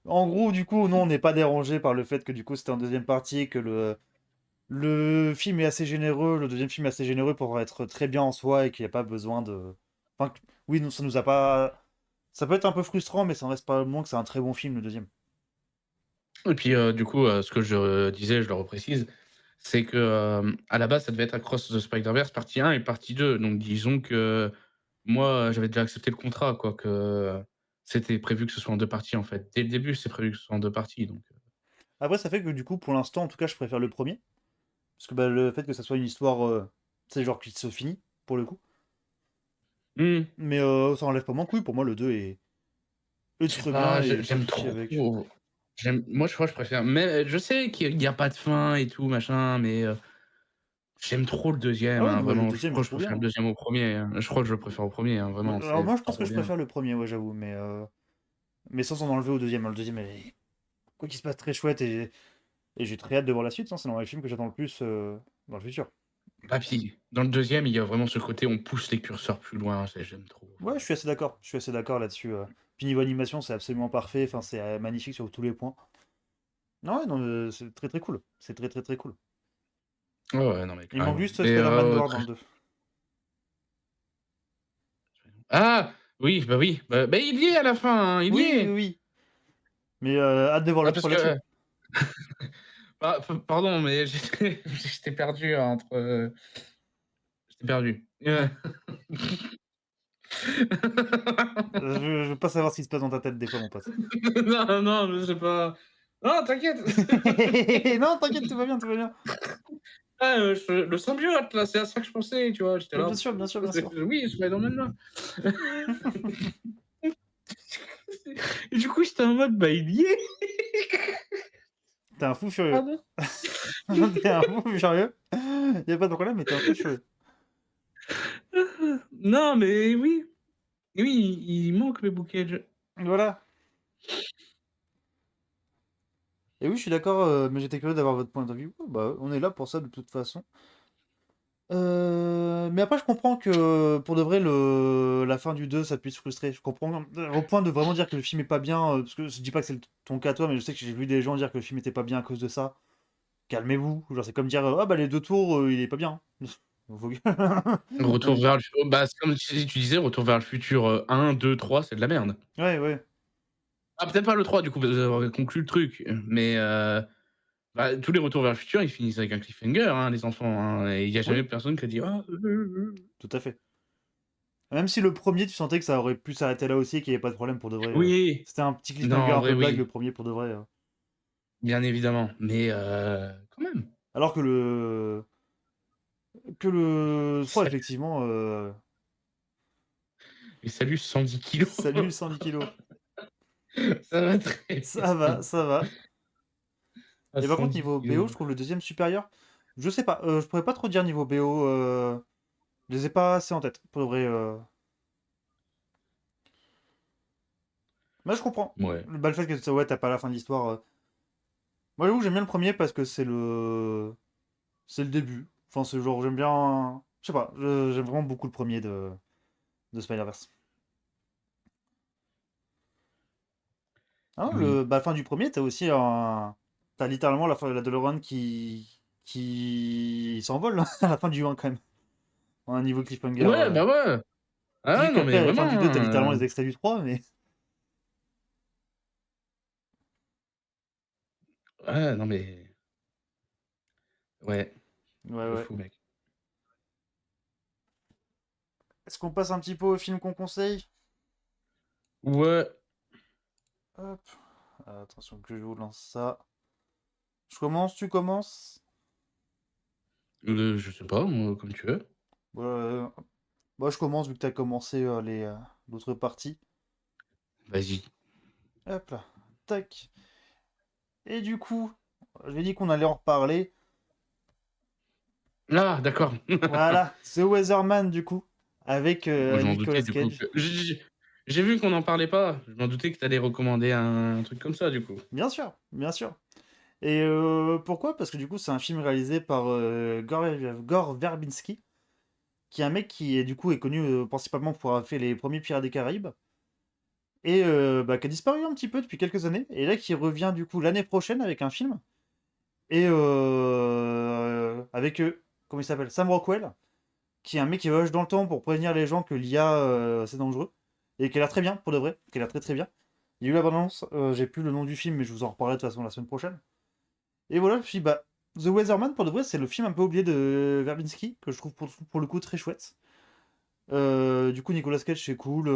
B: en gros du coup non on n'est pas dérangé par le fait que du coup c'était en deuxième partie et que le film est assez généreux, le deuxième film est assez généreux pour être très bien en soi et qu'il n'y a pas besoin de. Enfin, oui, non, ça nous a pas. Ça peut être un peu frustrant, mais ça ne reste pas moins que c'est un très bon film, le deuxième.
C: Et puis, du coup, ce que je disais, je le reprécise, c'est que, à la base, ça devait être Across the Spider-Verse partie 1 et partie 2. Donc disons que moi, j'avais déjà accepté le contrat, quoi, que c'était prévu que ce soit en 2 parties, en fait. Dès le début, c'est prévu que ce soit en 2 parties, donc
B: Après, ça fait que du coup, pour l'instant, en tout cas, je préfère le premier. Parce que bah, le fait que ça soit une histoire, c'est genre qui se finit, pour le coup.
C: Hmm.
B: Mais ça enlève pas mon couille. Pour moi, le 2 est
C: Je sais
B: très bien
C: pas,
B: et pas de
C: j'aime
B: souci avec.
C: trop. Moi, je crois que je préfère. Mais je sais qu'il n'y a pas de fin et tout, machin, mais j'aime trop le
B: Ah
C: deuxième,
B: ouais,
C: hein,
B: non, mais le
C: vraiment. Je
B: deuxième est
C: crois que je
B: trop bien,
C: préfère le
B: hein.
C: deuxième au premier, hein. Je crois que je le préfère au premier, hein, vraiment,
B: Alors
C: c'est
B: moi, je pense que
C: trop
B: je
C: bien.
B: préfère le premier, ouais, j'avoue. Mais sans en enlever au deuxième. Le deuxième est quoi qu'il se passe très chouette et j'ai très hâte de voir la suite, hein. C'est dans les films que j'attends le plus dans le futur.
C: Ah, puis, dans le deuxième, il y a vraiment ce côté, on pousse les curseurs plus loin, j'aime trop,
B: Ouais, je
C: vraiment.
B: suis assez d'accord. Je suis assez d'accord là-dessus. Puis niveau animation, c'est absolument parfait. Enfin, c'est magnifique sur tous les points. Non, ouais, non, c'est très très cool. C'est très très très cool.
C: Ouais, ouais, non, mais
B: Il manque
C: carrément.
B: juste
C: Mais
B: Spider-Man noir dans le 2.
C: ah! Oui, bah, il y est à la fin, hein, il y
B: Oui, oui,
C: est!
B: oui. Mais hâte de voir
C: Ah,
B: le
C: parce
B: 3 là-dessus.
C: que ah, pardon, mais j'étais perdu entre, j'étais perdu.
B: Je veux pas savoir ce qui se passe dans ta tête des fois, mon pote.
C: Non, non, je sais pas. Non, t'inquiète!
B: Non, t'inquiète, tout va bien, tout va bien.
C: Ah, le symbiote là, c'est à ça que je pensais, tu vois? J'étais
B: Ouais,
C: là:
B: bien sûr, bien sûr, bien sûr.
C: «Oui, Spider-Man là». Et du coup, j'étais en mode: «Bah, il y est!»
B: T'es un fou furieux.
C: Pardon?
B: T'es un fou furieux. Y a pas de problème, mais t'es un fou furieux.
C: Non, mais oui, oui, il manque le bouquet de
B: Voilà. Et oui, je suis d'accord, mais j'étais curieux d'avoir votre point de vue. Ouais, bah, on est là pour ça de toute façon. Mais après, je comprends que pour de vrai, la fin du 2 ça puisse frustrer. Je comprends au point de vraiment dire que le film est pas bien, parce que je dis pas que c'est ton cas toi, mais je sais que j'ai vu des gens dire que le film était pas bien à cause de ça. Calmez-vous. Genre, c'est comme dire, ah bah les deux tours, il est pas bien. Faut que-
C: Retour
B: Ouais,
C: vers le fu bah, c'est comme tu disais, Retour vers le futur, 1, 2, 3, c'est de la merde.
B: ouais, ouais.
C: Ah, peut-être pas le 3 du coup, parce que ça aurait conclu le truc, mais bah, tous les Retours vers le futur, ils finissent avec un cliffhanger, hein, les enfants, hein, et il y a jamais
B: Oui,
C: personne qui a dit: «Ah,
B: tout à fait. Même si le premier, tu sentais que ça aurait pu s'arrêter là aussi, qu'il y avait pas de problème pour de vrai.
C: oui!»
B: C'était un petit
C: Non,
B: cliffhanger
C: en
B: un
C: vrai,
B: peu blague,
C: oui,
B: le premier pour de vrai.
C: bien évidemment, mais quand même.
B: Alors que le 3,
C: Salut
B: effectivement,
C: et salut 110 kilogrammes.
B: salut 110 kilos.
C: Ça va très bien.
B: Ça va, ça va.
C: À
B: Et par contre,
C: 110
B: niveau BO, je
C: kilogrammes.
B: trouve le deuxième supérieur. Je sais pas, je pourrais pas trop dire niveau BO. Je les ai pas assez en tête, pour de vrai. Mais je comprends.
C: Ouais.
B: Bah, le fait que ouais, t'as pas la fin de l'histoire. Moi, j'avoue, j'aime bien le premier parce que c'est le début. Enfin, c'est genre, j'aime bien. Je sais pas, j'aime vraiment beaucoup le premier de Spider-Verse. Hein,
C: Oui.
B: bah, la fin du premier, t'as aussi un. T'as littéralement la DeLorean qui s'envole à la fin du 1 quand même. Un niveau cliffhanger.
C: Ouais, bah, ouais. Ah
B: C'est
C: ouais,
B: juste
C: non, mais
B: qu'après, à la
C: vraiment,
B: fin du 2, t'as littéralement
C: hein,
B: les extraits du 3, mais.
C: ouais, non, mais ouais,
B: Ouais,
C: de
B: ouais.
C: fou, mec.
B: Est-ce qu'on passe un petit peu au film qu'on conseille?
C: Ouais,
B: Hop. Attention que je vous lance ça. Je commence, tu commences?
C: je sais pas, moi, comme tu veux.
B: Moi, je commence vu que t'as commencé l'autre partie.
C: Vas-y.
B: Hop là. Tac. Et du coup, j'ai dit qu'on allait en reparler.
C: Ah, d'accord.
B: Voilà, The Weatherman du coup, avec
C: Moi, je m'en
B: Nicolas
C: doutais, du coup,
B: Cage.
C: que j'ai vu qu'on n'en parlait pas. Je m'en doutais que tu allais recommander un truc comme ça, du coup.
B: Bien sûr, bien sûr. Et pourquoi? Parce que du coup, c'est un film réalisé par Gore Verbinski, qui est un mec qui est du coup est connu principalement pour avoir fait les premiers Pirates des Caraïbes, et bah, qui a disparu un petit peu depuis quelques années, et là qui revient du coup l'année prochaine avec un film, et avec comment il s'appelle? Sam Rockwell, qui est un mec qui voyage dans le temps pour prévenir les gens que l'IA c'est dangereux, et qui a l'air très bien, pour de vrai, qui a l'air très très bien. Il y a eu l'abondance, j'ai plus le nom du film, mais je vous en reparlerai de toute façon la semaine prochaine. Et voilà, je me suis dit, bah, The Weatherman, pour de vrai, c'est le film un peu oublié de Verbinski, que je trouve pour le coup très chouette. Du coup, Nicolas Cage, c'est cool.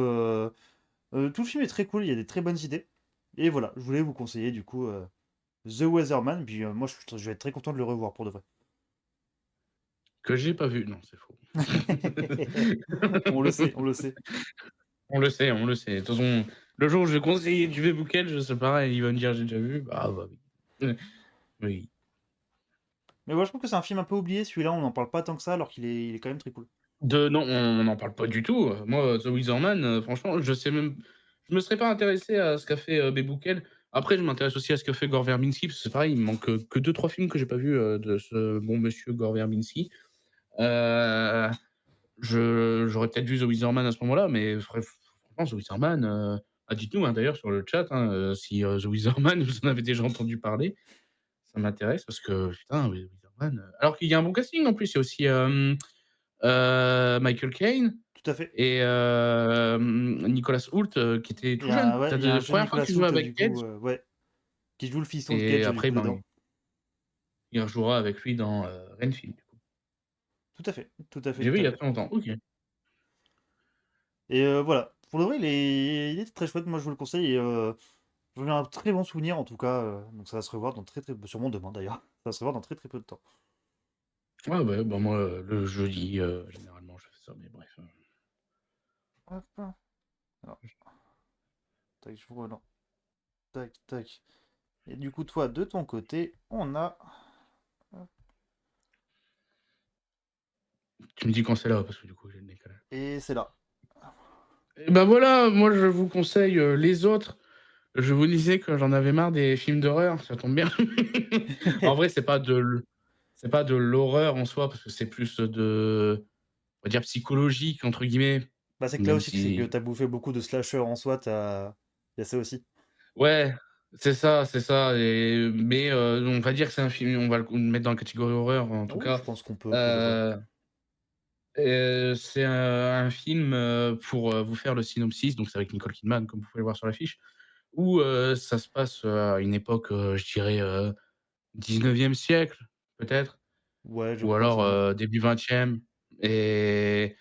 B: Tout le film est très cool, il y a des très bonnes idées. Et voilà, je voulais vous conseiller du coup The Weatherman, puis moi je vais être très content de le revoir pour de vrai.
C: Que j'ai pas vu. Non, c'est faux.
B: On le sait, on le sait.
C: On le sait, on le sait. De toute façon, le jour où je vais conseiller du Bookel, je sais pareil, il va me dire: «J'ai déjà vu». Bah oui. Oui.
B: Mais ouais, je trouve que c'est un film un peu oublié celui-là, on n'en parle pas tant que ça alors qu'il est quand même très cool.
C: Non, on n'en parle pas du tout. Moi, The Wizard Man, franchement, je me serais pas intéressé à ce qu'a fait, Beboukel. Après, je m'intéresse aussi à ce que fait Gore Verbinski, parce que c'est pareil, il me manque, que 2-3 films que j'ai pas vus, de ce bon monsieur Gore Verbinski. Heu, j'aurais peut-être vu The Wizard Man à ce moment-là, mais franchement, The Wizard Man, dites-nous, hein, d'ailleurs sur le chat, hein, si, The Wizard Man, vous en avez déjà entendu parler. Ça m'intéresse parce que putain, Wizard Man, alors qu'il y a un bon casting en plus, il y a aussi, Michael Caine
B: Tout à fait.
C: et Nicolas Hoult, qui était
B: Il
C: tout
B: y a
C: jeune.
B: ouais, il y a un
C: C'est
B: jeune
C: 1re fois
B: Nicolas
C: qu'il joue
B: Hoult
C: avec
B: du coup,
C: Cage
B: ouais, qui joue le fiston de
C: et
B: Cage du
C: après,
B: coup
C: ben,
B: dedans.
C: il rejouera avec lui dans, Renfield, du coup.
B: Tout à fait, tout à fait,
C: J'ai vu
B: tout
C: il
B: à
C: y a
B: fait.
C: très longtemps. OK.
B: Et voilà. Pour le vrai, il est très chouette, moi je vous le conseille et j'en ai un très bon souvenir en tout cas, donc ça va se revoir dans très, très sûrement demain d'ailleurs. Ça va se revoir dans très, très peu de temps.
C: Ouais, ouais, bah, moi, le jeudi, généralement, je fais ça, mais bref,
B: Hop. Alors, tac, je vous relance. Tac, tac. Et du coup, toi, de ton côté, on a...
C: tu me dis quand c'est là, parce que du coup, j'ai le décalage.
B: Et c'est là.
C: Et bah, voilà, moi, je vous conseille, Les Autres. Je vous disais que j'en avais marre des films d'horreur, ça tombe bien. En vrai, c'est pas de l'horreur en soi, parce que c'est plus, on va dire «psychologique» entre guillemets,
B: Bah, c'est que là
C: même
B: aussi, c'est que
C: si
B: t'as bouffé beaucoup de slashers en soi, t'as... Il y a ça aussi.
C: ouais, c'est ça mais on va dire que c'est un film, on va le mettre dans la catégorie horreur en tout
B: Oui, je
C: cas.
B: pense qu'on peut, pour de vrai.
C: Heu c'est un film, pour, vous faire le synopsis, donc c'est avec Nicole Kidman, comme vous pouvez le voir sur l'affiche, où, ça se passe, à une époque, je dirais, 19e siècle, peut-être?
B: Ouais, je
C: Ou
B: crois, de
C: alors,
B: souvenir.
C: début 20e et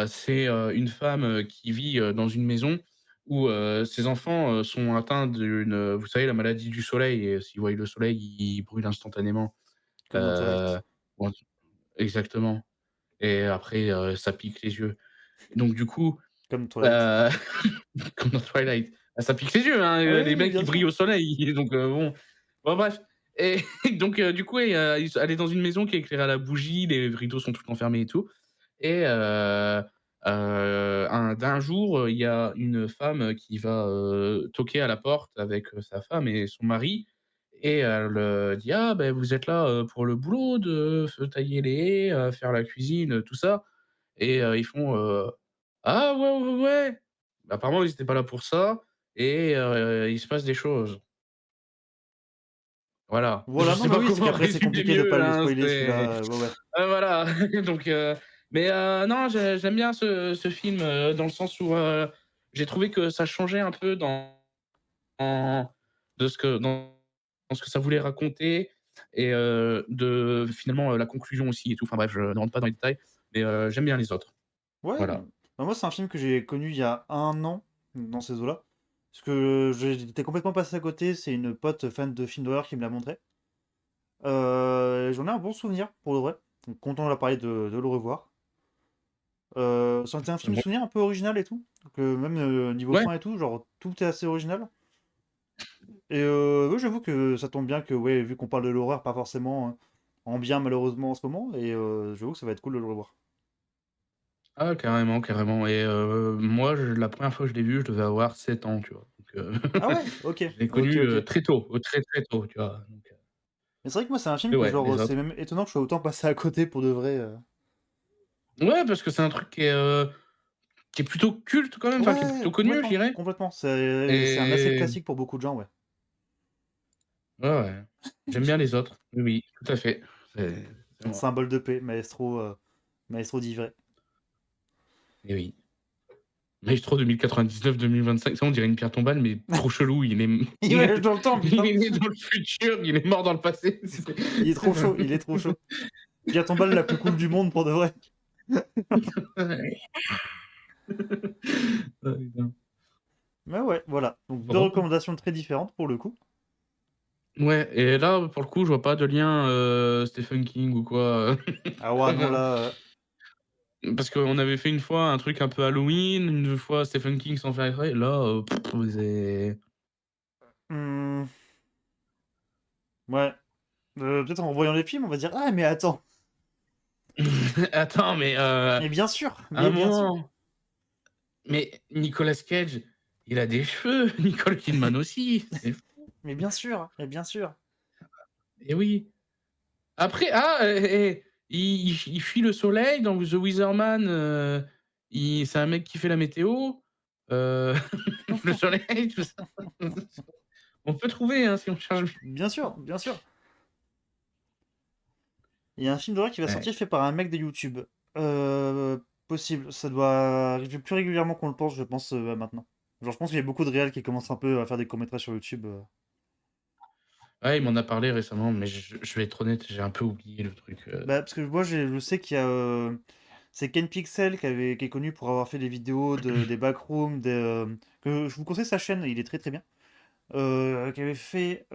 C: c'est, une femme, qui vit, dans une maison où, ses enfants, sont atteints d'une, vous savez, la maladie du soleil et s'ils voient le soleil, ils brûlent instantanément.
B: Comme dans
C: Heu,
B: Twilight.
C: bon exactement et après, ça pique les yeux. Donc du coup,
B: Comme Twilight.
C: heu, comme dans Twilight, bah, ça pique les yeux, hein,
B: Ah oui,
C: les
B: oui,
C: mecs,
B: bien
C: ils brillent
B: sûr.
C: au soleil, donc bon. Bon bref et donc du coup, elle est dans une maison qui est éclairée à la bougie, les rideaux sont tout le temps fermés et tout et d'un jour, il y a une femme qui va, toquer à la porte avec, sa femme et son mari et elle, dit: «Ah ben vous êtes là, pour le boulot de tailler les haies, faire la cuisine, tout ça?» et ils font, «Ah ouais, ouais, ouais». Bah, apparemment ils étaient pas là pour ça et il se passe des choses. Voilà. Je
B: Voilà, non,
C: sais
B: mais
C: pas
B: oui, c'est
C: comment
B: qu'après, c'est
C: résumer
B: compliqué de pas
C: mieux,
B: le
C: hein,
B: spoiler
C: c'est
B: celui-là, ouais, ouais.
C: voilà donc mais non, j'aime bien ce film, dans le sens où, j'ai trouvé que ça changeait un peu dans de ce que dans ce que ça voulait raconter et de finalement, la conclusion aussi et tout. Enfin bref, je ne rentre pas dans les détails, mais j'aime bien les autres.
B: Ouais,
C: Voilà.
B: bah, moi, c'est un film que j'ai connu il y a 1 an, dans ces eaux-là. Parce que j'étais complètement passé à côté, c'est une pote fan de films d'horreur qui me l'a montré. J'en ai un bon souvenir, pour le vrai. Donc, content de la parler, de le revoir. C'était un film
C: Bon.
B: souvenir un peu original et tout. Donc, même niveau
C: Ouais.
B: fin et tout, genre, tout est assez original. Et ouais, j'avoue que ça tombe bien que, ouais, vu qu'on parle de l'horreur, pas forcément en bien, malheureusement, en ce moment. Et j'avoue que ça va être cool de le revoir.
C: Ah carrément, carrément et moi, la première fois que je l'ai vu, je devais avoir 7 ans, tu vois? Donc
B: Ah ouais? Ok,
C: je l'ai
B: ok,
C: connu,
B: ok.
C: très tôt, très, très tôt, tu vois? Donc
B: Mais c'est vrai que moi, c'est un film
C: mais
B: que,
C: ouais,
B: genre,
C: les
B: c'est
C: autres.
B: même étonnant que je sois autant passé à côté pour de vrai.
C: Ouais, parce que c'est un truc qui est plutôt culte quand même, enfin qui est
B: Ouais,
C: plutôt connu, je
B: complètement,
C: dirais
B: complètement. C'est un assez
C: et
B: classique pour beaucoup de gens, ouais.
C: ouais, ouais. J'aime bien les autres. Oui, oui, tout à fait. C'est
B: Un
C: moi
B: symbole de paix, Maestro dit vrai.
C: et oui. Maestro 2099-2025, ça on dirait une pierre tombale, mais trop chelou,
B: Il voyage dans le temps,
C: il
B: putain!
C: est né dans le futur, il est mort dans le passé.
B: Il est trop chaud, il est trop chaud. Pierre tombale la plus cool du monde pour de vrai.
C: Ah putain.
B: Mais ouais, voilà. Donc deux
C: Bon.
B: recommandations très différentes pour le coup.
C: Ouais et là, pour le coup, je vois pas de lien, Stephen King ou quoi,
B: Ah ouais, non, là,
C: parce qu'on avait fait une fois un truc un peu Halloween, une fois Stephen King sans faire exprès. Là, c'est
B: mmh, ouais, peut-être en voyant les films, on va dire: «Ah mais attends,
C: attends, mais à un
B: mais bien sûr,
C: moment, mais Nicolas Cage, il a des cheveux, Nicole Kidman aussi, c'est
B: mais bien sûr».
C: et oui. Après il fuit le soleil dans The Wizard Man, il c'est un mec qui fait la météo, heu, le soleil, tout ça. On peut trouver, hein, si on cherche bien.
B: Bien sûr, bien sûr. Il y a un film d'horreur qui va
C: Ouais.
B: sortir fait par un mec de YouTube. Possible, ça doit arriver plus régulièrement qu'on le pense, je pense, maintenant. Genre, je pense qu'il y a beaucoup de réals qui commencent un peu à faire des courts-métrages sur YouTube.
C: Ouais, il m'en a parlé récemment, mais je vais être honnête, j'ai un peu oublié le truc,
B: Bah, parce que moi, je sais qu'il y a. C'est Ken Pixel qui est connu pour avoir fait des vidéos des backrooms, que je vous conseille sa chaîne, il est très très bien. Qui avait fait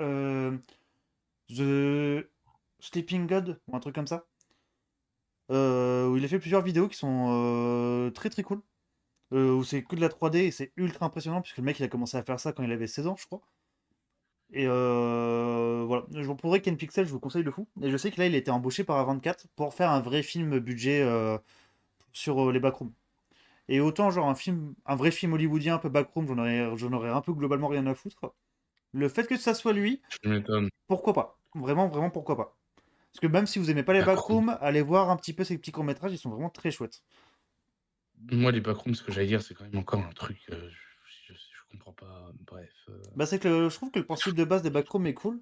B: The Sleeping God, ou un truc comme ça. Où il a fait plusieurs vidéos qui sont très très cool. Où c'est que de la 3D et c'est ultra impressionnant, puisque le mec il a commencé à faire ça quand il avait 16 ans, je crois. Et voilà, je vous pourrais Ken Pixel, je vous conseille de fou. Et je sais que là il a été embauché par A24 pour faire un vrai film budget sur les backrooms. Et autant, genre, un vrai film hollywoodien un peu backroom, j'en aurais un peu globalement rien à foutre. Le fait que ça soit lui,
C: tu m'étonnes.
B: pourquoi pas? Vraiment, vraiment, pourquoi pas? Parce que même si vous aimez pas les
C: Backrooms.
B: backrooms, allez voir un petit peu ces petits courts-métrages, ils sont vraiment très chouettes.
C: Moi, les backrooms, ce que j'allais dire, c'est quand même encore un truc, je comprends pas, bref,
B: Bah, c'est que je trouve que le principe de base des backrooms est cool.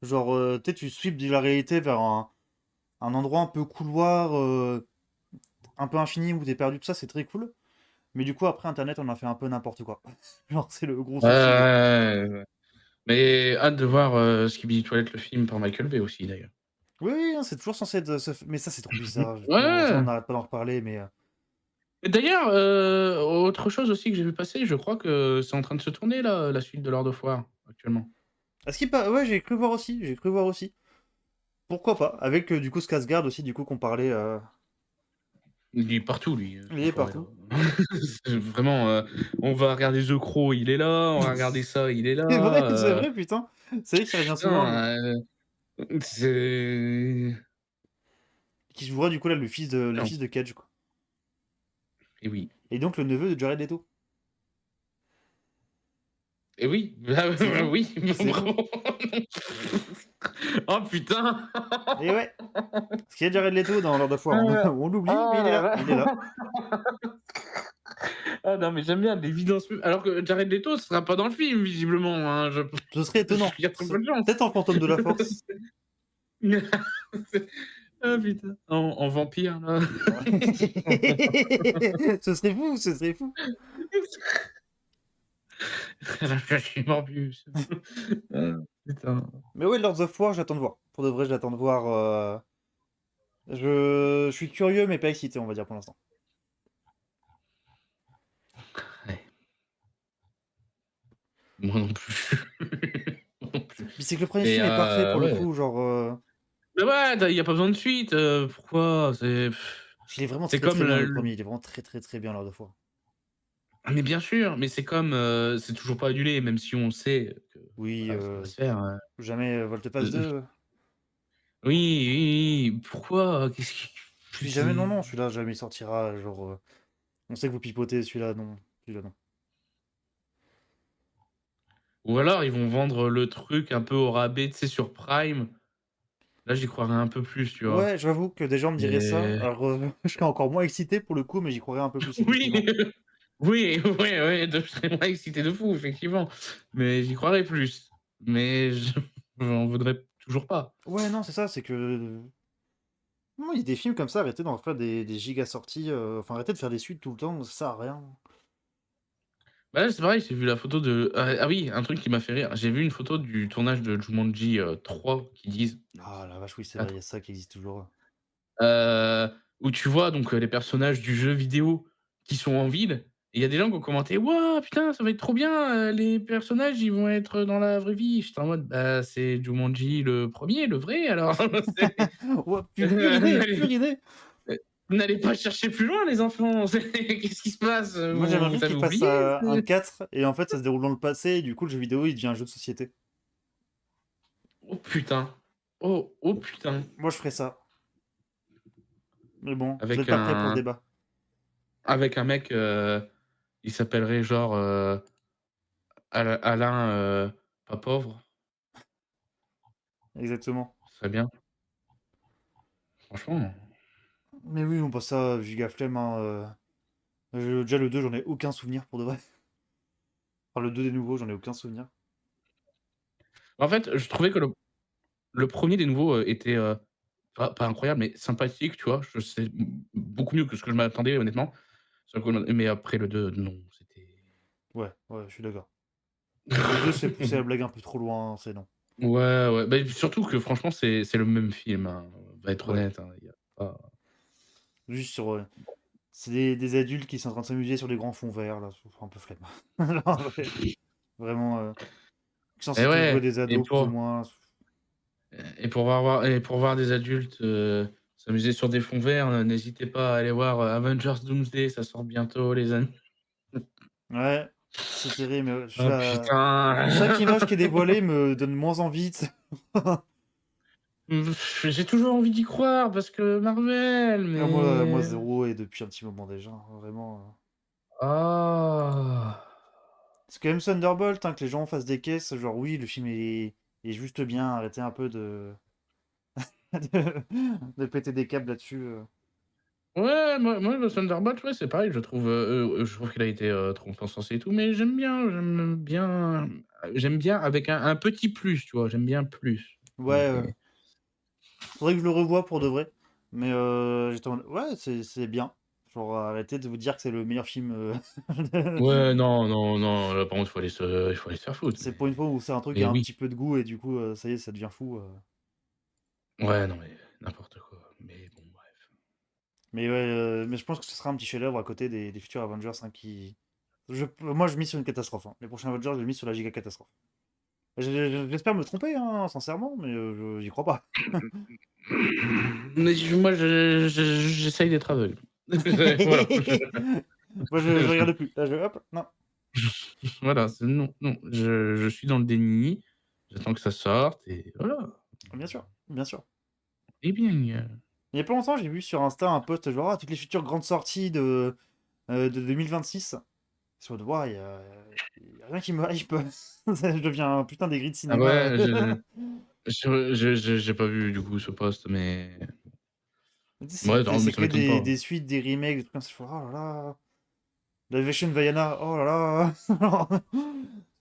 B: Genre, tu sais, tu sweeps de la réalité vers un endroit un peu couloir, un peu infini où t'es perdu, tout ça, c'est très cool. Mais du coup, après, Internet, on a fait un peu n'importe quoi. Genre, c'est le gros
C: ouais,
B: souci.
C: ouais, ouais. Mais hâte de voir, Skibidi Toilet, le film par Michael Bay aussi, d'ailleurs.
B: Oui, oui, hein, c'est toujours censé être. Mais ça, c'est trop bizarre. Bon, ça, on
C: Ouais!
B: n'arrête pas d'en reparler, mais.
C: Et d'ailleurs, autre chose aussi que j'ai vu passer, je crois que c'est en train de se tourner là, la suite de Lord of War, actuellement.
B: Est-ce qu'il pas. Ouais, j'ai cru voir aussi. J'ai cru voir aussi. Pourquoi pas? Avec du coup Skarsgård aussi, du coup, qu'on parlait.
C: Il est partout lui,
B: Il
C: cet
B: est
C: enfoiré là.
B: partout.
C: C'est vraiment, on va regarder The Crow, il est là, on va regarder ça, il est
B: C'est
C: là,
B: vrai, putain. C'est vrai qu'il revient souvent, lui.
C: putain, c'est
B: Qui jouera du coup là le
C: non,
B: fils de Cage, quoi.
C: et oui,
B: Et donc le neveu de Jared Leto.
C: et oui, bah,
B: C'est fou.
C: oui,
B: C'est fou.
C: bravo. Oh putain!
B: Et ouais. Parce qu'il y a Jared Leto dans Lord of War. On,
C: Ah,
B: on l'oublie, mais il est
C: ah
B: là.
C: là
B: Il est là.
C: là. Ah non, mais j'aime bien l'évidence alors que Jared Leto sera pas dans le film visiblement, hein,
B: Ce serait étonnant.
C: il y a très peu de chance.
B: Peut-être en fantôme de la force.
C: Ah putain, en vampire là.
B: Ce serait fou, ce serait fou.
C: Je suis Morbius. Ah putain.
B: Mais ouais, Lords of War, j'attends de voir. Pour de vrai, j'attends de voir. Je suis curieux, mais pas excité, on va dire pour l'instant.
C: Ouais, moi non plus. Moi non plus.
B: Puis c'est que le premier
C: Mais
B: film est parfait pour le
C: ouais.
B: coup, genre.
C: Mais ouais, il y a pas besoin de suite, pourquoi?
B: Il est vraiment
C: C'est
B: très
C: comme
B: très bien le
C: le
B: premier, il est vraiment très très très bien Lord of War.
C: ah mais bien sûr, mais c'est comme, c'est toujours pas annulé, même si on sait que
B: Oui,
C: voilà, ça va se faire,
B: jamais Volte-Face
C: heu,
B: 2.
C: oui, oui, oui, pourquoi? Qu'est-ce qui
B: Puis jamais, non,
C: c'est
B: non, celui-là jamais il sortira. Genre, on sait que vous pipotez, celui-là, non. Celui-là, non.
C: ou alors ils vont vendre le truc un peu au rabais, tu sais, sur Prime. Là, j'y croirais un peu plus, tu vois?
B: Ouais, j'avoue que des gens me diraient ça.
C: Mais
B: Alors, je serais encore moins excité pour le coup, mais j'y croirais un peu plus,
C: oui,
B: effectivement.
C: oui, ouais, ouais, je serais moins excité de fou, effectivement, mais j'y croirais plus. Mais je j'en voudrais toujours pas.
B: Ouais, non, c'est ça, c'est que. Non, il y a des films comme ça, arrêtez d'en faire des giga sorties. Enfin, arrêtez de faire des suites tout le temps, ça sert à rien.
C: Bah, là, c'est pareil, j'ai vu la photo de ah oui, un truc qui m'a fait rire, j'ai vu une photo du tournage de Jumanji, 3 qui disent
B: Ah la vache, oui, c'est vrai, il y
C: 4,
B: a ça qui existe toujours.
C: où tu vois donc, les personnages du jeu vidéo qui sont en ville Et il y a des gens qui ont commenté: «Waouh, putain, ça va être trop bien, les personnages, ils vont être dans la vraie vie». J'étais en mode: «Bah, c'est Jumanji le premier, le vrai alors». C'est
B: Ouais, pure idée, pure idée.
C: n'allez pas chercher plus loin les enfants, qu'est-ce qui se passe?
B: Moi, j'aimerais bien
C: Vous avez
B: qu'ils fassent,
C: oublié?
B: un 4 et en fait, ça se déroule dans le passé et du coup, le jeu vidéo, il devient un jeu de société.
C: Oh putain! Oh putain!
B: Moi, je ferais ça. Mais bon, vous êtes
C: Avec
B: pas prêts pour ce
C: un
B: débat.
C: avec un mec, il s'appellerait genre, Alain, pas pauvre,
B: Exactement.
C: ce serait bien. Franchement.
B: Mais oui, on passe ça, giga flemme, hein, déjà le 2 j'en ai aucun souvenir pour de vrai. Enfin, le 2 des nouveaux, j'en ai aucun souvenir.
C: En fait, je trouvais que le 1er des nouveaux, était, pas incroyable, mais sympathique, tu vois? Je sais beaucoup mieux que ce que je m'attendais honnêtement. Sur le coup, mais après le 2 non, c'était
B: Ouais, ouais, je suis d'accord. Le 2 c'est pousser la blague un peu trop loin, c'est non.
C: ouais, ouais, bah, surtout que franchement, c'est le même film, hein, on va être
B: Ouais,
C: honnête, hein, il y a pas
B: juste sur, c'est des adultes qui sont en train de s'amuser sur des grands fonds verts là, c'est un peu flemme. En vrai, vraiment, qui sont
C: et
B: censés tous jouer
C: ouais,
B: des ados plus ou moins.
C: et pour voir des adultes, s'amuser sur des fonds verts, n'hésitez pas à aller voir, Avengers Doomsday, ça sort bientôt les amis.
B: Ouais, c'est terrible, mais
C: Oh
B: chaque image
C: putain!
B: qui est dévoilée me donne moins envie, tu sais.
C: J'ai toujours envie d'y croire parce que Marvel,
B: Ah moi
C: mais
B: 0 et depuis un petit moment déjà, hein, vraiment,
C: ah!
B: c'est quand même Thunderbolt, hein, que les gens fassent des caisses, genre oui, le film est juste bien, arrêtez un peu de de de péter des câbles là-dessus,
C: Ouais, moi le Thunderbolt, ouais, c'est pareil, je trouve qu'il a été, trop encensé et tout, mais j'aime bien avec un petit plus, tu vois? J'aime bien plus,
B: Ouais,
C: mais
B: faudrait que je le revoie pour de vrai, mais j'étais en mode: «Ouais, c'est bien». Genre arrêtez de vous dire que c'est le meilleur film,
C: ouais, non, non, non, là, par contre, il faut aller se faire foutre,
B: c'est pour une fois où c'est un truc qui
C: mais
B: a un
C: oui.
B: petit peu de goût et du coup, ça y est, ça devient fou,
C: Ouais, non, mais n'importe quoi, mais bon, bref.
B: mais ouais, mais je pense que ce sera un petit chef-d'œuvre à côté des futurs Avengers, hein, qui moi je mise sur une catastrophe, hein. Les prochains Avengers, je mise sur la giga catastrophe. J'espère me tromper, hein, sincèrement, mais j'y crois pas.
C: Mais moi, j'essaye d'être aveugle. Voilà,
B: Moi, je regarde plus. Là, hop, non.
C: voilà, c'est non, non, je suis dans le déni, j'attends que ça sorte et voilà.
B: Bien sûr, bien sûr.
C: Eh bien,
B: Il y a pas longtemps, j'ai vu sur Insta un post genre: «Ah, toutes les futures grandes sorties de 2026». Je suis en mode: «Waouh, il y a rien qui me hype». Je deviens un putain d'aigri de
C: ah
B: cinéma.
C: ouais, j'ai pas vu du coup ce post, mais
B: Tu sais,
C: ouais, non, mais
B: c'est
C: ça
B: que
C: m'étonne pas.
B: des suites, des remakes, des trucs comme ça. Je fais: «Oh là là, live action Vaiana, oh là là».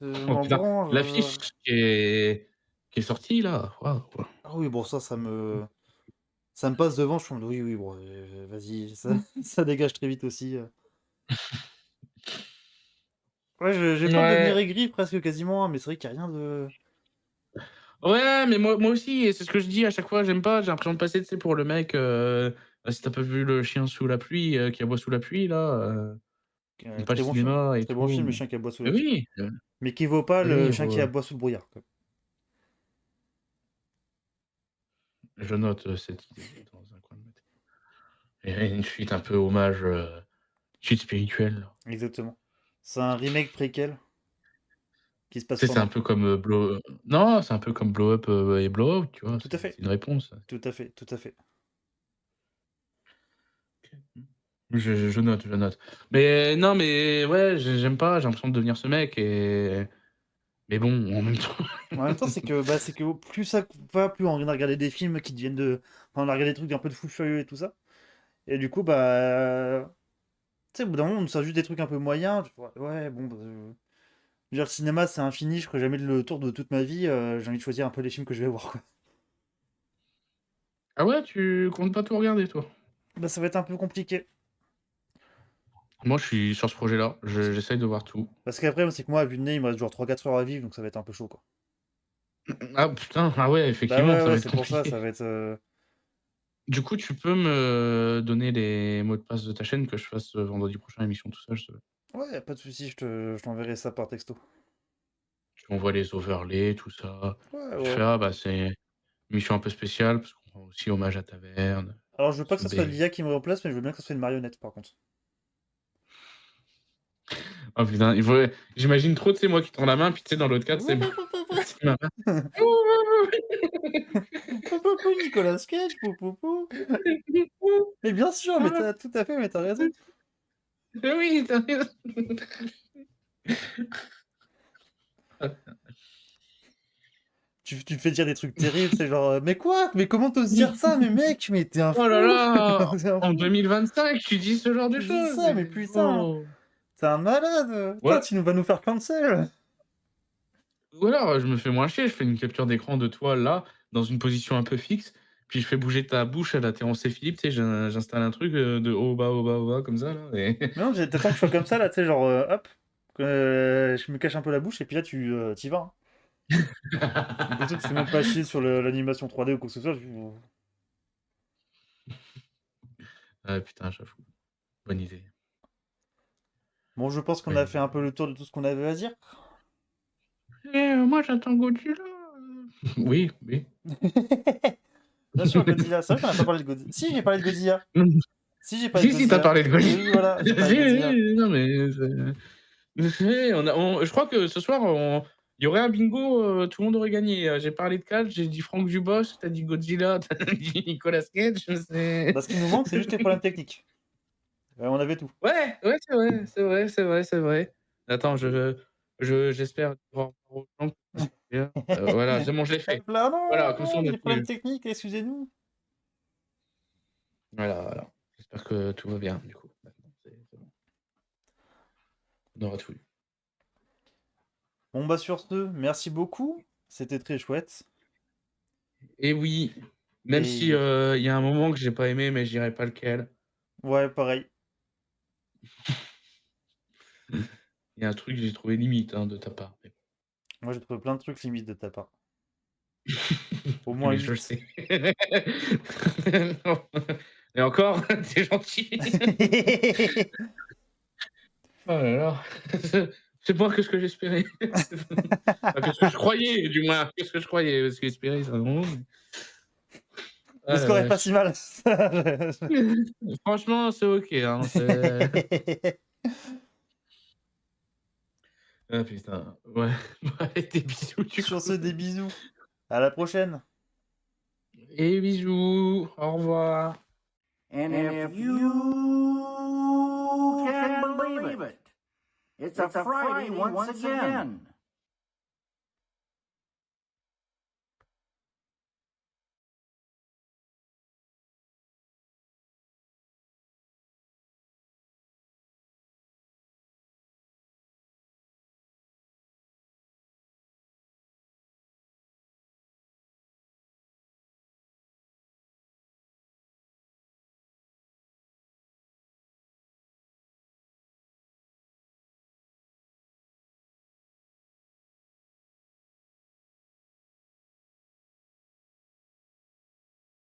B: Je
C: Oh
B: m'en
C: putain,
B: branle,
C: l'affiche qui est sortie là, waouh!
B: Ah oui, bon ça me passe devant, je suis en mode: «Oui, oui, bon, vas-y, ça ça dégage très vite aussi». Ouais, j'ai peur de devenir
C: Ouais,
B: aigri presque quasiment, hein, mais c'est vrai qu'il y a rien de
C: ouais, mais moi aussi et c'est ce que je dis à chaque fois, j'aime pas, j'ai l'impression de passer, tu sais, pour le mec, si tu as pas vu Le Chien sous la pluie, qui aboie sous la pluie là, j'aime pas le
B: très bon film.
C: cinéma et
B: Très bon
C: tout,
B: film, Le chien qui aboie sous
C: mais
B: la pluie.
C: oui,
B: Mais qui vaut pas
C: oui,
B: Le chien qui
C: ouais,
B: aboie sous le brouillard, quoi.
C: je note, cette idée dans un coin de ma tête. Et une suite un peu hommage, suite spirituelle.
B: Exactement. C'est un remake préquel qui se passe
C: Tu sais, c'est un
B: pendant.
C: peu comme, non, c'est un peu comme Blow Up, et Blow Out, tu vois?
B: Tout à fait,
C: C'est une réponse.
B: tout à fait, tout à fait.
C: Je note, je note. Mais non, mais ouais, j'aime pas, j'ai l'impression de devenir ce mec mais bon, en même temps
B: En même temps, c'est que plus ça va, plus on a regardé des films qui deviennent de enfin, on a regardé des trucs un peu de fou furieux et tout ça et du coup, tu sais, au bout d'un moment, on nous sort juste des trucs un peu moyens, tu vois? Ouais, bon, je veux dire, le cinéma, c'est infini, je ferai jamais le tour de toute ma vie, j'ai envie de choisir un peu les films que je vais voir, quoi.
C: ah ouais, tu comptes pas tout regarder, toi?
B: Bah, ça va être un peu compliqué.
C: Moi, je suis sur ce projet-là, j'essaye de voir tout.
B: Parce qu'après, c'est que moi, à vue de nez, il me reste genre 3-4 heures à vivre, donc ça va être un peu chaud, quoi.
C: Ah putain, ah ouais,
B: Bah
C: effectivement,
B: ouais,
C: ça
B: ouais,
C: va être
B: c'est pour ça,
C: compliqué.
B: ça va être.
C: Du coup, tu peux me donner les mots de passe de ta chaîne que je fasse, vendredi prochain l'émission tout seul, s'il te plaît?
B: Ouais, pas de soucis, je t'enverrai ça par texto.
C: On voit les overlays, tout ça.
B: Ouais,
C: Je
B: ouais.
C: fais: «Ah bah, c'est une mission un peu spéciale parce qu'on rend aussi hommage à Taverne,
B: Alors, je veux pas que
C: sur
B: ça soit
C: des».
B: l'IA qui me remplace, mais je veux bien que ça soit une marionnette, par contre.
C: Oh putain, il faut j'imagine trop, tu sais, moi qui tends la main, puis tu sais, dans l'autre cadre, c'est c'est ma main.
B: Pou, pou, pou, Nicolas Cage, pou, pou, pou. Mais bien sûr, mais
C: Ah,
B: t'as tout à fait, mais t'as raison.
C: oui, tu raison.
B: Tu fais dire des trucs terribles, c'est genre, mais quoi? Mais comment t'oses dire ça? Mais mec, mais t'es un
C: Oh là
B: fou!
C: là!
B: T'es un
C: En
B: fou!
C: 2025, tu dis ce genre de
B: Tu dis
C: choses,
B: ça, mais
C: mais
B: putain!
C: oh!
B: T'es un malade! Putain,
C: Ouais.
B: tu nous vas nous faire cancel!
C: Ou alors, je me fais moins chier, je fais une capture d'écran de toi là, dans une position un peu fixe, puis je fais bouger ta bouche à la Terence et Philippe, tu sais, j'installe un truc, de haut, bas, comme ça là et
B: Mais non, t'attends que je sois comme ça, là, tu sais, genre, hop, je me cache un peu la bouche, et puis là, tu y vas, hein. Donc, plutôt, tu fais même pas chier sur l'animation 3D ou quoi que ce soit.
C: Ah putain, j'avoue, bonne idée.
B: Bon, je pense qu'on
C: Bonne
B: a fait
C: idée.
B: un peu le tour de tout ce qu'on avait à dire.
C: Moi j'attends Godzilla. Oui, oui.
B: Bien sûr, Godzilla. C'est vrai qu'on n'a pas parlé de Godzilla. Si, j'ai parlé de Godzilla. Si, j'ai parlé de
C: Si, tu
B: Godzilla.
C: parlé de
B: Et
C: Godzilla.
B: oui, voilà, j'ai parlé
C: Si,
B: de Godzilla.
C: non mais c'est je crois que ce soir, il y aurait un bingo, tout le monde aurait gagné. J'ai parlé de Cage, j'ai dit Franck Dubosc, tu as dit Godzilla, tu as dit Nicolas Cage, c'est
B: Bah, ce qui nous manque, c'est juste les problèmes techniques. On avait tout.
C: ouais, ouais, c'est vrai, c'est vrai, c'est vrai, c'est vrai. Attends, j'espère pouvoir voir autant que bien. Voilà, c'est bon, je l'ai fait.
B: Hop là,
C: Voilà,
B: non,
C: comme ça
B: non,
C: on a
B: les problèmes
C: plus
B: techniques, excusez-nous.
C: voilà, voilà. J'espère que tout va bien du coup. Maintenant, c'est bon. On aura tout eu.
B: Bon, bah, sur ce, merci beaucoup. C'était très chouette.
C: Et oui, même si,
B: Et
C: il y a un moment que j'ai pas aimé, mais je dirai pas lequel.
B: ouais, pareil.
C: Il y a un truc que j'ai trouvé limite, hein, de ta part, mais
B: Moi, j'ai trouvé plein de trucs limites de ta part.
C: bon.
B: Au moins
C: Mais je le
B: 8.
C: sais. Non. Et encore, tu gentil. Oh là là. C'est pas que ce que j'espérais. Enfin, que ce que je croyais, du moins. Que ce que je croyais, parce qu'espérer, c'est un grand mot, mais
B: Le
C: ah la
B: score est pas si
C: vache.
B: mal.
C: Franchement, c'est OK, hein, c'est ah putain, ouais. Ouais, des bisous du
B: Sur ce,
C: coup.
B: des bisous. À la prochaine.
C: Et bisous, au revoir.
A: And if you can believe it, it's a Friday once again.